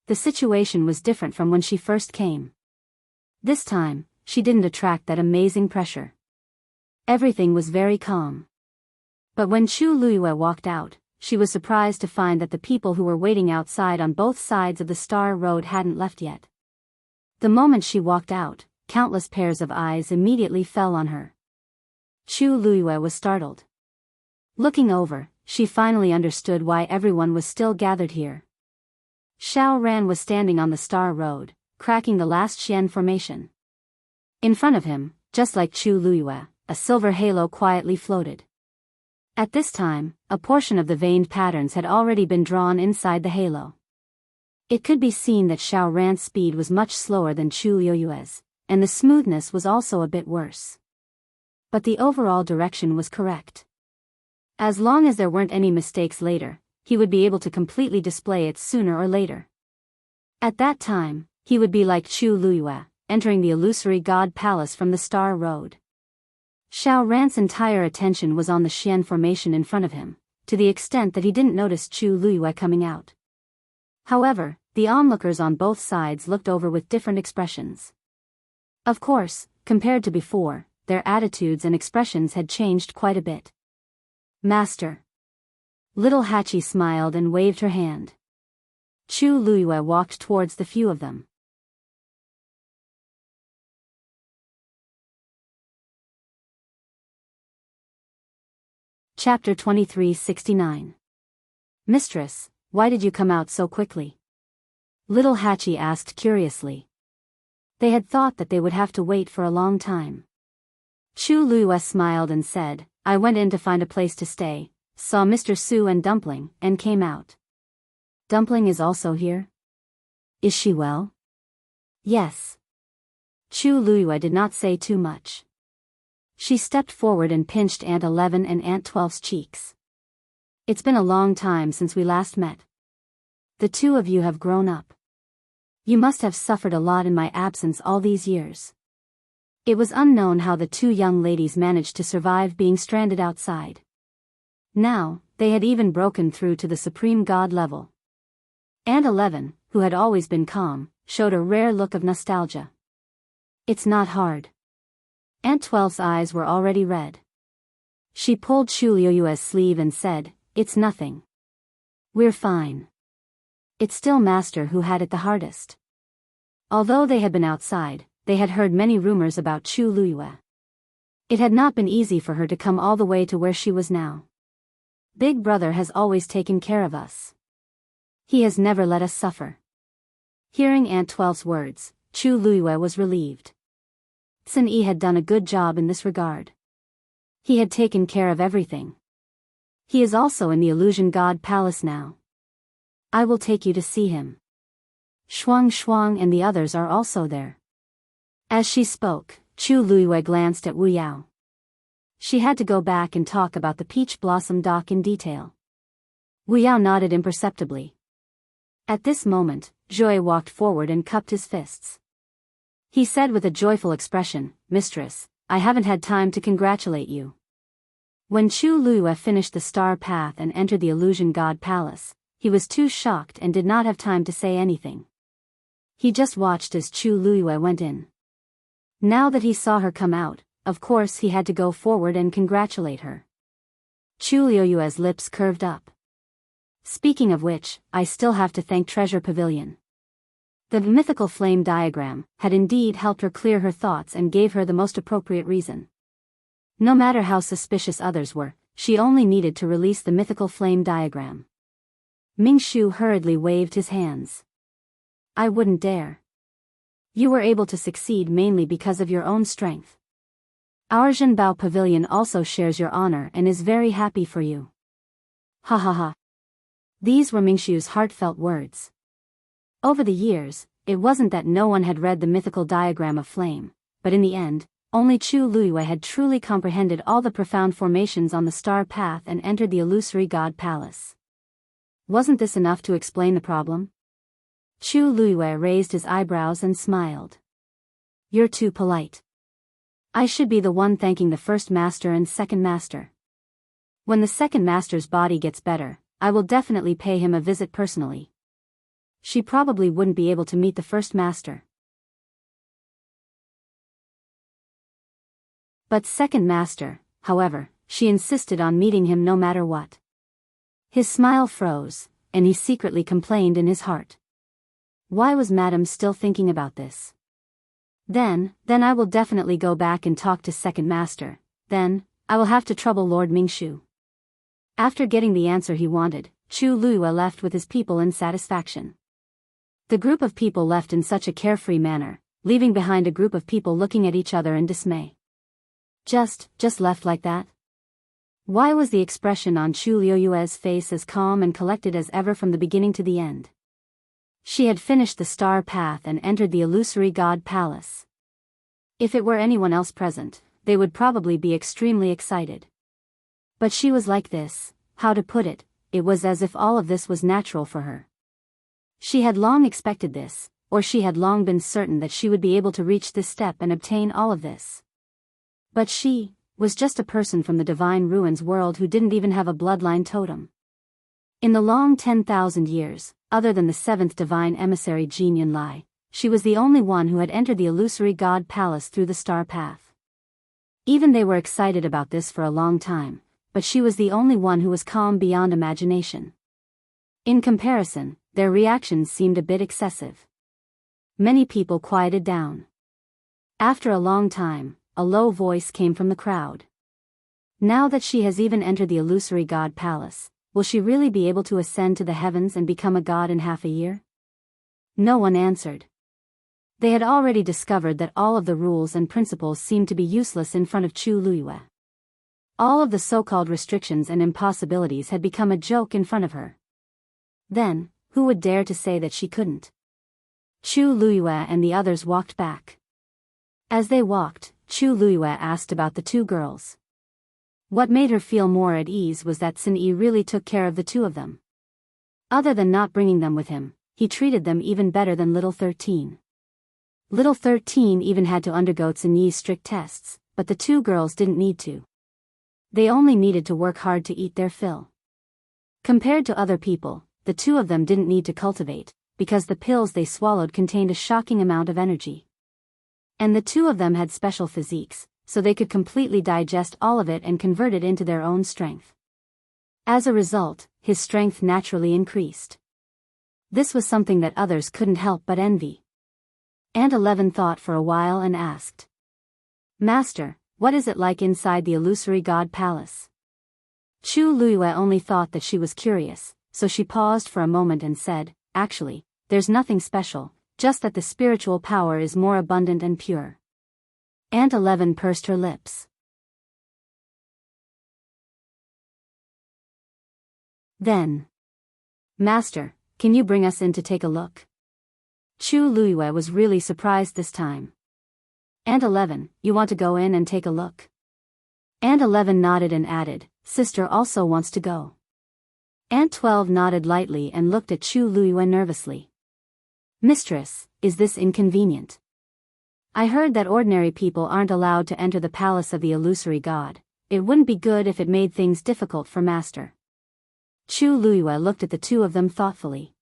The situation was different from when she first came. This time, she didn't attract that amazing pressure. Everything was very calm. But when Chu Luiyue walked out, she was surprised to find that the people who were waiting outside on both sides of the Star Road hadn't left yet. The moment she walked out, countless pairs of eyes immediately fell on her. Chu Luiyue was startled. Looking over, she finally understood why everyone was still gathered here. Xiao Ran was standing on the Star Road, cracking the last Xian formation. In front of him, just like Chu Luiyue, a silver halo quietly floated. At this time, a portion of the veined patterns had already been drawn inside the halo. It could be seen that Xiao Ran's speed was much slower than Chu Luiyue's, and the smoothness was also a bit worse. But the overall direction was correct. As long as there weren't any mistakes later, he would be able to completely display it sooner or later. At that time, he would be like Chu Luiyue, entering the illusory god palace from the Star Road. Xiao Ran's entire attention was on the Xian formation in front of him, to the extent that he didn't notice Chu Luiyue coming out. However, the onlookers on both sides looked over with different expressions. Of course, compared to before, their attitudes and expressions had changed quite a bit. Master. Little Hachi smiled and waved her hand. Chu Luiyue walked towards the few of them. Chapter 2369. Mistress, why did you come out so quickly? Little Hachi asked curiously. They had thought that they would have to wait for a long time. Chu Luiyue smiled and said, I went in to find a place to stay, saw Mr. Su and Dumpling, and came out. Dumpling is also here? Is she well? Yes. Chu Luiyue did not say too much. She stepped forward and pinched Aunt 11 and Aunt 12's cheeks. It's been a long time since we last met. The two of you have grown up. You must have suffered a lot in my absence all these years. It was unknown how the two young ladies managed to survive being stranded outside. Now, they had even broken through to the Supreme God level. Aunt 11, who had always been calm, showed a rare look of nostalgia. It's not hard. Aunt 12's eyes were already red. She pulled Chu Luiyue's sleeve and said, It's nothing. We're fine. It's still Master who had it the hardest. Although they had been outside, they had heard many rumors about Chu Luiyue. It had not been easy for her to come all the way to where she was now. Big Brother has always taken care of us. He has never let us suffer. Hearing Aunt 12's words, Chu Luiyue was relieved. Sun Yi had done a good job in this regard. He had taken care of everything. He is also in the Illusion God Palace now. I will take you to see him. Shuang Shuang and the others are also there. As she spoke, Chu Luiyue glanced at Wu Yao. She had to go back and talk about the Peach Blossom dock in detail. Wu Yao nodded imperceptibly. At this moment, Joy walked forward and cupped his fists. He said with a joyful expression, Mistress, I haven't had time to congratulate you. When Chu Luiyue finished the star path and entered the Illusion God Palace, he was too shocked and did not have time to say anything. He just watched as Chu Luiyue went in. Now that he saw her come out, of course he had to go forward and congratulate her. Chu Luiyue's lips curved up. Speaking of which, I still have to thank Treasure Pavilion. The mythical flame diagram had indeed helped her clear her thoughts and gave her the most appropriate reason. No matter how suspicious others were, she only needed to release the mythical flame diagram. Ming Shu hurriedly waved his hands. I wouldn't dare. You were able to succeed mainly because of your own strength. Our Zhenbao Pavilion also shares your honor and is very happy for you. Ha ha ha. These were Ming Shu's heartfelt words. Over the years, it wasn't that no one had read the mythical diagram of flame, but in the end, only Chu Luiyue had truly comprehended all the profound formations on the star path and entered the illusory god palace. Wasn't this enough to explain the problem? Chu Luiyue raised his eyebrows and smiled. You're too polite. I should be the one thanking the first master and second master. When the second master's body gets better, I will definitely pay him a visit personally. She probably wouldn't be able to meet the first master. But second master, however, she insisted on meeting him no matter what. His smile froze, and he secretly complained in his heart. Why was Madame still thinking about this? Then I will definitely go back and talk to second master, then, I will have to trouble Lord Mingshu. After getting the answer he wanted, Chu Luiyue left with his people in satisfaction. The group of people left in such a carefree manner, leaving behind a group of people looking at each other in dismay. Just left like that? Why was the expression on Chu Luiyue's face as calm and collected as ever from the beginning to the end? She had finished the star path and entered the illusory god palace. If it were anyone else present, they would probably be extremely excited. But she was like this, how to put it, it was as if all of this was natural for her. She had long expected this, or she had long been certain that she would be able to reach this step and obtain all of this. But she was just a person from the divine ruins world who didn't even have a bloodline totem. In the long 10,000 years, other than the seventh divine emissary Jin Yunlai, she was the only one who had entered the illusory god palace through the star path. Even they were excited about this for a long time, but she was the only one who was calm beyond imagination. In comparison, their reactions seemed a bit excessive. Many people quieted down. After a long time, a low voice came from the crowd. Now that she has even entered the illusory god palace, will she really be able to ascend to the heavens and become a god in half a year? No one answered. They had already discovered that all of the rules and principles seemed to be useless in front of Chu Luiyue. All of the so-called restrictions and impossibilities had become a joke in front of her. Then, who would dare to say that she couldn't? Chu Luiyue and the others walked back. As they walked, Chu Luiyue asked about the two girls. What made her feel more at ease was that Sin Yi really took care of the two of them. Other than not bringing them with him, he treated them even better than Little 13. Little 13 even had to undergo Sin Yi's strict tests, but the two girls didn't need to. They only needed to work hard to eat their fill. Compared to other people, the two of them didn't need to cultivate, because the pills they swallowed contained a shocking amount of energy. And the two of them had special physiques, so they could completely digest all of it and convert it into their own strength. As a result, his strength naturally increased. This was something that others couldn't help but envy. Aunt 11 thought for a while and asked, Master, what is it like inside the illusory god palace? Chu Luiyue only thought that she was curious, so she paused for a moment and said, Actually, there's nothing special, just that the spiritual power is more abundant and pure. Aunt 11 pursed her lips. Then, Master, can you bring us in to take a look? Chu Luiyue was really surprised this time. Aunt 11, you want to go in and take a look? Aunt 11 nodded and added, Sister also wants to go. Aunt 12 nodded lightly and looked at Chu Luiyue nervously. Mistress, is this inconvenient? I heard that ordinary people aren't allowed to enter the palace of the illusory god. It wouldn't be good if it made things difficult for Master. Chu Luiyue looked at the two of them thoughtfully.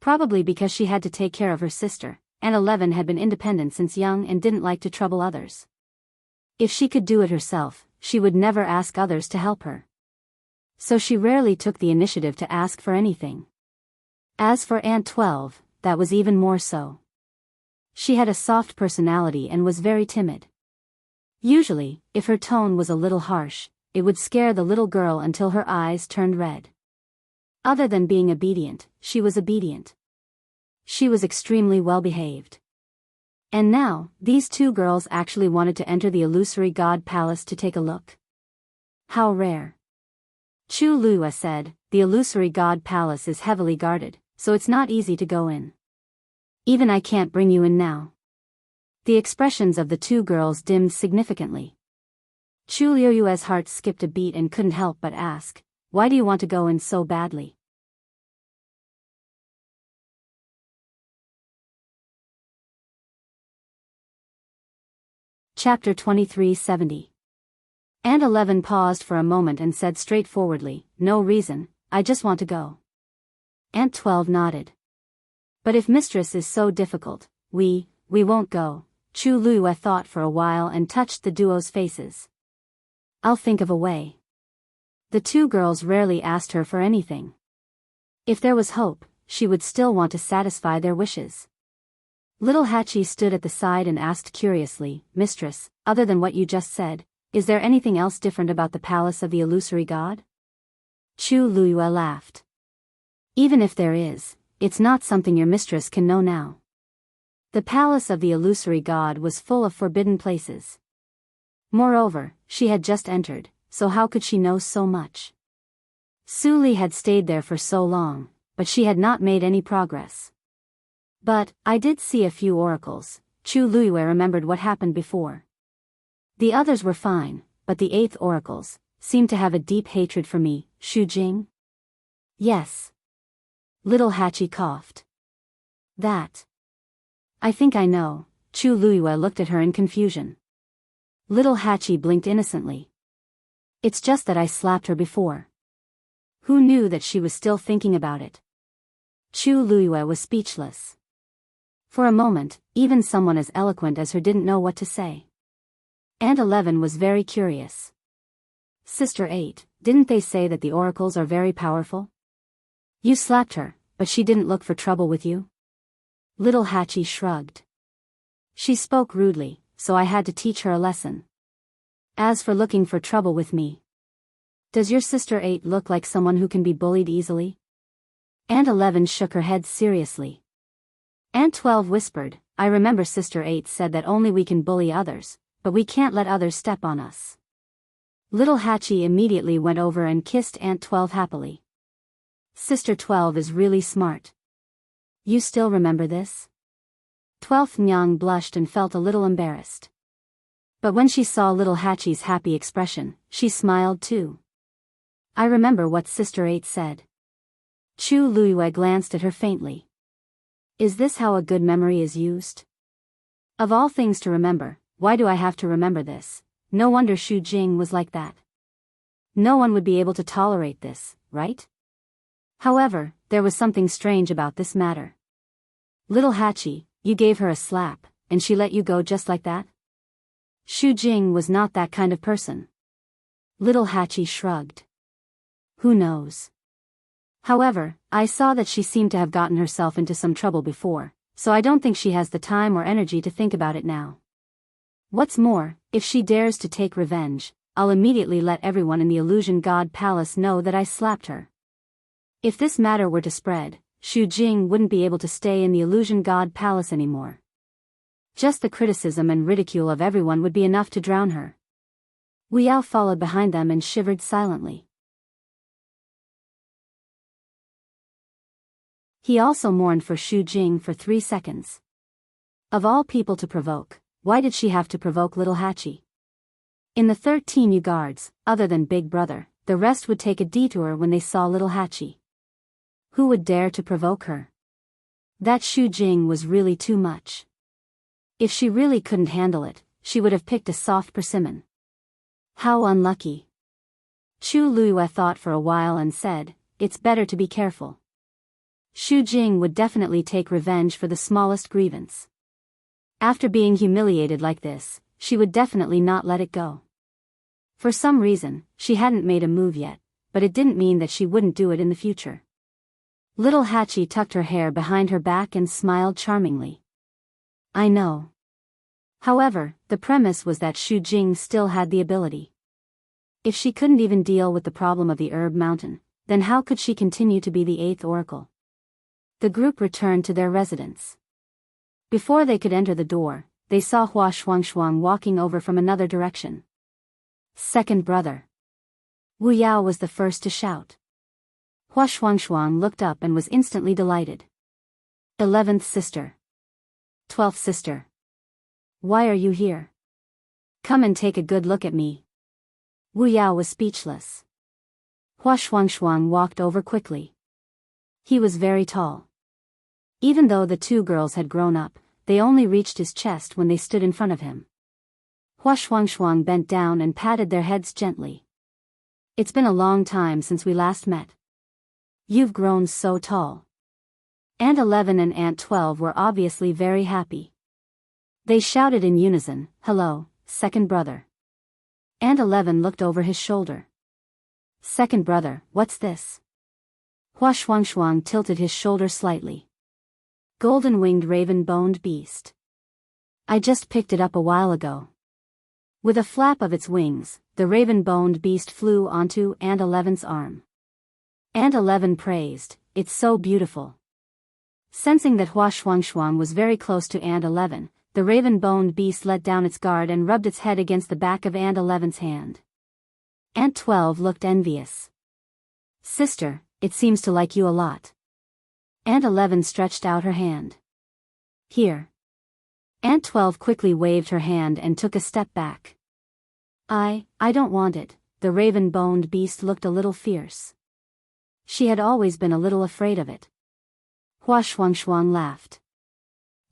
Probably because she had to take care of her sister, and 11 had been independent since young and didn't like to trouble others. If she could do it herself, she would never ask others to help her. so she rarely took the initiative to ask for anything. As for Aunt 12, that was even more so. She had a soft personality and was very timid. Usually, if her tone was a little harsh, it would scare the little girl until her eyes turned red. Other than being obedient, she was obedient. She was extremely well behaved. And now, these two girls actually wanted to enter the illusory god palace to take a look. How rare. Chu Lua said, "The illusory god palace is heavily guarded, so it's not easy to go in. Even I can't bring you in now." The expressions of the two girls dimmed significantly. Chu Liu's heart skipped a beat and couldn't help but ask, "Why do you want to go in so badly?" Chapter 2370. Aunt 11 paused for a moment and said straightforwardly, "No reason, I just want to go." Aunt 12 nodded. "But if Mistress is so difficult, we won't go." Chu Lua thought for a while and touched the duo's faces. "I'll think of a way." The two girls rarely asked her for anything. If there was hope, she would still want to satisfy their wishes. Little Hachi stood at the side and asked curiously, "Mistress, other than what you just said, is there anything else different about the palace of the illusory god?" Chu Lua laughed. "Even if there is, it's not something your mistress can know now." The palace of the illusory god was full of forbidden places. Moreover, she had just entered, so how could she know so much? Su Li had stayed there for so long, but she had not made any progress. "But, I did see a few oracles." Chu Lua remembered what happened before. "The others were fine, but the 8th oracles seemed to have a deep hatred for me." Shu Jing? "Yes." Little Hachi coughed. "That. I think I know." Chu Lua looked at her in confusion. Little Hachi blinked innocently. "It's just that I slapped her before." Who knew that she was still thinking about it? Chu Lua was speechless. For a moment, even someone as eloquent as her didn't know what to say. Aunt 11 was very curious. "Sister 8, didn't they say that the oracles are very powerful? You slapped her, but she didn't look for trouble with you?" Little Hachi shrugged. "She spoke rudely, so I had to teach her a lesson. As for looking for trouble with me, does your sister 8 look like someone who can be bullied easily?" Aunt 11 shook her head seriously. Aunt 12 whispered, "I remember Sister 8 said that only we can bully others, but we can't let others step on us." Little Hachi immediately went over and kissed Aunt 12 happily. "Sister 12 is really smart. You still remember this?" 12th Nyang blushed and felt a little embarrassed. But when she saw Little Hachi's happy expression, she smiled too. "I remember what Sister 8 said." Chu Lua glanced at her faintly. "Is this how a good memory is used? Of all things to remember, why do I have to remember this?" No wonder Shu Jing was like that. No one would be able to tolerate this, right? However, there was something strange about this matter. "Little Hachi, you gave her a slap, and she let you go just like that?" Shu Jing was not that kind of person. Little Hachi shrugged. "Who knows? However, I saw that she seemed to have gotten herself into some trouble before, so I don't think she has the time or energy to think about it now. What's more, if she dares to take revenge, I'll immediately let everyone in the Illusion God Palace know that I slapped her." If this matter were to spread, Shu Jing wouldn't be able to stay in the Illusion God Palace anymore. Just the criticism and ridicule of everyone would be enough to drown her. Liao followed behind them and shivered silently. He also mourned for Shu Jing for 3 seconds. Of all people to provoke, why did she have to provoke Little Hachi? In the 13 Yu guards, other than Big Brother, the rest would take a detour when they saw Little Hachi. Who would dare to provoke her? That Shu Jing was really too much. If she really couldn't handle it, she would have picked a soft persimmon. How unlucky. Chu Lua thought for a while and said, "It's better to be careful." Shu Jing would definitely take revenge for the smallest grievance. After being humiliated like this, she would definitely not let it go. For some reason, she hadn't made a move yet, but it didn't mean that she wouldn't do it in the future. Little Hachi tucked her hair behind her back and smiled charmingly. I know. However, the premise was that Shu Jing still had the ability. If she couldn't even deal with the problem of the herb mountain, then how could she continue to be the 8th oracle? The group returned to their residence. Before they could enter the door, they saw Hua Shuangshuang walking over from another direction. Second brother. Wu Yao was the first to shout. Hua Shuangshuang looked up and was instantly delighted. 11th sister. 12th sister. Why are you here? Come and take a good look at me. Wu Yao was speechless. Hua Shuangshuang walked over quickly. He was very tall. Even though the two girls had grown up, they only reached his chest when they stood in front of him. Hua Shuangshuang bent down and patted their heads gently. It's been a long time since we last met. You've grown so tall. Aunt 11 and Aunt 12 were obviously very happy. They shouted in unison, hello, second brother. Aunt 11 looked over his shoulder. Second brother, what's this? Hua Shuangshuang tilted his shoulder slightly. Golden-winged raven-boned beast. I just picked it up a while ago. With a flap of its wings, the raven-boned beast flew onto Aunt 11's arm. Aunt 11 praised, it's so beautiful. Sensing that Hua Shuangshuang was very close to Aunt 11, the raven-boned beast let down its guard and rubbed its head against the back of Aunt 11's hand. Aunt 12 looked envious. Sister, it seems to like you a lot. Aunt 11 stretched out her hand. Here. Aunt 12 quickly waved her hand and took a step back. I don't want it, the raven-boned beast looked a little fierce. She had always been a little afraid of it. Hua Shuangshuang laughed.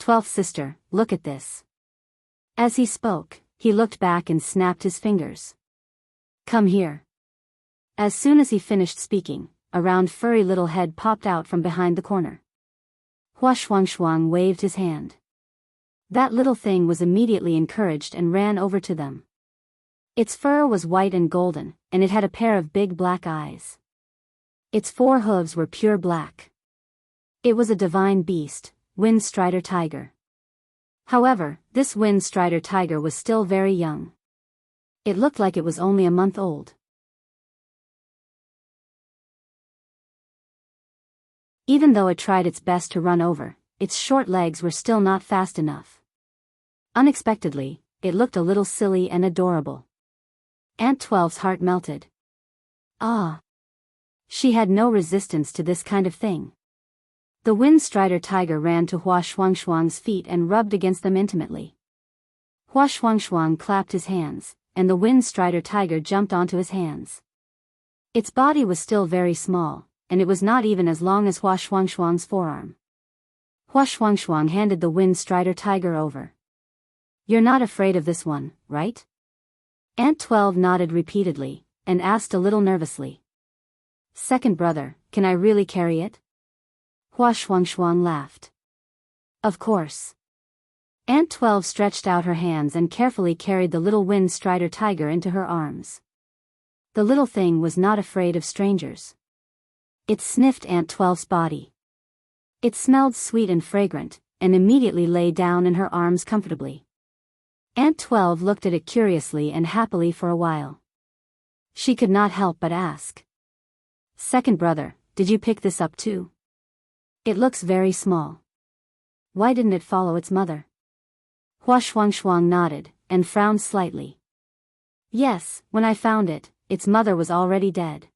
12th sister, look at this. As he spoke, he looked back and snapped his fingers. Come here. As soon as he finished speaking, a round furry little head popped out from behind the corner. Hua Shuangshuang waved his hand. That little thing was immediately encouraged and ran over to them. Its fur was white and golden, and it had a pair of big black eyes. Its 4 hooves were pure black. It was a divine beast, Wind Strider Tiger. However, this Wind Strider Tiger was still very young. It looked like it was only a month old. Even though it tried its best to run over, its short legs were still not fast enough. Unexpectedly, it looked a little silly and adorable. Aunt 12's heart melted. Ah! She had no resistance to this kind of thing. The Wind Strider Tiger ran to Hua Shuangshuang's feet and rubbed against them intimately. Hua Shuangshuang clapped his hands, and the Wind Strider Tiger jumped onto his hands. Its body was still very small, and it was not even as long as Hua Shuangshuang's forearm. Hua Shuangshuang handed the Wind Strider Tiger over. You're not afraid of this one, right? Aunt 12 nodded repeatedly, and asked a little nervously. Second brother, can I really carry it? Hua Shuangshuang laughed. Of course. Aunt 12 stretched out her hands and carefully carried the little Wind Strider Tiger into her arms. The little thing was not afraid of strangers. It sniffed Aunt 12's body. It smelled sweet and fragrant, and immediately lay down in her arms comfortably. Aunt 12 looked at it curiously and happily for a while. She could not help but ask. Second brother, did you pick this up too? It looks very small. Why didn't it follow its mother? Hua Shuangshuang nodded, and frowned slightly. Yes, when I found it, its mother was already dead.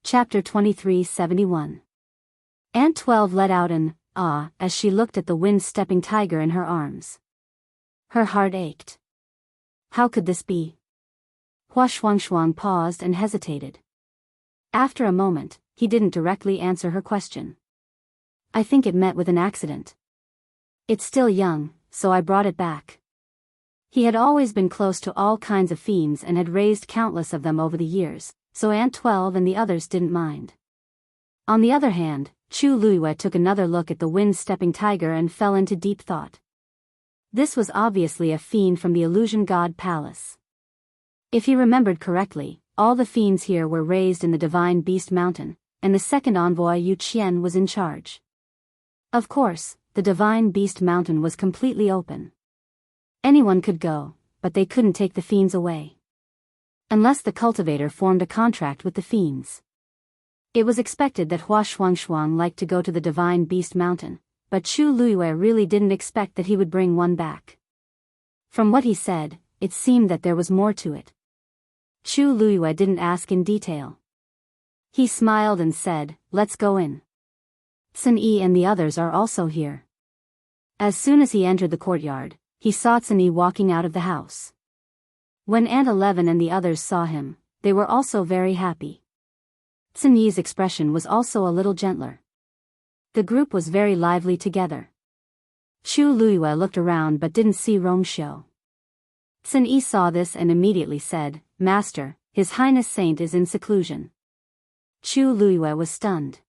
Chapter 2371. Aunt 12 let out an ah as she looked at the wind-stepping tiger in her arms. Her heart ached. How could this be? Hua Shuangshuang paused and hesitated. After a moment, he didn't directly answer her question. I think it met with an accident. It's still young, so I brought it back. He had always been close to all kinds of fiends and had raised countless of them over the years, so Aunt 12 and the others didn't mind. On the other hand, Chu Luiyue took another look at the wind-stepping tiger and fell into deep thought. This was obviously a fiend from the illusion god palace. If he remembered correctly, all the fiends here were raised in the divine beast mountain, and the second envoy Yu Qian was in charge. Of course, the divine beast mountain was completely open. Anyone could go, but they couldn't take the fiends away. Unless the cultivator formed a contract with the fiends. It was expected that Hua Shuangshuang liked to go to the divine beast mountain, but Chu Luiyue really didn't expect that he would bring one back. From what he said, it seemed that there was more to it. Chu Luiyue didn't ask in detail. He smiled and said, "Let's go in. Sun Yi and the others are also here." As soon as he entered the courtyard, he saw Sun Yi walking out of the house. When Aunt 11 and the others saw him, they were also very happy. Sun Yi's expression was also a little gentler. The group was very lively together. Chu Luiyue looked around but didn't see Rongxiu. Sun Yi saw this and immediately said, "Master, His Highness Saint is in seclusion." Chu Luiyue was stunned.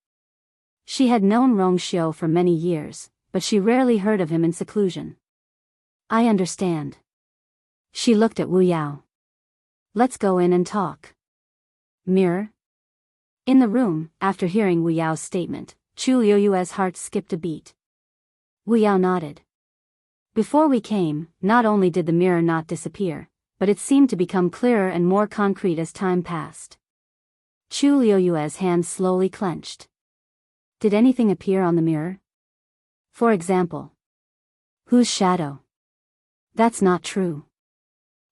She had known Rongxiu for many years, but she rarely heard of him in seclusion. "I understand." She looked at Wu Yao. "Let's go in and talk." Mirror? In the room, after hearing Wu Yao's statement, Chu Liuyue's heart skipped a beat. Wu Yao nodded. "Before we came, not only did the mirror not disappear, but it seemed to become clearer and more concrete as time passed." Chu Liuyue's hand slowly clenched. "Did anything appear on the mirror? For example, whose shadow?" "That's not true."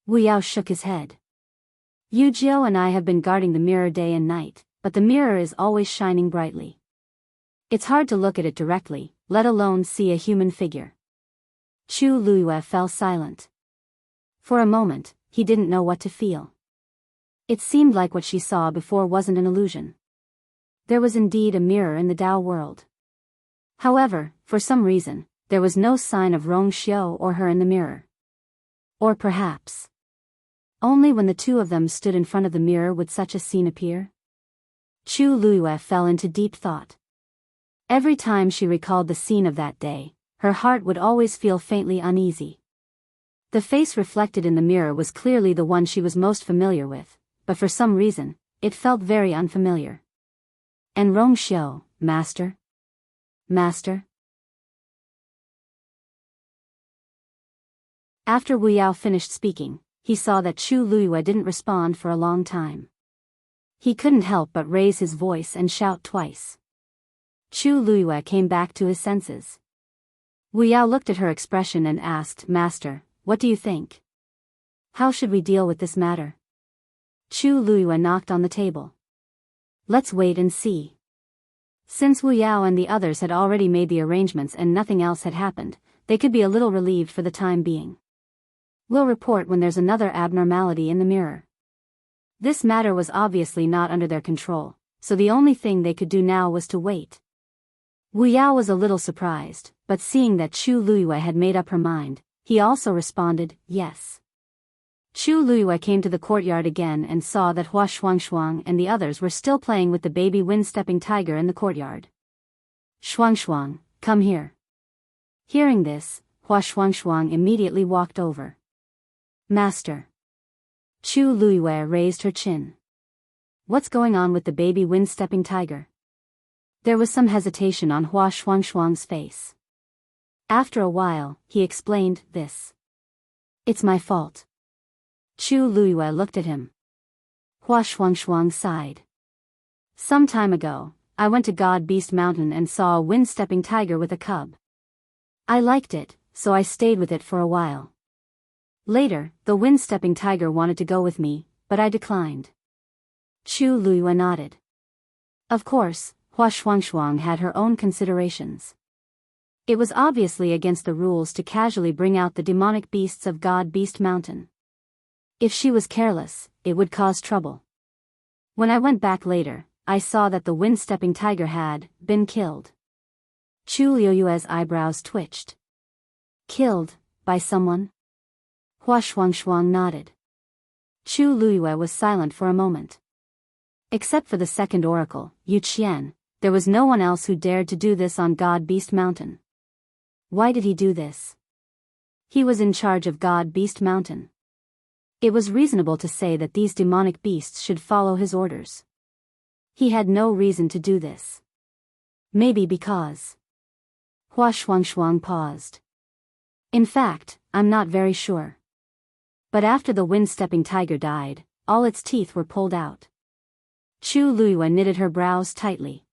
Wu Yao shook his head. "Yu Jiao and I have been guarding the mirror day and night, but the mirror is always shining brightly. It's hard to look at it directly, let alone see a human figure." Chu Luiyue fell silent. For a moment, he didn't know what to feel. It seemed like what she saw before wasn't an illusion. There was indeed a mirror in the Dao world. However, for some reason, there was no sign of Rongxiu or her in the mirror. Or perhaps only when the two of them stood in front of the mirror would such a scene appear? Chu Luiyue fell into deep thought. Every time she recalled the scene of that day, her heart would always feel faintly uneasy. The face reflected in the mirror was clearly the one she was most familiar with, but for some reason, it felt very unfamiliar. And Rongxiu, master? Master? After Wu Yao finished speaking, he saw that Chu Luiyue didn't respond for a long time. He couldn't help but raise his voice and shout twice. Chu Luiyue came back to his senses. Wu Yao looked at her expression and asked, "Master, what do you think? How should we deal with this matter?" Chu Luiyue knocked on the table. "Let's wait and see." Since Wu Yao and the others had already made the arrangements and nothing else had happened, they could be a little relieved for the time being. "We'll report when there's another abnormality in the mirror." This matter was obviously not under their control, so the only thing they could do now was to wait. Wu Yao was a little surprised, but seeing that Chu Luiyue had made up her mind, he also responded, "Yes." Chu Luiyue came to the courtyard again and saw that Hua Shuangshuang and the others were still playing with the baby wind-stepping tiger in the courtyard. "Shuangshuang, come here." Hearing this, Hua Shuangshuang immediately walked over. "Master." Chu Luiyue raised her chin. "What's going on with the baby wind-stepping tiger?" There was some hesitation on Hua Shuangshuang's face. After a while, he explained this. "It's my fault." Chu Luiyue looked at him. Hua Shuangshuang sighed. "Some time ago, I went to God Beast Mountain and saw a wind-stepping tiger with a cub. I liked it, so I stayed with it for a while. Later, the wind-stepping tiger wanted to go with me, but I declined." Chu Luiyue nodded. Of course, Hua Shuangshuang had her own considerations. It was obviously against the rules to casually bring out the demonic beasts of God Beast Mountain. If she was careless, it would cause trouble. When I went back later, I saw that the wind-stepping tiger had been killed. Chu Liuyue's eyebrows twitched. "Killed by someone?" Hua Shuangshuang nodded. Chu Luiyue was silent for a moment. Except for the second oracle, Yu Qian, there was no one else who dared to do this on God Beast Mountain. Why did he do this? He was in charge of God Beast Mountain. It was reasonable to say that these demonic beasts should follow his orders. He had no reason to do this. Maybe because... Hua Shuang paused. In fact, I'm not very sure. But after the wind-stepping tiger died, all its teeth were pulled out. Chu Luiyue knitted her brows tightly.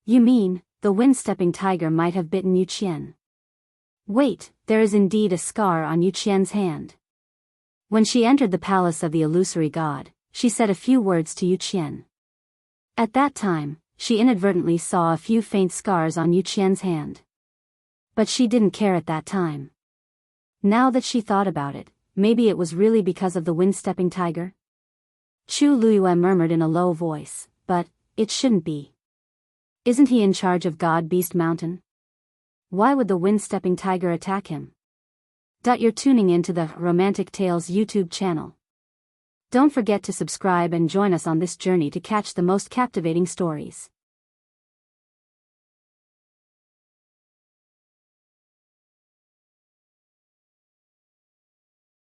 You mean, the wind-stepping tiger might have bitten Yu Qian? Wait, there is indeed a scar on Yu Qian's hand. When she entered the palace of the illusory god, she said a few words to Yu Qian. At that time, she inadvertently saw a few faint scars on Yu Qian's hand. But she didn't care at that time. Now that she thought about it, maybe it was really because of the wind-stepping tiger? Chu Luiyue murmured in a low voice, but it shouldn't be. Isn't he in charge of God Beast Mountain? Why would the wind-stepping tiger attack him? You're tuning into the Romantic Tales YouTube channel. Don't forget to subscribe and join us on this journey to catch the most captivating stories.